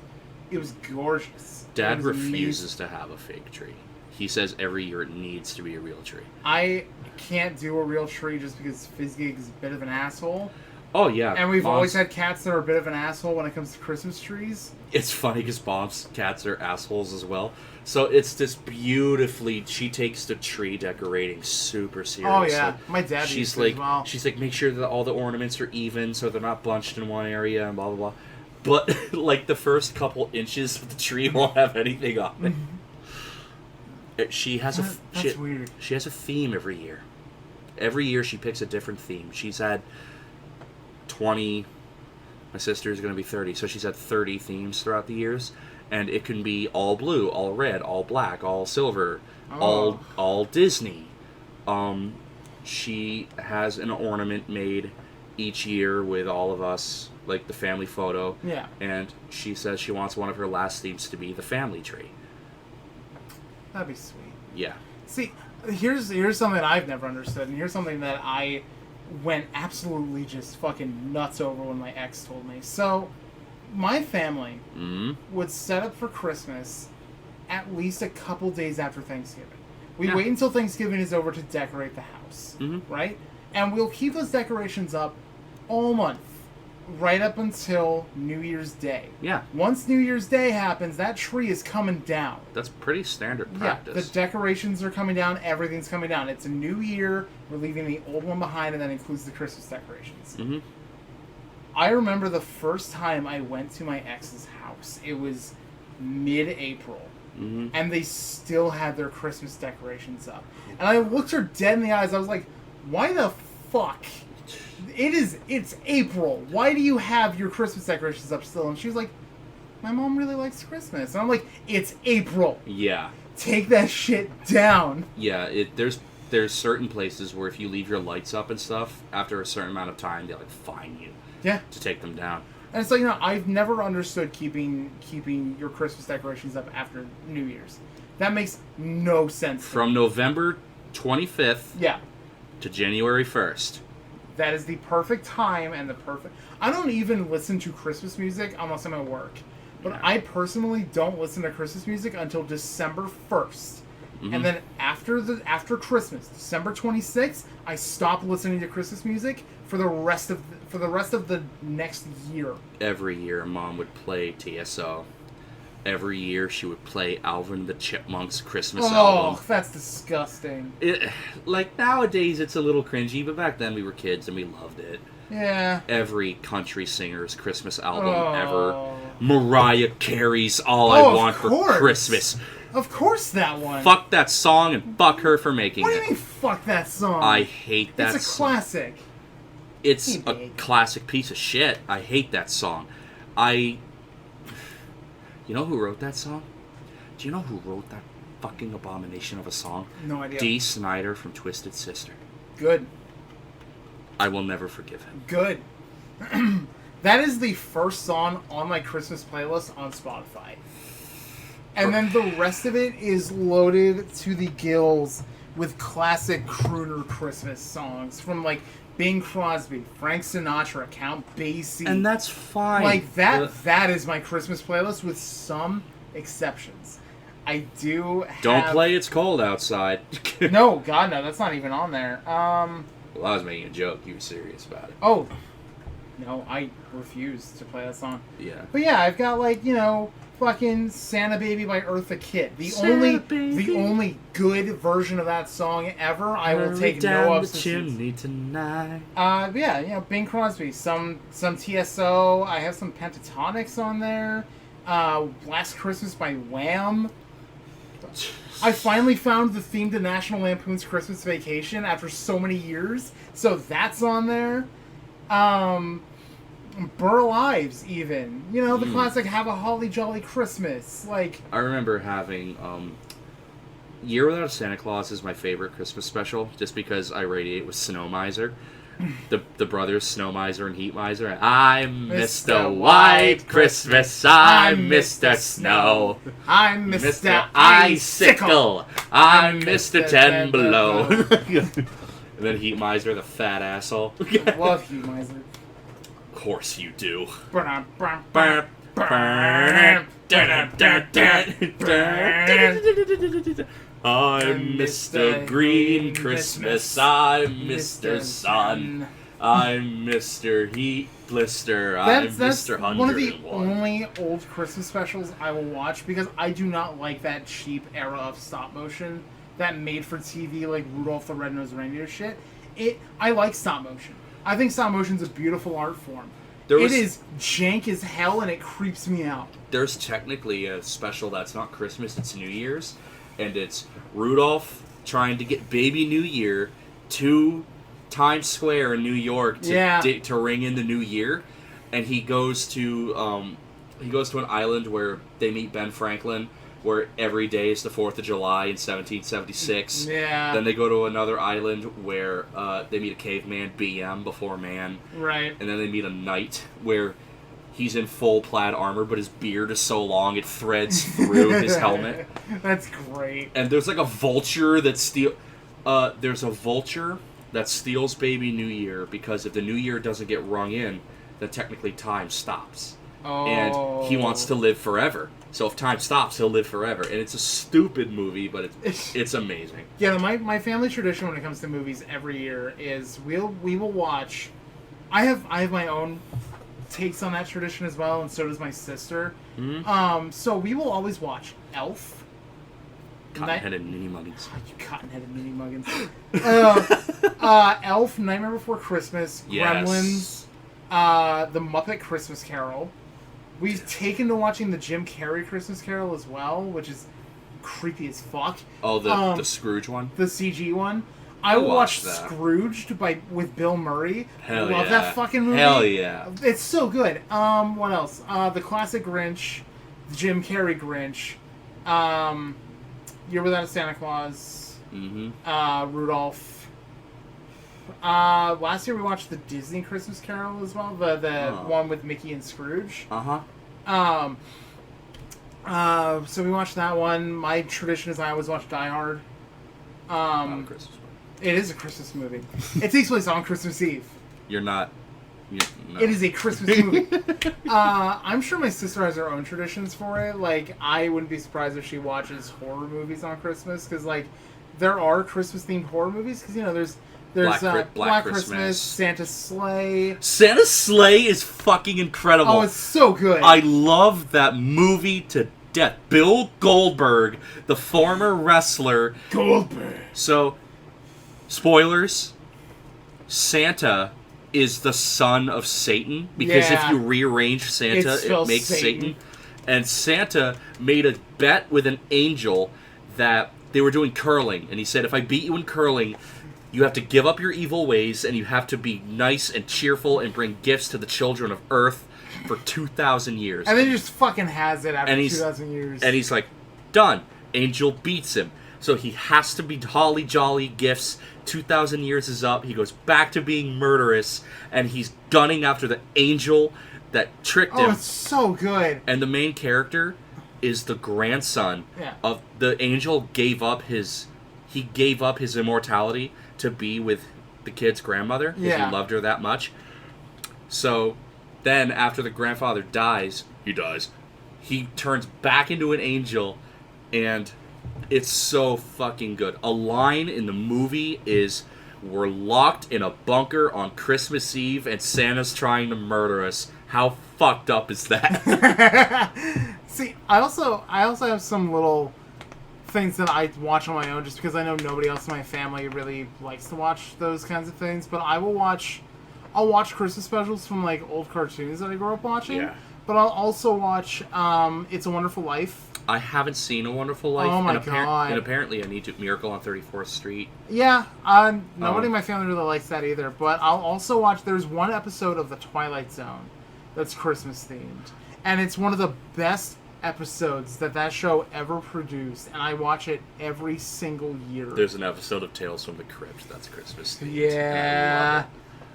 gorgeous. Dad refuses to have a fake tree. He says every year it needs to be a real tree. I can't do a real tree just because Fizzgig is a bit of an asshole. Oh, yeah. And we've always had cats that are a bit of an asshole when it comes to Christmas trees. It's funny because Mom's cats are assholes as well. So it's this beautifully... She takes the tree decorating super seriously. Oh, yeah. My dad used to as well. She's like, make sure that all the ornaments are even so they're not bunched in one area and blah, blah, blah. But, like, the first couple inches of the tree won't have anything on it. She has That's weird. She has a theme every year. Every year she picks a different theme. She's had 20... My sister's going to be 30, so she's had 30 themes throughout the years. And it can be all blue, all red, all black, all silver, all Disney. She has an ornament made each year with all of us, like the family photo. Yeah. And she says she wants one of her last themes to be the family tree. That'd be sweet. Yeah. See, here's something I've never understood, and here's something that I went absolutely just fucking nuts over when my ex told me. So, my family would set up for Christmas at least a couple days after Thanksgiving. We wait until Thanksgiving is over to decorate the house, right? And we'll keep those decorations up all month, right up until New Year's Day. Yeah. Once New Year's Day happens, that tree is coming down. That's pretty standard practice. Yeah, the decorations are coming down, everything's coming down. It's a new year, we're leaving the old one behind, and that includes the Christmas decorations. I remember the first time I went to my ex's house. It was mid-April, and they still had their Christmas decorations up. And I looked her dead in the eyes, I was like, why the fuck? It's April. Why do you have your Christmas decorations up still? And she was like, my mom really likes Christmas. And I'm like, it's April. Yeah. Take that shit down. Yeah, there's certain places where if you leave your lights up and stuff, after a certain amount of time, they like fine you. Yeah. To take them down. And so, you know, I've never understood keeping your Christmas decorations up after New Year's. That makes no sense. From November 25th to January 1st. That is the perfect time and the perfect... I don't even listen to Christmas music unless I'm at work. But I personally don't listen to Christmas music until December 1st. And then after Christmas, December 26th, I stop listening to Christmas music for the rest of the next year. Every year, Mom would play TSO. Every year, she would play Alvin the Chipmunk's Christmas album. Oh, that's disgusting. Like, nowadays, it's a little cringy, but back then we were kids and we loved it. Yeah. Every country singer's Christmas album ever. Mariah Carey's All I Want for Christmas. Of course that one. Fuck that song and fuck her for making it. What do you mean, fuck that song? I hate that song. It's a classic. It's a classic piece of shit. I hate that song. You know who wrote that song? Do you know who wrote that fucking abomination of a song? No idea. Dee Snider from Twisted Sister. Good. I will never forgive him. Good. That is the first song on my Christmas playlist on Spotify. And then the rest of it is loaded to the gills with classic crooner Christmas songs from like Bing Crosby, Frank Sinatra, Count Basie. And that's fine. Like that is my Christmas playlist with some exceptions. I do have... Don't play It's Cold Outside. No, God no, that's not even on there. Well, I was making a joke. You were serious about it. Oh. No, I refuse to play that song. Yeah. But yeah, I've got like, fucking Santa Baby by Eartha Kitt. The only good version of that song ever. I will take down no the substitutes. chimney tonight. Yeah, Bing Crosby, some TSO. I have some Pentatonics on there. Last Christmas by Wham. I finally found the theme to National Lampoon's Christmas Vacation after so many years, so that's on there. Burl Ives, even. The classic Have a Holly Jolly Christmas. Like, I remember having Year Without a Santa Claus is my favorite Christmas special, just because I radiate with Snow Miser. The brothers Snow Miser and Heat Miser. I'm Mr. White Christmas. I'm Mr. Snow. I'm Mr. Icicle. I'm Mr. Ten Below. And then Heat Miser, the fat asshole. I love Heat Miser. Of course you do. I'm Mr. Green Christmas. I'm Mr. Sun. I'm Mr. Heat Blister. I'm Mr. 101. One of the only old Christmas specials I will watch because I do not like that cheap era of stop motion, that made for TV like Rudolph the Red-Nosed Reindeer shit. I like stop motion. I think stop motion's a beautiful art form. It is jank as hell and it creeps me out. There's technically a special that's not Christmas, it's New Year's, and it's Rudolph trying to get Baby New Year to Times Square in New York to ring in the new year, and he goes to an island where they meet Ben Franklin, where every day is the 4th of July in 1776. Yeah. Then they go to another island where they meet a caveman, BM, before man. Right. And then they meet a knight where he's in full plaid armor, but his beard is so long it threads through his helmet. That's great. And there's like a vulture that there's a vulture that steals Baby New Year, because if the New Year doesn't get rung in, then technically time stops. Oh. And he wants to live forever. So if time stops, he'll live forever. And it's a stupid movie, but it's amazing. Yeah, my family tradition when it comes to movies every year is we will watch. I have my own takes on that tradition as well, and so does my sister. Mm-hmm. So we will always watch Elf. Cotton-headed ninny muggins. Oh, you cotton-headed ninny muggins. Elf, Nightmare Before Christmas, Yes. Gremlins, The Muppet Christmas Carol. We've taken to watching the Jim Carrey Christmas Carol as well, which is creepy as fuck. Oh, the Scrooge one? The CG one. I watched that. Scrooged with Bill Murray. Hell Love yeah. that fucking movie. Hell yeah. It's so good. What else? The classic Grinch, the Jim Carrey Grinch, Year Without a Santa Claus, Rudolph. Last year we watched the Disney Christmas Carol as well, the one with Mickey and Scrooge. So we watched that one. My tradition is I always watch Die Hard. Christmas movie. It is a Christmas movie. It takes place on Christmas Eve. No. It is a Christmas movie. I'm sure my sister has her own traditions for it. Like, I wouldn't be surprised if she watches horror movies on Christmas, because like there are Christmas themed horror movies. Because there's Black Christmas, Santa's Sleigh. Santa's Sleigh is fucking incredible. Oh, it's so good. I love that movie to death. Bill Goldberg, the former wrestler. Goldberg. So, spoilers. Santa is the son of Satan, because if you rearrange Santa, it makes Satan. And Santa made a bet with an angel that they were doing curling, and he said, if I beat you in curling, you have to give up your evil ways, and you have to be nice and cheerful and bring gifts to the children of Earth for 2,000 years. And then he just fucking has it after 2,000 years. And he's like, done. Angel beats him. So he has to be holly jolly gifts. 2,000 years is up. He goes back to being murderous, and he's gunning after the angel that tricked him. Oh, it's so good. And the main character is the grandson of the angel. He gave up his immortality to be with the kid's grandmother because he loved her that much. So then after the grandfather dies, he turns back into an angel, and it's so fucking good. A line in the movie is, "We're locked in a bunker on Christmas Eve and Santa's trying to murder us." How fucked up is that? See, I also have some little things that I watch on my own just because I know nobody else in my family really likes to watch those kinds of things, but I'll watch Christmas specials from like old cartoons that I grew up watching. Yeah. But I'll also watch It's a Wonderful Life. I haven't seen A Wonderful Life. Oh my god! And apparently I need to. Miracle on 34th Street. Yeah, nobody in my family really likes that either. But I'll also watch. There's one episode of The Twilight Zone that's Christmas themed, and it's one of the best episodes that show ever produced, and I watch it every single year. There's an episode of Tales from the Crypt that's Christmas themed. Yeah.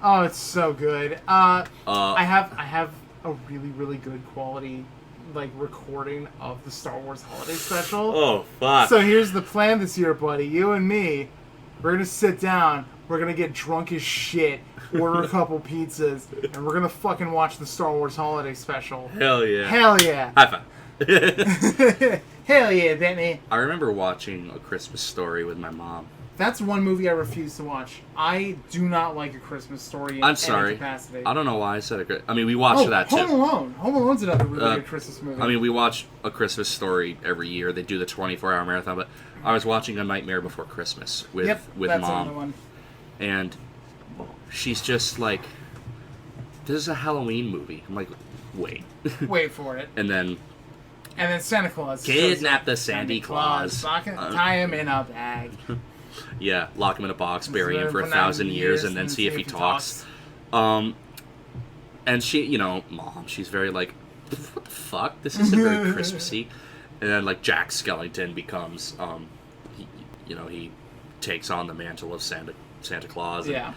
Oh, it's so good. I have a really, really good quality recording of the Star Wars Holiday Special. Oh, fuck. So here's the plan this year, buddy. You and me, we're gonna sit down, we're gonna get drunk as shit, order a couple pizzas, and we're gonna fucking watch the Star Wars Holiday Special. Hell yeah. Hell yeah. High five. Hell yeah, Bentley. I remember watching A Christmas Story with my mom. That's one movie I refuse to watch. I do not like A Christmas Story in I'm sorry. any capacity. I don't know why I said it. I mean, we watched that too. Home Alone. Home Alone's another really good Christmas movie. I mean, we watch A Christmas Story every year. They do the 24-hour marathon, but I was watching A Nightmare Before Christmas with that's Mom. another one. And she's just like, this is a Halloween movie. I'm like, wait. Wait for it. And then Santa Claus. kidnap the Sandy Claus. Tie him in a bag. Yeah, lock him in a box, bury him for 1,000 years, and then see if he talks. And she, Mom, she's very like, what the fuck? This isn't very Christmassy. And then, Jack Skellington becomes, he takes on the mantle of Santa Claus. And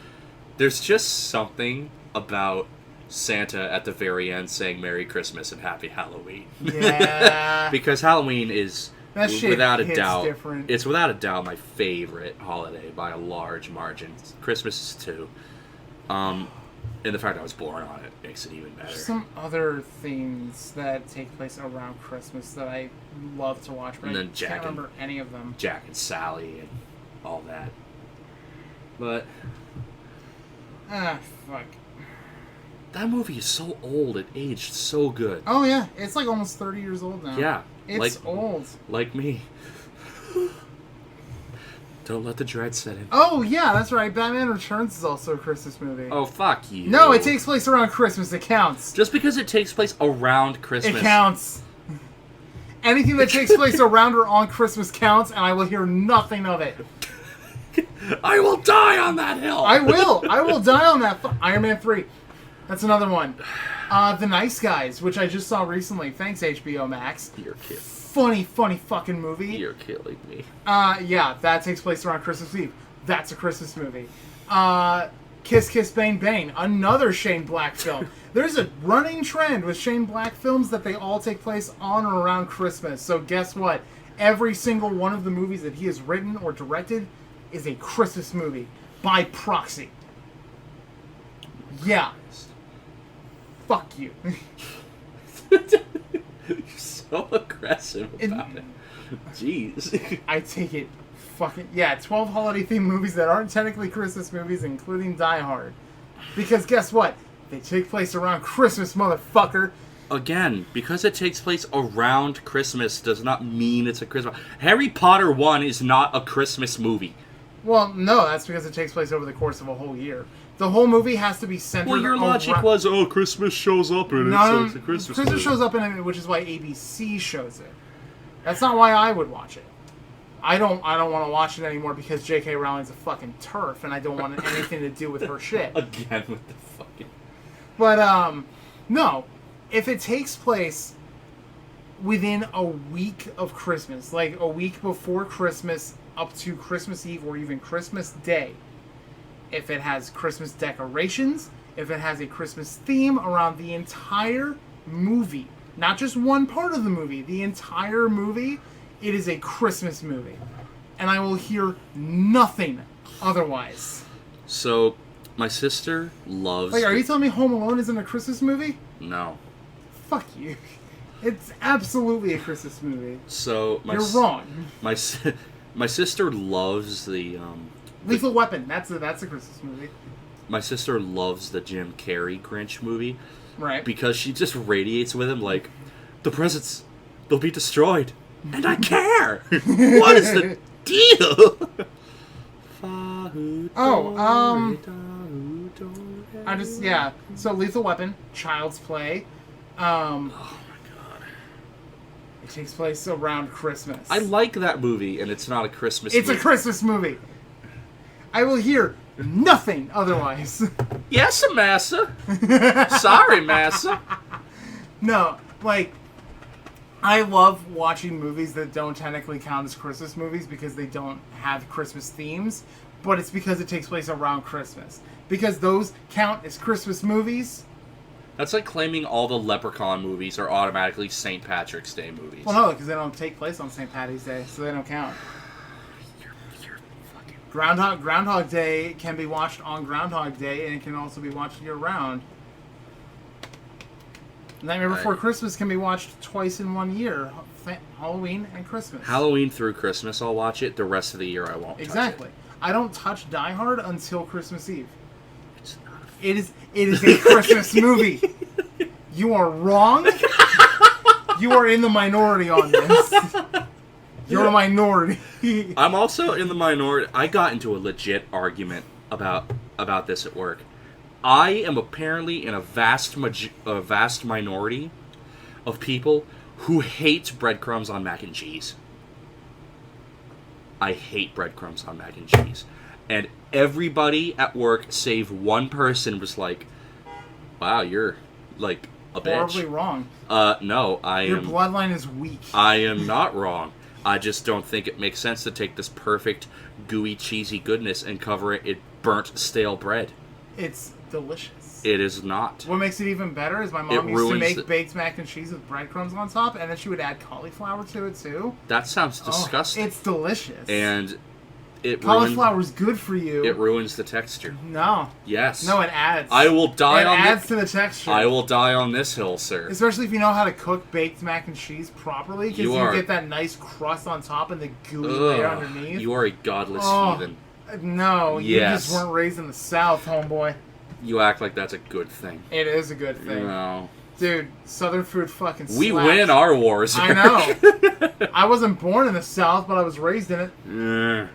there's just something about Santa at the very end saying Merry Christmas and Happy Halloween. Yeah. Because Halloween is... That shit without a hits doubt, different. It's without a doubt my favorite holiday by a large margin. Christmas is too. And the fact I was born on it makes it even better. Some other themes that take place around Christmas that I love to watch, but I can't remember any of them. Jack and Sally and all that. But fuck. That movie is so old. It aged so good. Oh yeah, it's almost 30 years old now. Yeah. It's old. Like me. Don't let the dread set in. Oh, yeah, that's right. Batman Returns is also a Christmas movie. Oh, fuck you. No, it takes place around Christmas. It counts. Just because it takes place around Christmas. It counts. Anything that takes place around or on Christmas counts, and I will hear nothing of it. I will die on that hill. I will. I will die on that. Iron Man 3. That's another one. The Nice Guys, which I just saw recently. Thanks, HBO Max. You're kidding. Funny fucking movie. You're killing me. Yeah, that takes place around Christmas Eve. That's a Christmas movie. Kiss Kiss Bang Bang, another Shane Black film. There's a running trend with Shane Black films that they all take place on or around Christmas. So guess what? Every single one of the movies that he has written or directed is a Christmas movie by proxy. Yeah. Fuck you. You're so aggressive about it. Jeez. I take it fucking... Yeah, 12 holiday-themed movies that aren't technically Christmas movies, including Die Hard. Because guess what? They take place around Christmas, motherfucker. Again, because it takes place around Christmas does not mean it's a Christmas... Harry Potter 1 is not a Christmas movie. Well, no, that's because it takes place over the course of a whole year. The whole movie has to be centered. Well, your logic was, Christmas shows up in it, so it's a Christmas movie. Christmas shows up in it, which is why ABC shows it. That's not why I would watch it. I don't want to watch it anymore because J.K. Rowling's a fucking turf, and I don't want anything to do with her shit. Again with the fucking... But, no. If it takes place within a week of Christmas, like a week before Christmas up to Christmas Eve or even Christmas Day, if it has Christmas decorations, if it has a Christmas theme around the entire movie, not just one part of the movie, the entire movie, it is a Christmas movie. And I will hear nothing otherwise. So, my sister loves... Like, are you telling me Home Alone isn't a Christmas movie? No. Fuck you. It's absolutely a Christmas movie. So, You're wrong. My sister loves the... Lethal Weapon. That's a Christmas movie. My sister loves the Jim Carrey Grinch movie. Right. Because she just radiates with him like, the presents, they'll be destroyed. And I care! What is the deal? Yeah. So Lethal Weapon, Child's Play. Oh my god. It takes place around Christmas. I like that movie, and it's not a Christmas It's movie. a Christmas movie. I will hear nothing otherwise. Yes, massa. Sorry, massa. No, like, I love watching movies that don't technically count as Christmas movies because they don't have Christmas themes, but it's because it takes place around Christmas. Because those count as Christmas movies. That's like claiming all the Leprechaun movies are automatically St. Patrick's Day movies. Well, no, because they don't take place on St. Patty's Day, so they don't count. You're fucking... Groundhog Day can be watched on Groundhog Day, and it can also be watched year-round. Nightmare Before Christmas can be watched twice in 1 year. Halloween and Christmas. Halloween through Christmas, I'll watch it. The rest of the year, I won't Exactly. touch it. I don't touch Die Hard until Christmas Eve. It's not It is a Christmas movie. You are wrong. You are in the minority on this. You're a minority. I'm also in the minority. I got into a legit argument about this at work. I am apparently in a vast minority of people who hate breadcrumbs on mac and cheese. I hate breadcrumbs on mac and cheese. And everybody at work, save one person, was like, wow, you're, like, a bitch. Horribly wrong. No, Your bloodline is weak. I am not wrong. I just don't think it makes sense to take this perfect, gooey, cheesy goodness and cover it in burnt, stale bread. It's delicious. It is not. What makes it even better is my mom used to make baked mac and cheese with breadcrumbs on top, and then she would add cauliflower to it, too. That sounds disgusting. It's delicious. And cauliflower's good for you. It ruins the texture. No. Yes. No, it adds. I will die on It adds to the texture. I will die on this hill, sir. Especially if you know how to cook baked mac and cheese properly, because you get that nice crust on top and the gooey layer underneath. You are a godless heathen. No, you just weren't raised in the South, homeboy. You act like that's a good thing. It is a good thing. No. Dude, Southern food fucking slaps. We win our wars. I know. I wasn't born in the South, but I was raised in it. No.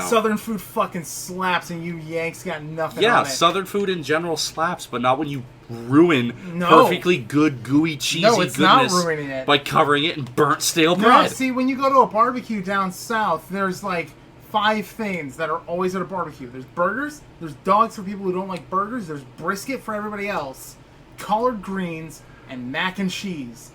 Southern food fucking slaps, and you Yanks got nothing on it. Yeah, Southern food in general slaps, but not when you ruin perfectly good, gooey, cheesy goodness not ruining it. by covering it in burnt, stale bread. No, see, when you go to a barbecue down south, there's like 5 things that are always at a barbecue. There's burgers, there's dogs for people who don't like burgers, there's brisket for everybody else, collard greens, and mac and cheese.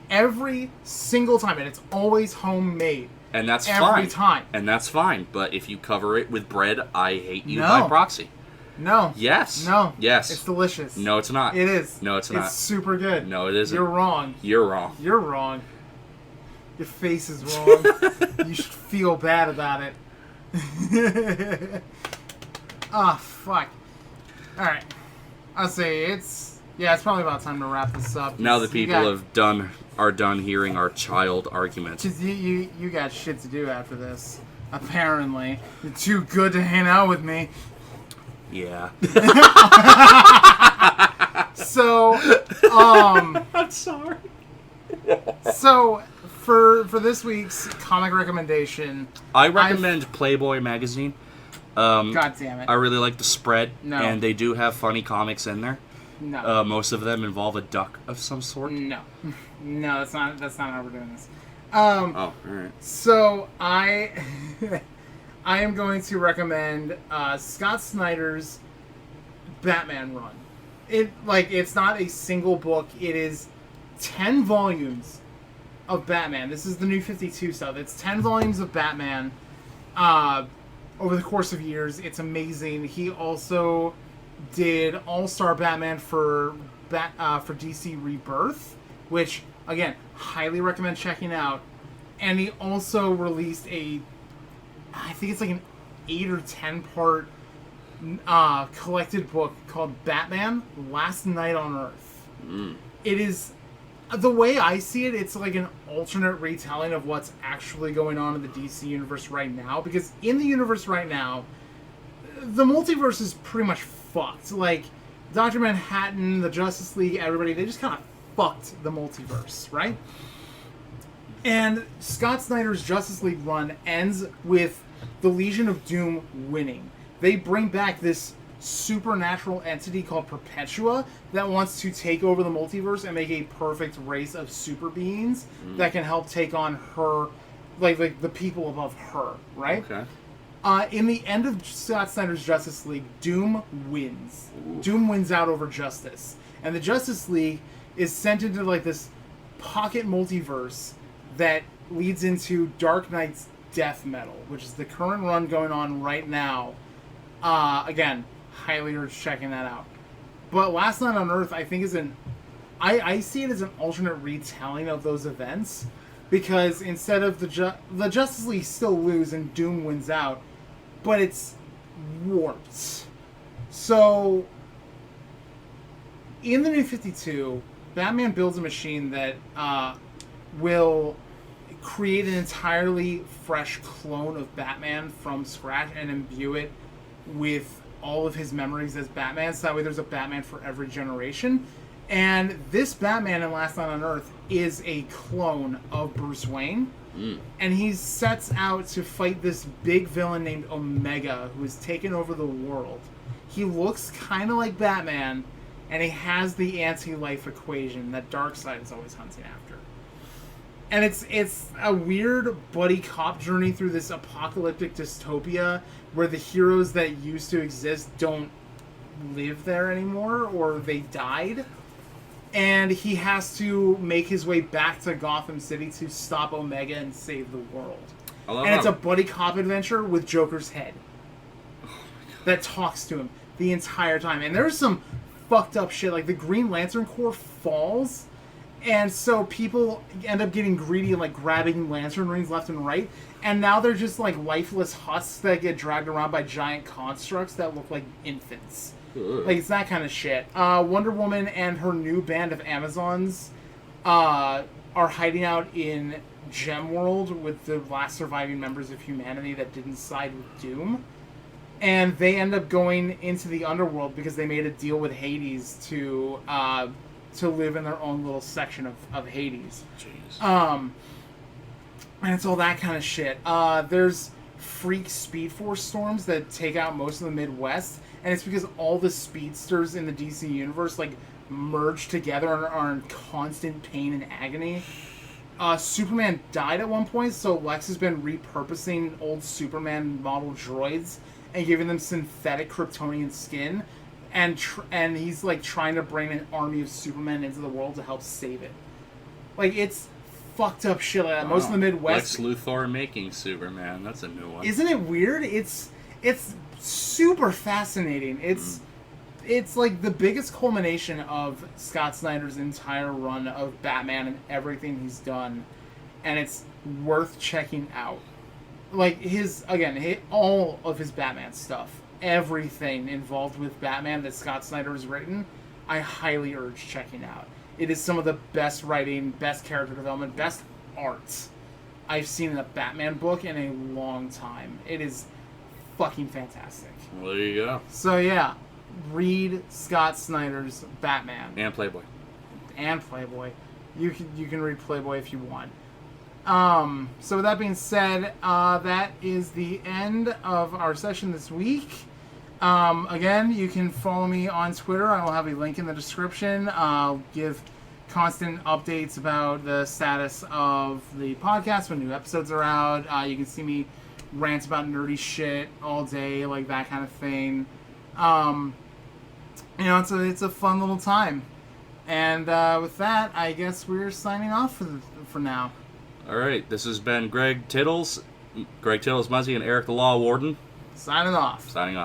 Every single time, and it's always homemade. And that's every fine. Time. And that's fine. But if you cover it with bread, I hate you by proxy. No. Yes. No. Yes. It's delicious. No, it's not. It is. No, it's not. It's super good. No, it isn't. You're wrong. You're wrong. You're wrong. Your face is wrong. You should feel bad about it. Oh, fuck. Alright. I'll say it's probably about time to wrap this up. Now the people are done hearing our child argument. Cause you got shit to do after this. Apparently. You're too good to hang out with me. Yeah. So, I'm sorry. So, for this week's comic recommendation, I recommend Playboy magazine. God damn it! I really like the spread, No. and they do have funny comics in there. No. Most of them involve a duck of some sort. No, that's not how we're doing this. Oh, all right. So I am going to recommend Scott Snyder's Batman run. It's not a single book. It is 10 volumes of Batman. This is the New 52 stuff. It's 10 volumes of Batman over the course of years. It's amazing. He also did All-Star Batman for DC Rebirth, which, again, highly recommend checking out. And he also released I think it's like an 8 or 10 part collected book called Batman Last Night on Earth. It is, the way I see it, it's like an alternate retelling of what's actually going on in the DC universe right now, because in the universe right now, the multiverse is pretty much fucked. Like, Dr. Manhattan, the Justice League, everybody, they just kind of fucked the multiverse, right? And Scott Snyder's Justice League run ends with the Legion of Doom winning. They bring back this supernatural entity called Perpetua that wants to take over the multiverse and make a perfect race of super beings that can help take on her, like the people above her, right? Okay. In the end of Scott Snyder's Justice League, Doom wins. Ooh. Doom wins out over Justice. And the Justice League is sent into like this pocket multiverse that leads into Dark Knight's Death Metal, which is the current run going on right now. Again, highly urge checking that out. But Last Night on Earth, I think, is I see it as an alternate retelling of those events, because instead of the Justice League still lose and Doom wins out, but it's warped. So, in the New 52, Batman builds a machine that will create an entirely fresh clone of Batman from scratch and imbue it with all of his memories as Batman, so that way there's a Batman for every generation. And this Batman in Last Night on Earth is a clone of Bruce Wayne. And he sets out to fight this big villain named Omega, who has taken over the world. He looks kind of like Batman, and he has the anti-life equation that Darkseid is always hunting after. And it's a weird buddy cop journey through this apocalyptic dystopia where the heroes that used to exist don't live there anymore, or they died. And he has to make his way back to Gotham City to stop Omega and save the world. And it's a buddy cop adventure with Joker's head that talks to him the entire time. And there's some fucked up shit, like the Green Lantern Corps falls, and so people end up getting greedy and like grabbing lantern rings left and right, and now they're just like lifeless husks that get dragged around by giant constructs that look like infants. Like, it's that kind of shit. Wonder Woman and her new band of Amazons are hiding out in Gem World with the last surviving members of humanity that didn't side with Doom. And they end up going into the underworld because they made a deal with Hades to live in their own little section of Hades. Jeez. And it's all that kind of shit. There's freak Speed Force storms that take out most of the Midwest, and it's because all the speedsters in the DC universe like merge together and are in constant pain and agony. Superman died at one point, so Lex has been repurposing old Superman model droids and giving them synthetic Kryptonian skin, and he's like trying to bring an army of Supermen into the world to help save it. Like, it's fucked up shit like that. Most of the Midwest. Lex Luthor making Superman. That's a new one. Isn't it weird? It's super fascinating. It's like the biggest culmination of Scott Snyder's entire run of Batman and everything he's done, and it's worth checking out. Like, all of his Batman stuff, everything involved with Batman that Scott Snyder has written, I highly urge checking out. It is some of the best writing, best character development, best art I've seen in a Batman book in a long time. It is fucking fantastic. Well, there you go. So yeah, read Scott Snyder's Batman. And Playboy. You can read Playboy if you want. So with that being said, that is the end of our session this week. Again, you can follow me on Twitter. I will have a link in the description. I'll give constant updates about the status of the podcast when new episodes are out. You can see me rant about nerdy shit all day, like that kind of thing. It's a fun little time. And with that, I guess we're signing off for now. All right, this has been Greg Tittles Muzzy, and Eric the Law Warden. Signing off. Signing off.